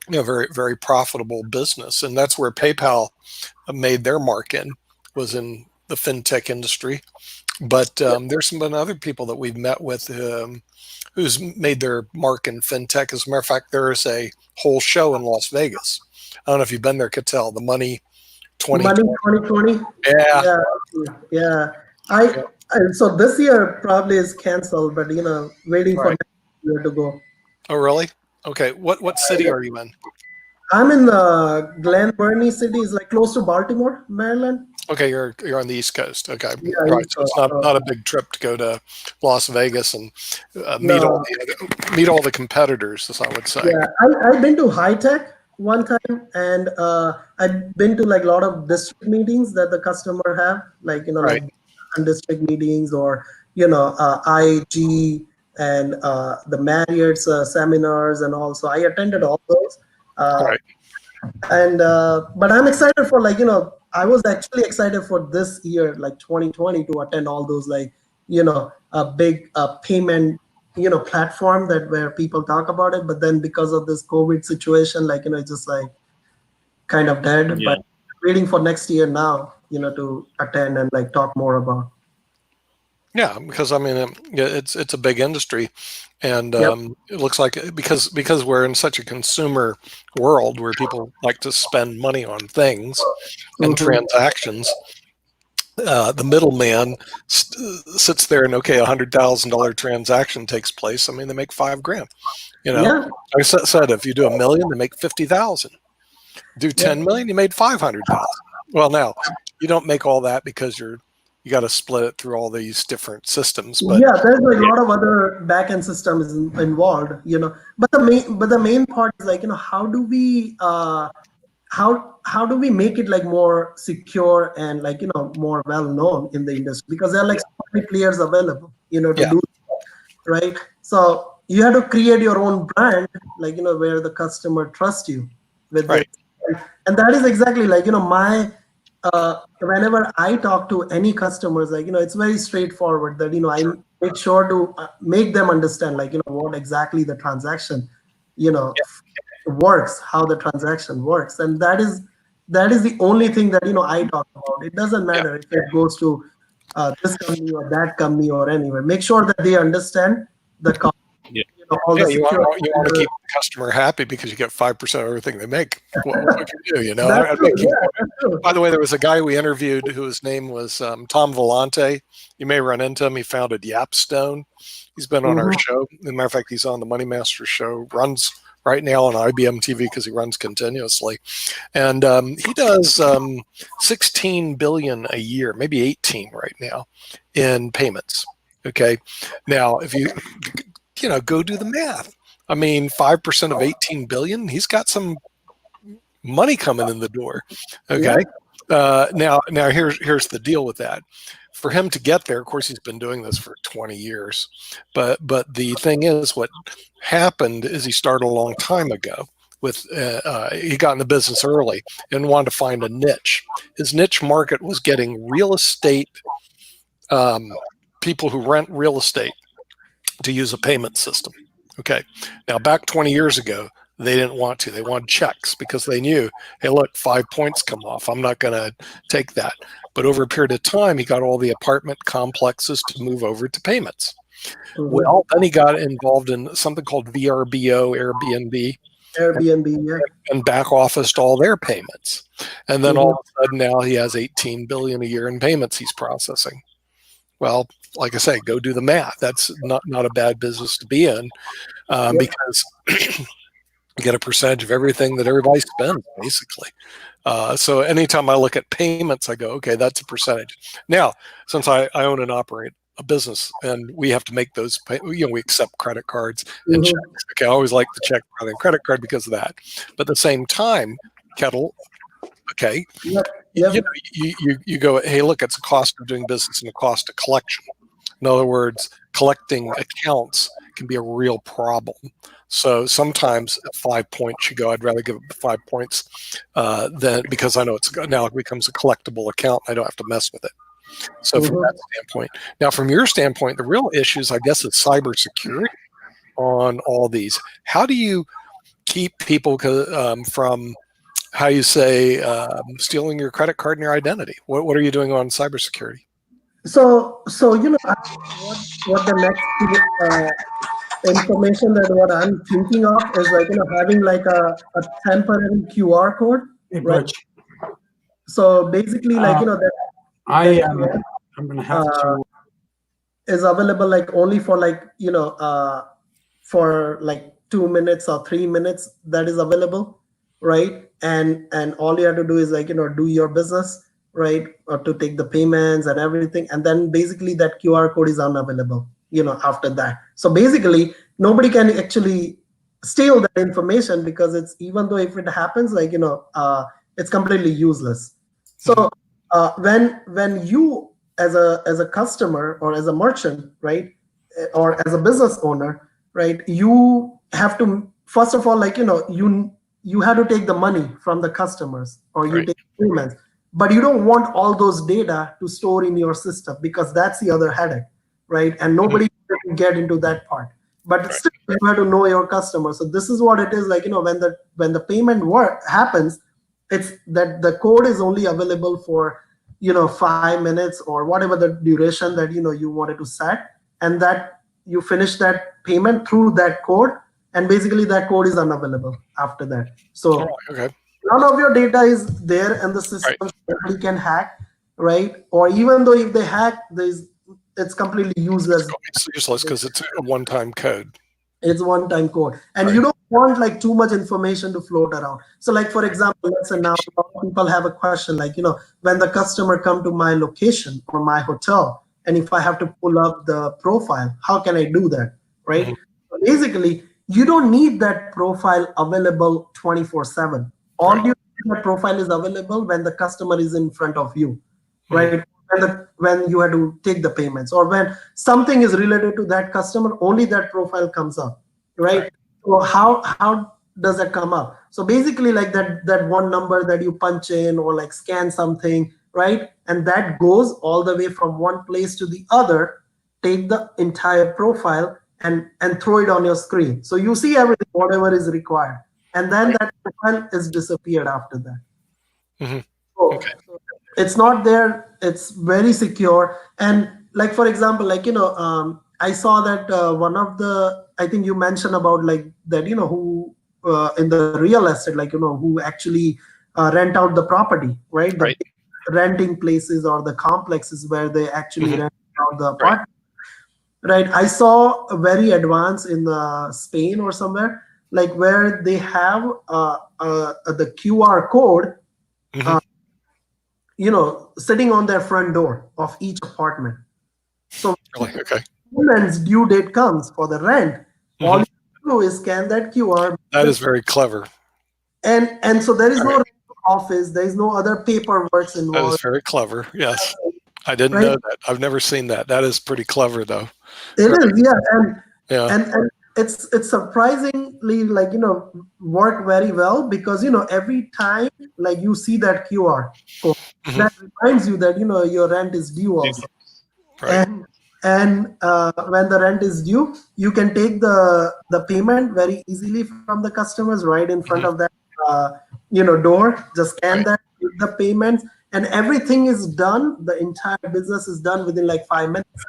very, very profitable business. And that's where PayPal made their mark in, was in the fintech industry. But there's been other people that we've met with who's made their mark in fintech. As a matter of fact, there is a whole show in Las Vegas. I don't know if you've been there, Cattell, the Money 2020. Yeah. And so this year probably is canceled, but waiting for next year to go. Oh, really? Okay. What city are you in? I'm in Glen Burnie city, is like close to Baltimore, Maryland. Okay, you're on the East Coast. Okay, Yeah, right. So it's not a big trip to go to Las Vegas and meet all the competitors, as I would say. Yeah, I've been to High Tech one time, and I've been to like a lot of district meetings that the customer have, like like district meetings, or IG and the Marriott's seminars, and also I attended all those. And but I'm excited for I was actually excited for this year, like 2020, to attend all those a big payment platform that where people talk about it. But then because of this COVID situation, it's just like kind of dead. Yeah. But waiting for next year now, to attend and like talk more about. Yeah, because I mean, it's a big industry, and it looks like because we're in such a consumer world where people like to spend money on things and transactions. The middleman sits there and $100,000 transaction takes place. I mean, they make $5,000. I said if you do $1 million, they make 50,000. Do 10 million, you made 500,000. Well, now you don't make all that because you got to split it through all these different systems. But there's like a lot of other back-end systems involved, But the main part is like, how do we how do we make it like more secure and like more well-known in the industry, because there are like so many players available, to do that, right? So you have to create your own brand, like where the customer trusts you with it. And that is exactly like my whenever I talk to any customers, like it's very straightforward that I make sure to make them understand like what exactly the transaction works, how the transaction works, and that is the only thing that I talk about. It doesn't matter if it goes to this company or that company or anywhere. Make sure that they understand the cost. You want to keep the customer happy because you get 5% of everything they make. What can you do? By the way, there was a guy we interviewed whose name was Tom Volante. You may run into him. He founded Yapstone. He's been on our show. As a matter of fact, he's on the Money Master show. Runs right now on IBM TV because he runs continuously, and he does 16 billion a year, maybe 18 right now, in payments. Okay, now if you go do the math. I mean, 5% of 18 billion, he's got some money coming in the door. Okay. Now here's the deal with that. For him to get there, of course, he's been doing this for 20 years. But the thing is, what happened is he started a long time ago. He got in the business early and wanted to find a niche. His niche market was getting real estate, people who rent real estate, to use a payment system. Okay. Now, back 20 years ago, they didn't want to. They wanted checks because they knew, hey, look, 5 points come off. I'm not going to take that. But over a period of time, he got all the apartment complexes to move over to payments. Well, then he got involved in something called VRBO, Airbnb, and back officed all their payments. And then all of a sudden now he has 18 billion a year in payments he's processing. Well, like I say, go do the math. That's not a bad business to be in, because you get a percentage of everything that everybody spends, basically. So anytime I look at payments, I go, okay, that's a percentage. Now, since I own and operate a business and we have to make those, we accept credit cards and checks. Okay, I always like the check rather than credit card because of that. But at the same time, Kettle, okay, you go, hey, look, it's a cost of doing business and a cost of collection. In other words, collecting accounts can be a real problem. So sometimes at 5 points, you go, I'd rather give it 5 points than, because I know now it becomes a collectible account. I don't have to mess with it. So from that standpoint, now from your standpoint, the real issues, I guess, is cybersecurity on all these. How do you keep people from, how you say, stealing your credit card and your identity? What are you doing on cybersecurity? So what the next information that what I'm thinking of is having a temporary QR code, right? So basically, that I'm gonna have to is available only for for 2 minutes or 3 minutes. That is available, right? And all you have to do is do your business, right, or to take the payments and everything, and then basically that QR code is unavailable after that. So basically nobody can actually steal that information, because it's, even though if it happens, it's completely useless. So when you as a customer or as a merchant, right, or as a business owner, right, you have to, first of all, you have to take the money from the customers, or you take payments, but you don't want all those data to store in your system, because that's the other headache, right? And nobody can get into that part. But still, you have to know your customer. So this is what it is when the payment happens, it's that the code is only available for 5 minutes or whatever the duration that you wanted to set, and that you finish that payment through that code, and basically that code is unavailable after that. So none of your data is there in the system. Nobody can hack, right? Or even though if they hack, it's completely useless. It's useless because it's a one-time code. It's one-time code, and you don't want too much information to float around. So for example, let's say now people have a question when the customer come to my location or my hotel, and if I have to pull up the profile, how can I do that, right? So basically, you don't need that profile available 24/7. All you need, that profile is available when the customer is in front of you, right? When you have to take the payments, or when something is related to that customer, only that profile comes up, right? So how does that come up? So basically, that one number that you punch in or scan something, right? And that goes all the way from one place to the other, take the entire profile and throw it on your screen. So you see everything, whatever is required. And then that profile is disappeared after that. So it's not there. It's very secure. And for example, I saw that one of the, I think you mentioned about that, who in the real estate, who actually rent out the property, right? The renting places or the complexes where they actually rent out the apartment. Right. I saw a very advanced in Spain or somewhere, where they have the QR code, sitting on their front door of each apartment. So when due date comes for the rent, all you do is scan that QR. That is very clever. And so there is no office, there is no other paperwork involved. That is very clever. Yes. I didn't know that. I've never seen that. That is pretty clever, though. It is, yeah. And it's surprisingly work very well, because every time you see that QR code, that reminds you that your rent is due also. And when the rent is due, you can take the payment very easily from the customers right in front of that door. Just scan that, take the payments, and everything is done. The entire business is done within 5 minutes.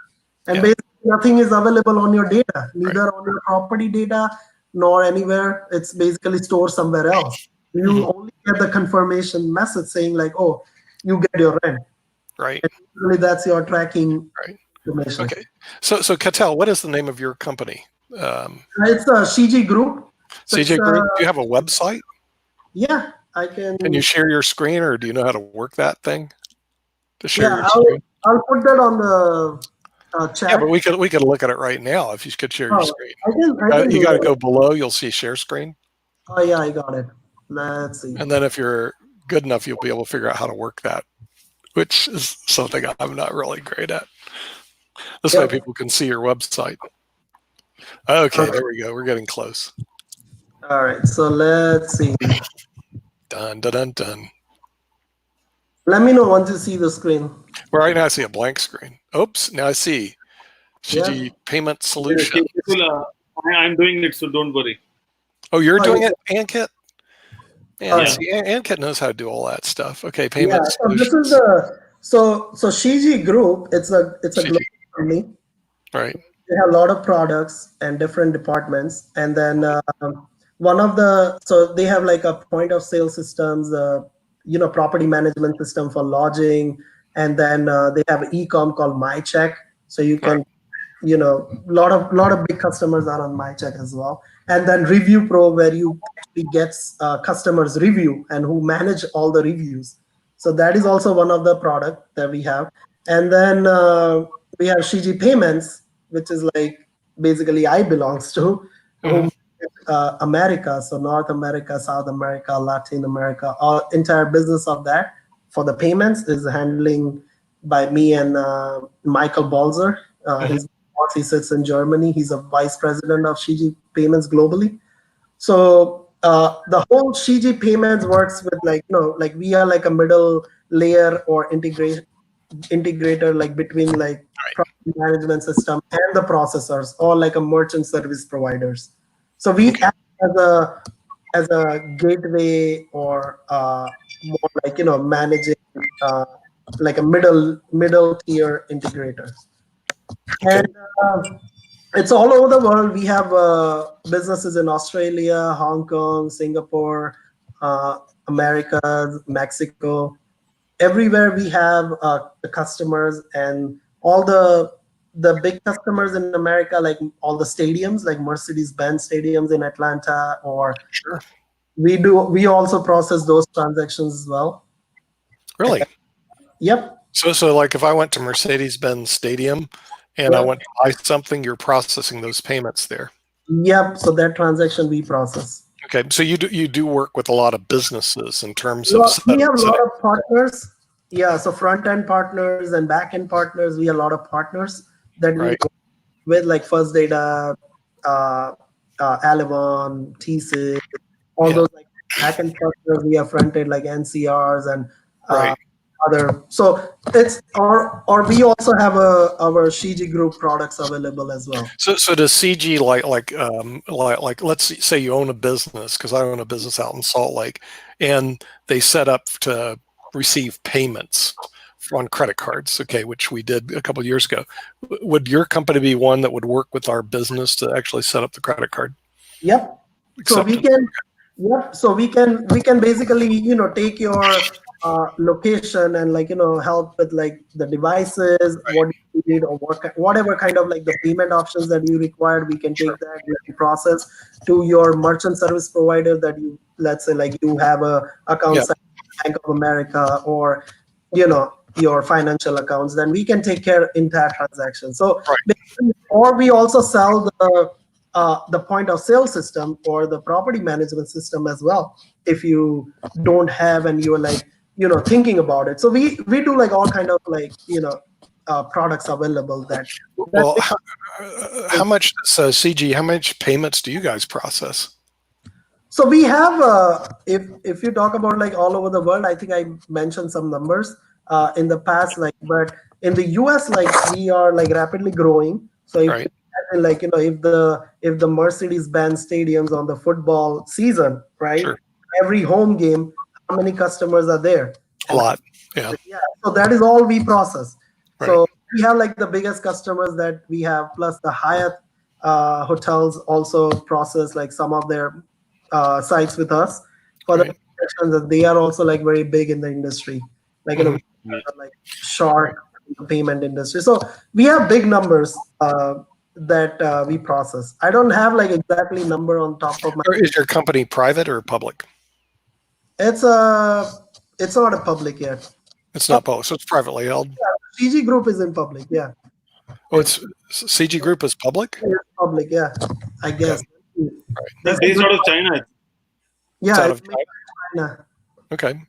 And basically nothing is available on your data, neither on your property data nor anywhere. It's basically stored somewhere else. You only get the confirmation message saying oh, you get your rent. Right. And usually that's your tracking information. Okay. So Ketal, what is the name of your company? It's a CG Group. So CG Group. Do you have a website? Yeah, I can. Can you share your screen, or do you know how to work that thing? To share your screen? I'll put that on the chat. Yeah, but we could look at it right now if you could share your screen. You got to go below. You'll see share screen. Oh yeah, I got it. Let's see. And then if you're good enough, you'll be able to figure out how to work that, which is something I'm not really great at. This way people can see your website. Okay, there we go. We're getting close. All right, so let's see. Done, done, done, done. Let me know once you see the screen. Well, right now I see a blank screen. Oops, now I see CG Payment Solutions. I'm doing it, so don't worry. Oh, you're Oh, doing yeah. it, Ankit? Yeah, Yeah. see, Ankit knows how to do all that stuff. Okay, Yeah, payment so this solutions. is the so Shiji Group. It's a Shiji. global company. Right. They have a lot of products and different departments, and then one of the so they have like a point of sale systems, property management system for lodging, and then they have an e-com called MyCheck, so you can, lot of big customers are on MyCheck as well, and then Review Pro, where you actually get customers review and who manage all the reviews. So that is also one of the product that we have, and then we have Shiji Payments, which is like basically I belongs to, who America, so North America, South America, Latin America, all entire business of that for the payments is handling by me and Michael Balzer. His boss, he sits in Germany. He's a vice president of Shiji Payments globally. So the whole Shiji Payments works with like we are like a middle layer or integrator like between like property management system and the processors, or like a merchant service providers. So we act as a gateway, or more like managing like a middle tier integrators. And it's all over the world. We have businesses in Australia, Hong Kong, Singapore, America, Mexico. Everywhere we have the customers, and all the big customers in America, like all the stadiums, like Mercedes-Benz stadiums in Atlanta, or we also process those transactions as well. Really? Yep. So like if I went to Mercedes-Benz Stadium and I went to buy something, you're processing those payments there. Yep. So that transaction we process. Okay. So you do work with a lot of businesses in terms of. We have a lot of partners. Yeah. So front end partners and back end partners. We have a lot of partners that we work with, like First Data, Alevon, TSYS, all those like back end partners. We have front end like NCRs and other. So it's or we also have our Shiji Group products available as well. So does CG like let's say you own a business, because I own a business out in Salt Lake, and they set up to receive payments on credit cards, okay, which we did a couple of years ago. Would your company be one that would work with our business to actually set up the credit card? Yep. So we can. Yep. So we can basically take your location and help with like the devices, what you need, or whatever kind of like the payment options that you require. We can take that, we can process to your merchant service provider that you, let's say like you have a account at Bank of America, or your financial accounts, then we can take care of entire transaction. So or we also sell the point of sale system or the property management system as well, if you don't have and you're like thinking about it. So we do like all kind of like products available that. Well, how much CG? How much payments do you guys process? So we have if you talk about like all over the world, I think I mentioned some numbers in the past, like, but in the US, like we are like rapidly growing. So if like if the Mercedes-Benz stadiums on the football season, right? Every home game, how many customers are there? A lot. Yeah. So that is all we process. So we have like the biggest customers that we have, plus the Hyatt hotels also process like some of their sites with us for the transactions, that they are also like very big in the industry, like like Shark payment industry. So we have big numbers that we process. I don't have like exactly number on top of my. Is your company private or public? It's not a public yet. It's not public, so it's privately held. Yeah, CG Group is in public. Yeah. Oh, it's CG Group is public. It's public, yeah. I guess. It's based out of China. Yeah, out of China. Okay.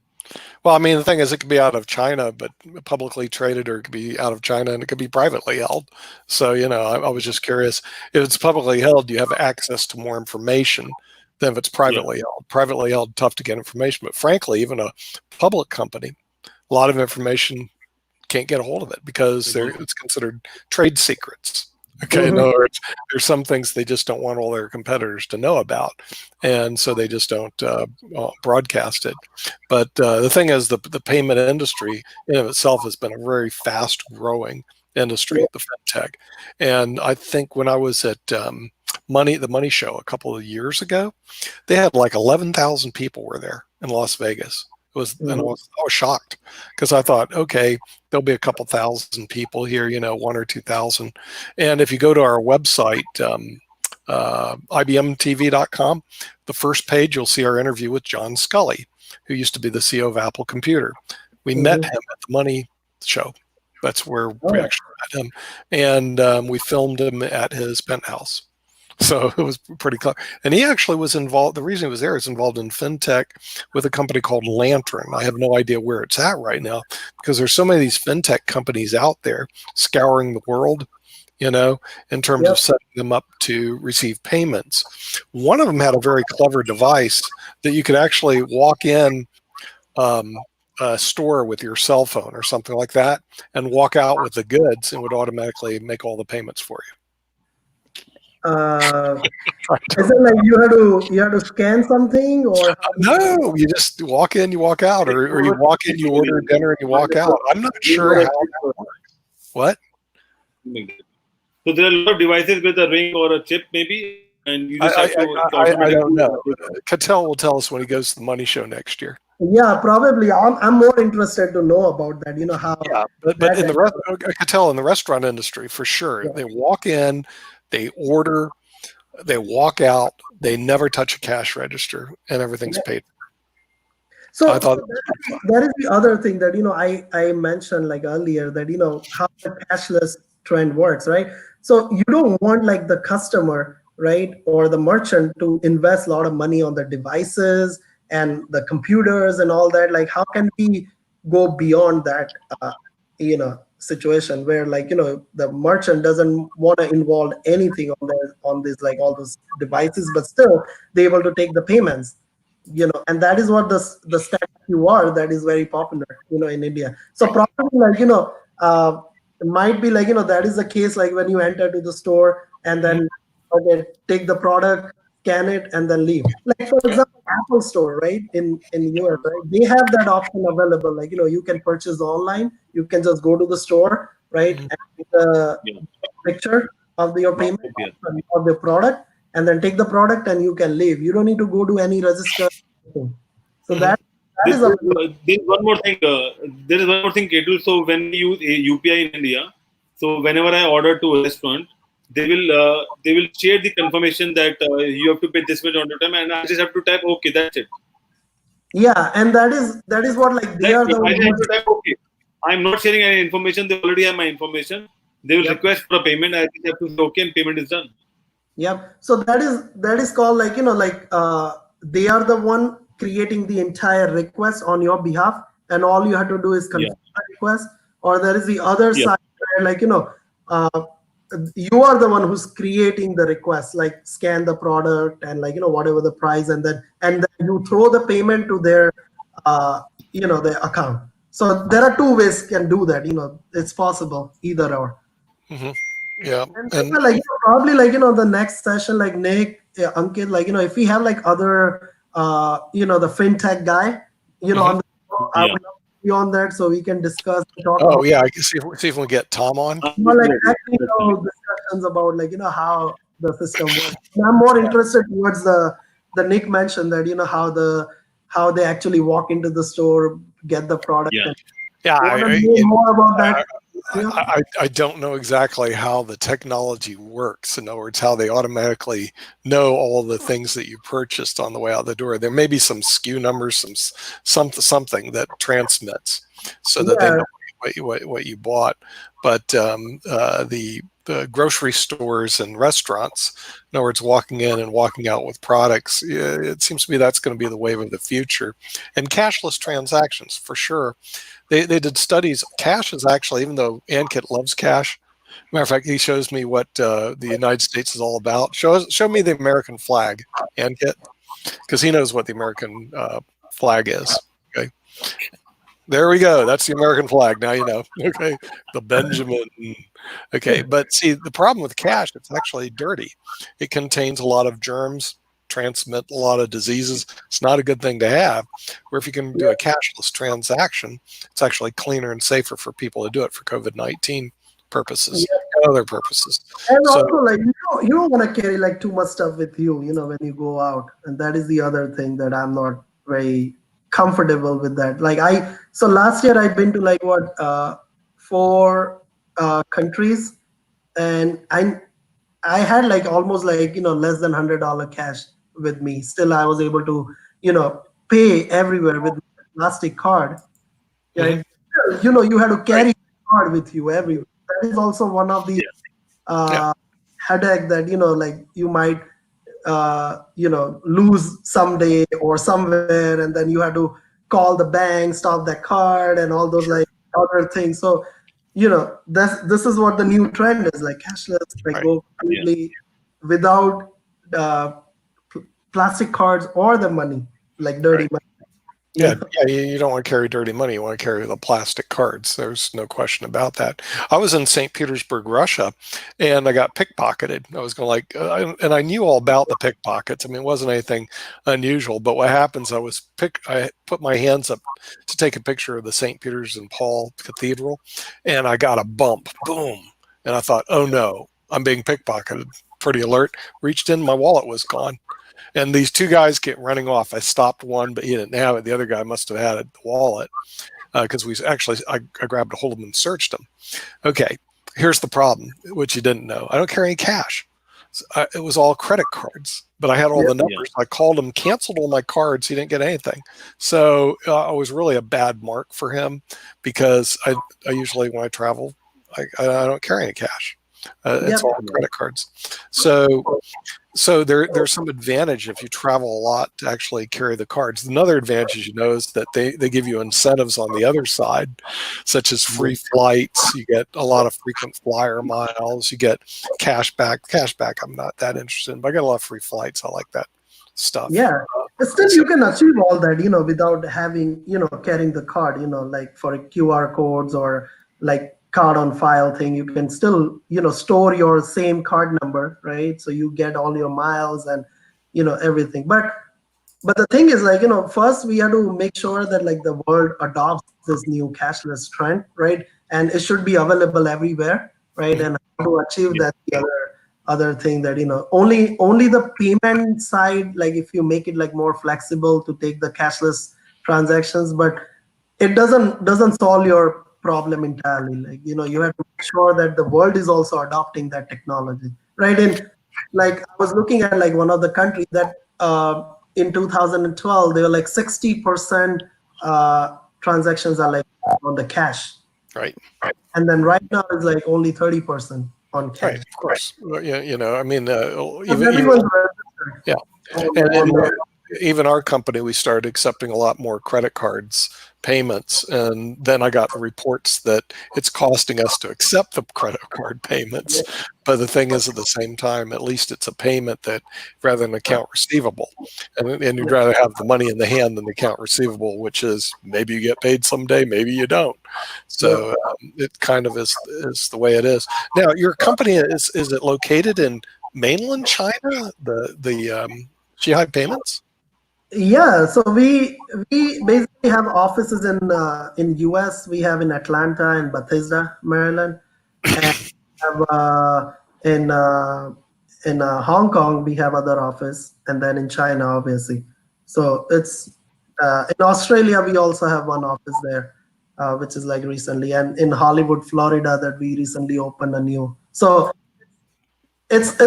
Well, I mean, the thing is, it could be out of China, but publicly traded, or it could be out of China and it could be privately held. So, I was just curious. If it's publicly held, you have access to more information than if it's privately held. Privately held, tough to get information. But frankly, even a public company, a lot of information can't get a hold of it because it's considered trade secrets. Okay, in other words, there's some things they just don't want all their competitors to know about, and so they just don't broadcast it. But the thing is, the payment industry in of itself has been a very fast-growing industry, the fintech. And I think when I was at the Money Show a couple of years ago, they had like 11,000 people were there in Las Vegas. And I was shocked because I thought, okay, there'll be a couple thousand people here, 1 or 2,000. And if you go to our website, IBMTV.com, the first page, you'll see our interview with John Scully, who used to be the CEO of Apple Computer. We met him at the Money Show. That's where we actually met him. And we filmed him at his penthouse. So it was pretty clever. And he actually was involved. The reason he was there is involved in fintech with a company called Lantern. I have no idea where it's at right now because there's so many of these fintech companies out there scouring the world, in terms of setting them up to receive payments. One of them had a very clever device that you could actually walk in a store with your cell phone or something like that and walk out with the goods and would automatically make all the payments for you. Is it like you have to scan something or no? You just walk in, you walk out, or you walk in, you order dinner, and you walk out. I'm not sure how that works. What? So there are a lot of devices with a ring or a chip, maybe, and you just have to. I don't know. Cattell will tell us when he goes to the Money Show next year. Yeah, probably. I'm more interested to know about that. How? Yeah, but in the Cattell in the restaurant industry, for sure, they walk in. They order, they walk out, they never touch a cash register, and everything's paid for. So that is the other thing that I mentioned like earlier that how the cashless trend works, right? So you don't want like the customer, right, or the merchant to invest a lot of money on the devices and the computers and all that. Like, how can we go beyond that? Situation where the merchant doesn't want to involve anything on this like all those devices, but still they're able to take the payments, and that is what the static QR that is very popular in India. So probably it might be that is the case like when you enter to the store and then take the product, scan it, and then leave. Like for example, Apple Store, right, in US, right? They have that option available. Like you can purchase online. You can just go to the store, right, and take a picture of your payment of the product, and then take the product, and you can leave. You don't need to go to any register. So that is there's one more thing. There is one more thing, Ketul. So when we use a UPI in India, so whenever I order to a restaurant, they will share the confirmation that you have to pay this much on the time, and I just have to type okay. That's it. Yeah, and that is what like they are the I have to type okay. I'm not sharing any information. They already have my information. They will request for a payment. I just have to say okay, and payment is done. Yep. So that is called like they are the one creating the entire request on your behalf, and all you have to do is confirm the request. Or there is the other side where like you are the one who's creating the request, like scan the product and like whatever the price, and then you throw the payment to their their account. So there are two ways can do that. It's possible either or. Mm-hmm. Yeah, and like probably like the next session, like Nick, Ankit, like if we have like other the fintech guy, on I would love to be on that so we can discuss. I can see if we can get Tom on. Like discussions about like how the system works. And I'm more interested towards the Nick mentioned that how they actually walk into the store, get the product. More about that. I don't know exactly how the technology works. In other words, how they automatically know all the things that you purchased on the way out the door. There may be some SKU numbers, something that transmits so that they know what you bought. But the grocery stores and restaurants, in other words, walking in and walking out with products, it seems to me that's going to be the wave of the future. And cashless transactions, for sure. They did studies. Cash is actually, even though Ankit loves cash, matter of fact, he shows me what the United States is all about. Show me the American flag, Ankit, because he knows what the American flag is. Okay. There we go. That's the American flag. Now you know. Okay. The Benjamin. Okay. But see, the problem with cash, it's actually dirty. It contains a lot of germs, transmit a lot of diseases. It's not a good thing to have. Where if you can do a cashless transaction, it's actually cleaner and safer for people to do it for COVID-19 purposes and other purposes. And also, like, you don't want to carry like too much stuff with you, when you go out. And that is the other thing that I'm not very comfortable with that. Like so last year I'd been to like 4 countries, and I had like almost like less than $100 cash with me. Still I was able to pay everywhere with plastic card. Yeah, you had to carry a card with you everywhere. That is also one of the headache that like you might lose someday or somewhere, and then you have to call the bank, stop that card, and all those like other things. So this is what the new trend is, like cashless, like go completely without plastic cards or the money, like dirty money. Yeah, you don't want to carry dirty money. You want to carry the plastic cards. There's no question about that. I was in St. Petersburg, Russia, and I got pickpocketed. I was going and I knew all about the pickpockets. I mean, it wasn't anything unusual. But what happens? I put my hands up to take a picture of the St. Peter's and Paul Cathedral, and I got a bump. Boom! And I thought, oh no, I'm being pickpocketed. Pretty alert. Reached in, my wallet was gone. And these 2 guys get running off. I stopped one, but he didn't have it. The other guy must have had the wallet because I grabbed a hold of him and searched him. Okay, here's the problem, which you didn't know. I don't carry any cash. It was all credit cards, but I had all the numbers. I called him, canceled all my cards. He didn't get anything. So I was really a bad mark for him because I usually, when I travel, I don't carry any cash. It's all credit cards. So there's some advantage if you travel a lot to actually carry the cards. Another advantage, is that they give you incentives on the other side, such as free flights. You get a lot of frequent flyer miles. You get cash back. Cash back, I'm not that interested in, but I get a lot of free flights. I like that stuff. Yeah, but still you can achieve all that, without having, carrying the card, like for QR codes or like card on file thing. You can still store your same card number, right? So you get all your miles and everything. But the thing is, like, first we have to make sure that like the world adopts this new cashless trend, right? And it should be available everywhere, right? And how to achieve that, the other thing that only the payment side, like if you make it like more flexible to take the cashless transactions, but it doesn't solve your problem entirely. Like you have to make sure that the world is also adopting that technology, right? And like I was looking at like one of the countries that in 2012 they were like 60% transactions are like on the cash, right? And then right now it's like only 30% on cash. Right, of course. I mean, even our company, we started accepting a lot more credit cards payments, and then I got the reports that it's costing us to accept the credit card payments. But the thing is, at the same time, at least it's a payment that rather than account receivable, and you'd rather have the money in the hand than the account receivable, which is maybe you get paid someday, maybe you don't. So it kind of is the way it is. Now, your company is it located in mainland China? The Zhihai Payments? Yeah, so we basically have offices in US. We have in Atlanta and Bethesda, Maryland, and in Hong Kong we have other office, and then in China, obviously. So it's in Australia we also have one office there, which is like recently, and in Hollywood, Florida, that we recently opened a new. So it's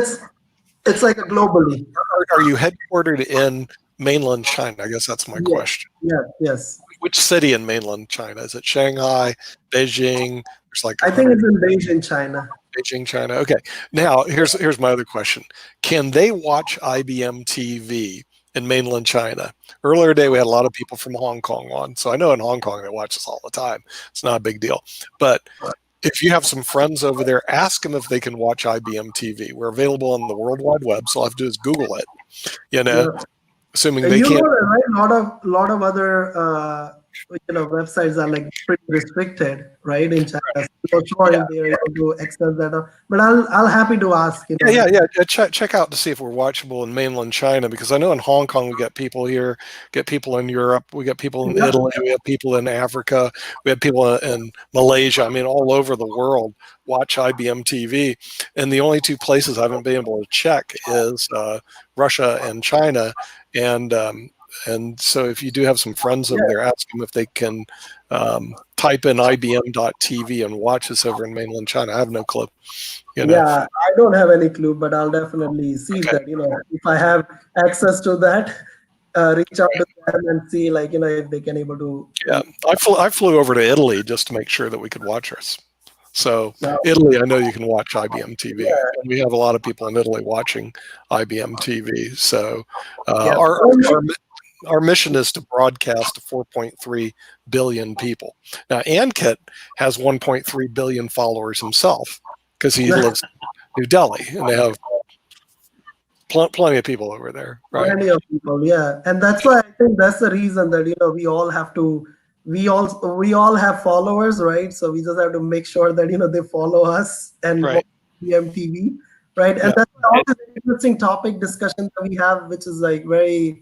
like a globally. Are you headquartered in mainland China? I guess that's my question. Yeah. Yes. Which city in mainland China? Is it Shanghai, Beijing? There's like I think it's in Beijing, China. Beijing, China. Okay. Now here's my other question. Can they watch IBM TV in mainland China? Earlier today we had a lot of people from Hong Kong on, so I know in Hong Kong they watch us all the time. It's not a big deal. But if you have some friends over there, ask them if they can watch IBM TV. We're available on the World Wide Web, so all I have to do is Google it. Yeah. Assuming they can. Right? A lot of other websites are like pretty restricted, right, in China. So I'm not sure if they're able to access that. But I'll happy to ask. Yeah. Check out to see if we're watchable in mainland China, because I know in Hong Kong we got people here, get people in Europe, we got people in Italy, we have people in Africa, we have people in Malaysia. I mean, all over the world watch IBM TV, and the only two places I haven't been able to check is Russia and China, and so if you do have some friends over there, ask them if they can type in IBM.TV and watch us over in mainland China. I have no clue. Yeah, I don't have any clue, but I'll definitely see that. If I have access to that, reach out to them and see, if they can able to. Yeah, I flew over to Italy just to make sure that we could watch us. So Italy, I know you can watch IBM TV. Yeah. We have a lot of people in Italy watching IBM TV. So our mission is to broadcast to 4.3 billion people. Now, Ankit has 1.3 billion followers himself because he lives in New Delhi, and they have plenty of people over there. Right? Plenty of people, yeah. And that's why I think that's the reason that, we all have to, we all have followers, right? So we just have to make sure that, they follow us and watch IBM, right? And that's always an interesting topic discussion that we have, which is like very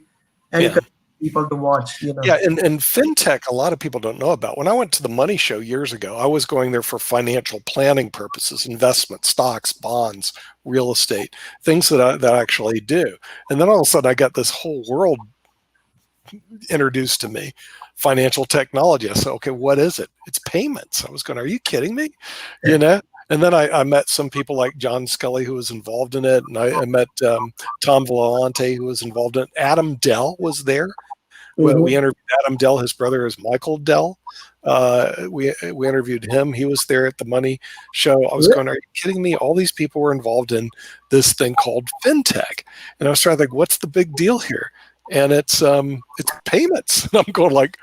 encouraging people to watch. Yeah, and fintech, a lot of people don't know about. When I went to the Money Show years ago, I was going there for financial planning purposes, investment, stocks, bonds, real estate, things that I actually do. And then all of a sudden, I got this whole world introduced to me. Financial technology. I said, okay, what is it? It's payments. I was going, are you kidding me? And then I met some people like John Scully, who was involved in it. And I met Tom Volante, who was involved in it. Adam Dell was there. Mm-hmm. We interviewed Adam Dell. His brother is Michael Dell. We interviewed him. He was there at the Money Show. I was going, are you kidding me? All these people were involved in this thing called fintech. And I was trying to think, what's the big deal here? And it's payments. And I'm going like,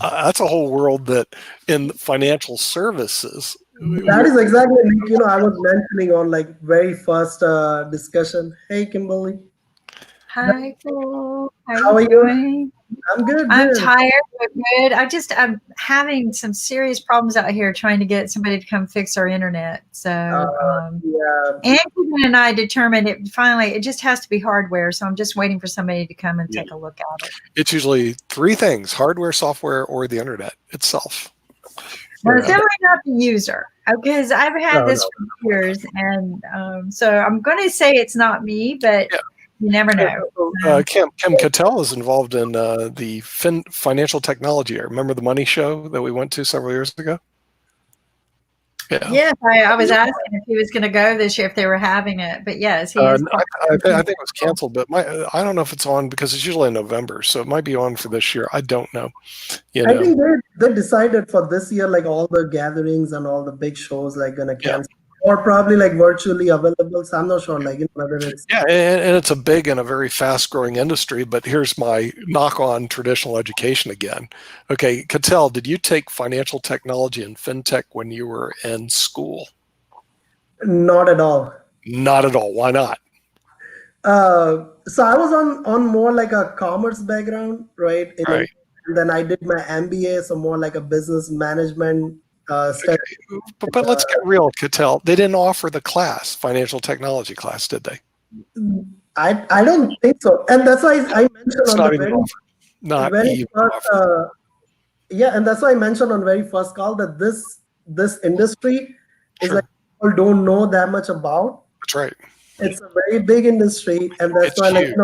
that's a whole world that in financial services. That is exactly, I was mentioning on like very first discussion. Hey, Kimberly. Hi, Paul. How are you doing? I'm good. I'm tired, but good. I'm having some serious problems out here trying to get somebody to come fix our internet. So, Anthony and I determined it just has to be hardware. So I'm just waiting for somebody to come and take a look at it. It's usually three things: hardware, software, or the internet itself. Well, it's definitely not the user, because I've had this for years, and so I'm going to say it's not me, but. Yeah. You never know. Kim Cattell is involved in the financial technology. Remember the Money Show that we went to several years ago? Yeah. Yes, I was asking if he was going to go this year, if they were having it. But yes, he is. I think it was canceled, but I don't know if it's on, because it's usually in November, so it might be on for this year. I don't know. I think they decided for this year, like all the gatherings and all the big shows, like going to cancel. Or probably like virtually available. So I'm not sure, whether it's. Yeah, and it's a big and a very fast-growing industry. But here's my knock on traditional education again. Okay, Cattell, did you take financial technology and fintech when you were in school? Not at all. Not at all. Why not? So I was on more like a commerce background, right? Right. And then I did my MBA, so more like a business management. Okay. But let's get real, Cattell. They didn't offer the financial technology class, did they? I don't think so, and that's why I mentioned on the very first. And that's why I mentioned on very first call that this industry is like people don't know that much about. That's right. It's a very big industry, and that's why huge.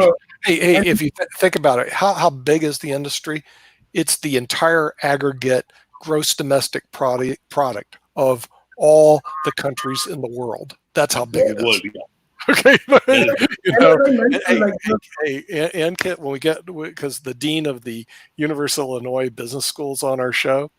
Hey, if you think about it, how big is the industry? It's the entire aggregate gross domestic product of all the countries in the world. That's how big it is. Okay, and Kit, when we get, because the dean of the University of Illinois Business School is on our show,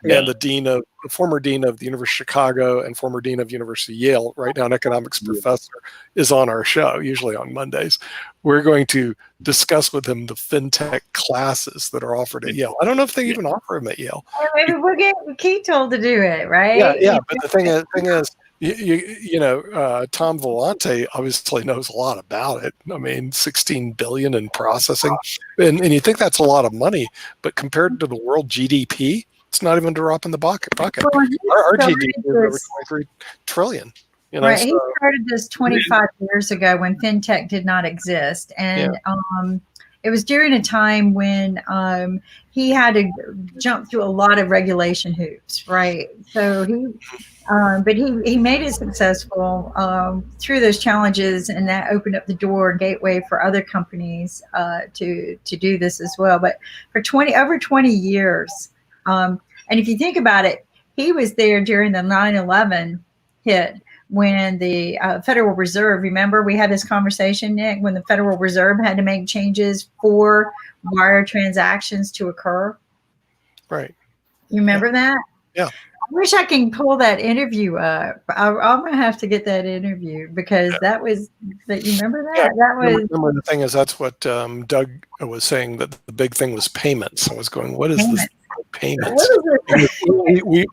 and the former dean of the University of Chicago and former dean of University of Yale, right now an economics professor, is on our show, usually on Mondays. We're going to discuss with him the fintech classes that are offered at Yale. I don't know if they even offer them at Yale. Maybe we'll keep told to do it, right? Yeah. But the thing is, Tom Volante obviously knows a lot about it. I mean, 16 billion in processing, and you think that's a lot of money, but compared to the world GDP, it's not even a drop in the bucket. Well, Our GDP is over 23 trillion. Right. He started this 25 years ago when fintech did not exist, and it was during a time when he had to jump through a lot of regulation hoops, right? So but he made it successful through those challenges, and that opened up the door and gateway for other companies to do this as well. But for over 20 years, and if you think about it, he was there during the 9/11 hit. When the Federal Reserve, remember we had this conversation, Nick, when the Federal Reserve had to make changes for wire transactions to occur. Right. You remember that? Yeah. I wish I can pull that interview up. I'm going to have to get that interview because you remember that? That was. Remember the thing is, that's what Doug was saying, that the big thing was payments. I was going, what is this? Payments.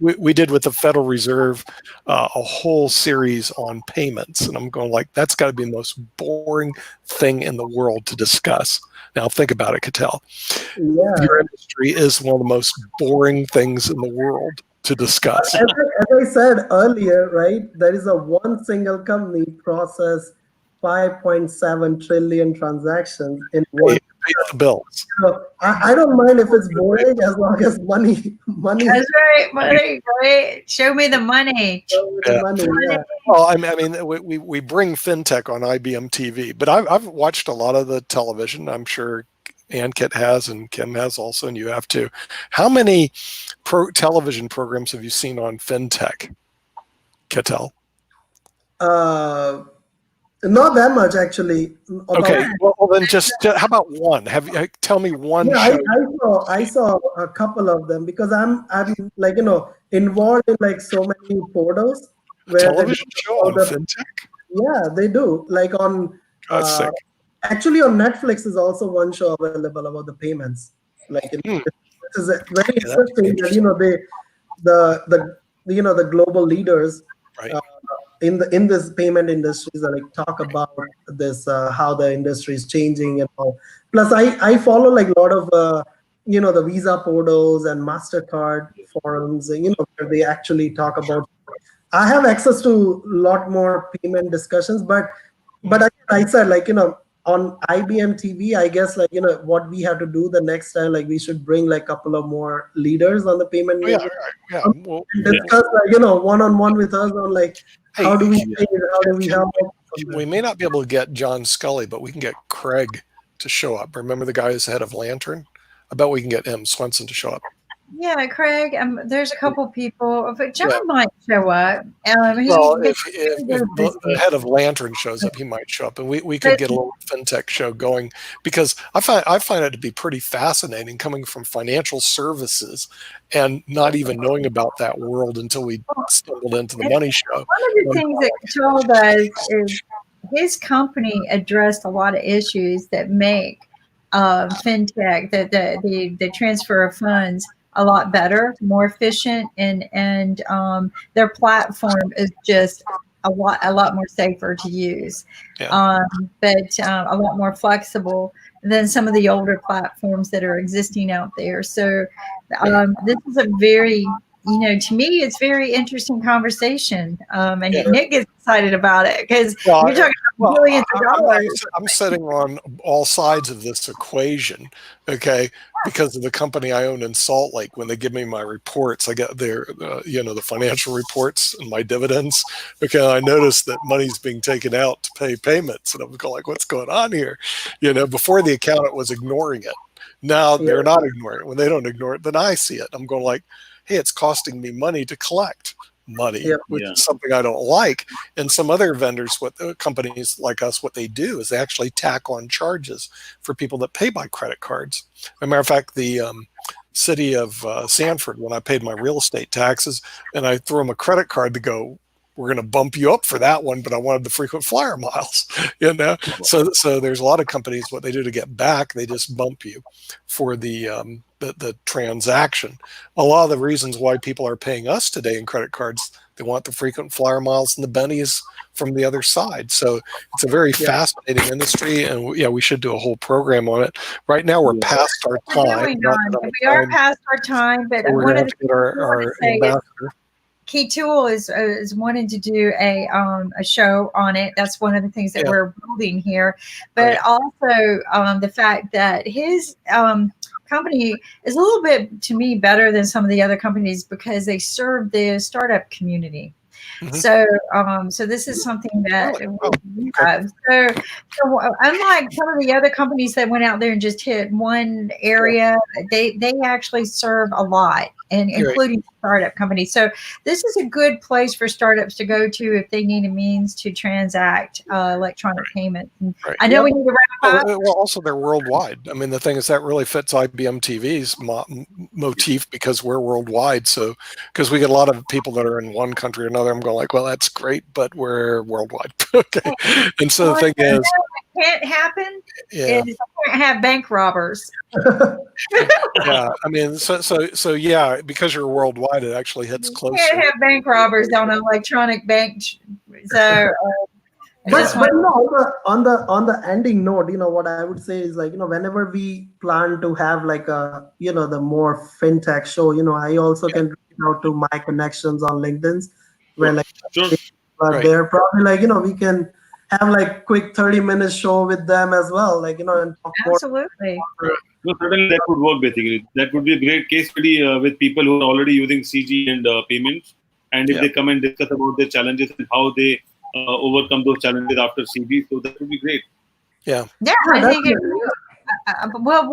We did with the Federal Reserve a whole series on payments, and I'm going like, that's got to be the most boring thing in the world to discuss. Now think about it, Cattell. Yeah. Your industry is one of the most boring things in the world to discuss. As I said earlier, right, there is one single company process 5.7 trillion transactions in one. Pay the bills. So I don't mind if it's boring as long as money. That's right, money, right? Show me the money. Money, yeah. Well, I mean, we bring fintech on IBM TV, but I've watched a lot of the television. I'm sure Ankit has, and Kim has also, and you have too. How many television programs have you seen on fintech, Cattell? Not that much, actually. Okay, well then just how about one? Tell me one. Yeah, I saw a couple of them because I'm like involved in like so many portals. Television show on fintech. Yeah, they do. Like on. Sick. Actually, on Netflix is also one show available about the payments. Like this is very interesting that the global leaders. Right. In this payment industries that like talk about this how the industry is changing and all. Plus I follow like a lot of the Visa portals and MasterCard forums, where they actually talk about. I have access to a lot more payment discussions, but I said like on IBM TV, I guess like what we have to do the next time, like we should bring like a couple of more leaders on the payment. Well, discuss one-on-one with us on like how do we pay it, how do we help. We may not be able to get John Scully, but we can get Craig to show up. Remember the guy who's head of Lantern? I bet we can get M. Swenson to show up. Yeah, Craig. There's a couple people, but John might show up. If the head of Lantern shows up, he might show up, and we could get a little fintech show going, because I find it to be pretty fascinating coming from financial services and not even knowing about that world until we stumbled into the money show. One of the things that Cattell does is his company addressed a lot of issues that make fintech, the transfer of funds, a lot better, more efficient, and their platform is just a lot more safer to use, but a lot more flexible than some of the older platforms that are existing out there. So this is a very, to me, it's very interesting conversation, and Nick gets excited about it because you're talking about billions of dollars. I'm sitting on all sides of this equation, okay, because of the company I own in Salt Lake. When they give me my reports, I get their, the financial reports and my dividends. Okay, I noticed that money's being taken out to pay payments, and I'm going like, what's going on here? Before the accountant was ignoring it. Now they're not ignoring it. When they don't ignore it, then I see it. I'm going like, hey, it's costing me money to collect money, which is something I don't like. And some other vendors, companies like us, what they do is they actually tack on charges for people that pay by credit cards. As a matter of fact, the city of Sanford, when I paid my real estate taxes, and I threw them a credit card to go, we're going to bump you up for that one, but I wanted the frequent flyer miles, So there's a lot of companies, what they do to get back, they just bump you for the transaction. A lot of the reasons why people are paying us today in credit cards, They want the frequent flyer miles and the bennies from the other side. So it's a very fascinating industry, and yeah, we should do a whole program on it. Right now, we're past our time. We are past our time, but so we're one going of to get our ambassador. Key Tool is wanting to do a show on it. That's one of the things that we're building here. But also the fact that his company is a little bit, to me, better than some of the other companies because they serve the startup community. Mm-hmm. So this is something that we have. So unlike some of the other companies that went out there and just hit one area, they actually serve a lot, and including startup companies. So this is a good place for startups to go to if they need a means to transact electronic payments. I know we need to wrap up. Well, also they're worldwide. I mean, the thing is that really fits IBM TV's motif because we're worldwide. So because we get a lot of people that are in one country or another, I'm going like, well, that's great, but we're worldwide. Okay. And so the thing is, what can't happen is you can't have bank robbers. Yeah, I mean, so yeah, because you're worldwide, it actually hits closer. You can't have bank robbers on an electronic bank. So, but no, on the ending note, what I would say is like, whenever we plan to have like a, the more fintech show, I also can reach out to my connections on LinkedIn, where like they're probably like, we can have like quick 30-minute show with them as well, like, and talk absolutely. No, certainly that would work basically. That would be a great case study with people who are already using CG and payments. And if they come and discuss about their challenges and how they overcome those challenges after CG, so that would be great. Yeah, I think well,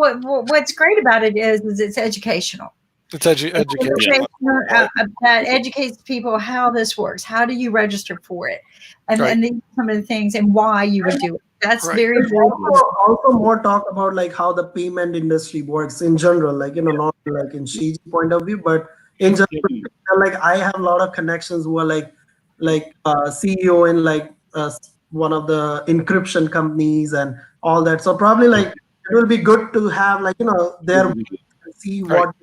what's great about it is it's educational. It's educational. That educates people how this works. How do you register for it? And these are some of the things and why you would do it. That's very also more talk about like how the payment industry works in general, like, not like in CG point of view, but in general, like I have a lot of connections who are like CEO in like one of the encryption companies and all that. So probably like it will be good to have like, their see what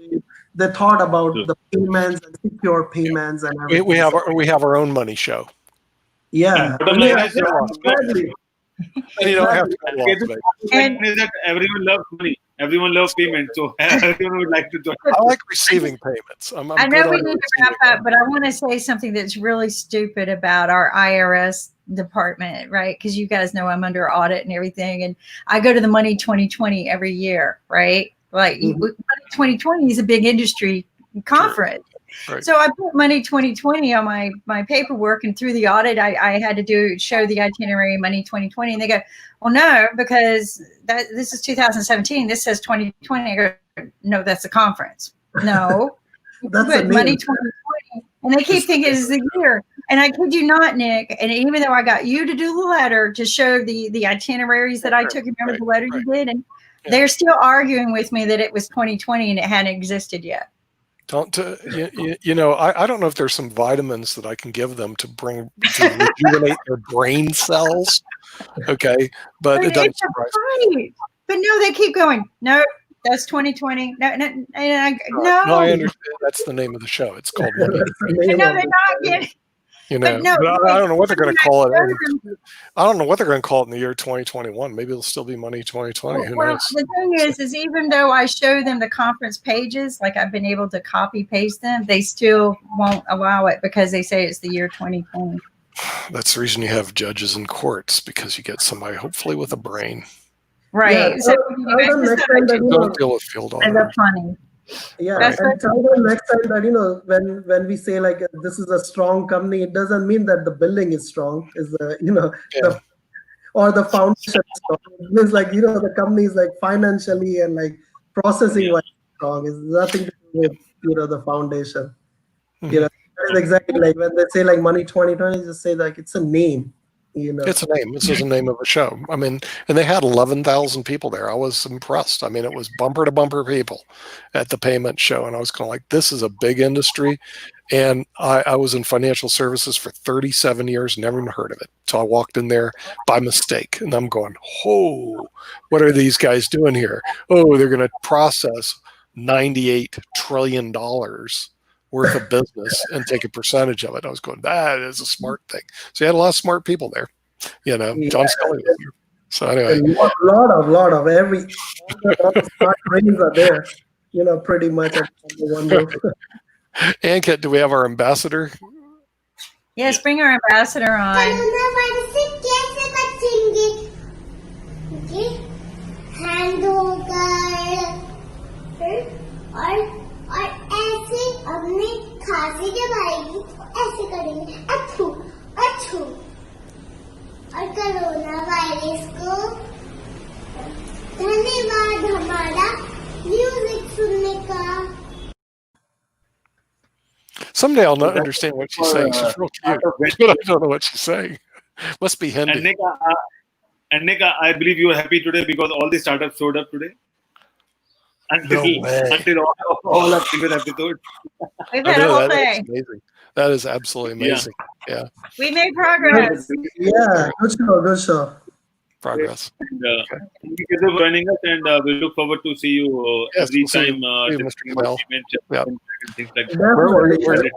they thought about the payments and secure payments and everything. We have our own money show. Yeah. And you don't have to that everyone loves money. Everyone loves payment. So everyone would like to join. I like receiving payments. I know we need to wrap up, but I want to say something that's really stupid about our IRS department, right? Because you guys know I'm under audit and everything. And I go to the Money 2020 every year, right? Like Money 2020 is a big industry conference. Right. So I put Money 2020 on my paperwork, and through the audit, I had to show the itinerary Money 2020, and they go, well, no, because this is 2017. This says 2020. I go, no, that's a conference. No, that's Money 2020, and they keep thinking it's the year. And I kid you not, Nick. And even though I got you to do the letter to show the itineraries that I took, remember the letter you did, and they're still arguing with me that it was 2020 and it hadn't existed yet. I don't know if there's some vitamins that I can give them to rejuvenate their brain cells. Okay, but it doesn't surprise me. But no, they keep going. No, that's 2020. No, I understand. That's the name of the show. It's called Money. No, they're not getting. I don't know what they're going to call it. I don't know what they're going to call it in the year 2021. Maybe it'll still be Money 2020. Who knows? The thing is even though I show them the conference pages, like I've been able to copy paste them, they still won't allow it because they say it's the year 2020. That's the reason you have judges in courts, because you get somebody hopefully with a brain. Right. Yeah, so don't deal with field auditors. That's funny. Yeah, and tell them next time that when we say like this is a strong company, it doesn't mean that the building is strong. Is or the foundation is strong. It means like the company is like financially and like processing wise strong. It's nothing to do with the foundation. That is exactly like when they say like Money 2020, just say like it's a name. It's a name. This is the name of a show. I mean, and they had 11,000 people there. I was impressed. I mean, it was bumper to bumper people at the payment show. And I was kind of like, this is a big industry. And I was in financial services for 37 years, never even heard of it. So I walked in there by mistake. And I'm going, oh, what are these guys doing here? Oh, they're going to process $98 trillion worth of business and take a percentage of it. I was going, that is a smart thing. So you had a lot of smart people there. You know, John Scully was there. So anyway, a lot of every all the smart brains are there. You know, pretty much at one roof. Ankit, do we have our ambassador? Yes, bring our ambassador on. और ऐसे अपने खांसी जब आएगी तो ऐसे करेंगे अथू अथू और कोरोना वायरस को धन्यवाद हमारा म्यूजिक सुनने का. Someday I'll not understand what she's saying. She's real cute, but I don't know what she's saying. Must be Hindi. And Nick, I believe you are happy today because all the startups showed up today. Until all of the episodes. We've had a whole That's thing. amazing. That is absolutely amazing. Yeah. We made progress. Yeah, good show. Progress. Thank you for joining us, and we look forward to see you every time. Mr. Kamel. Yeah. Things like that. We're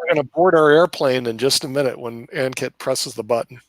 going to board our airplane in just a minute when Ankit presses the button.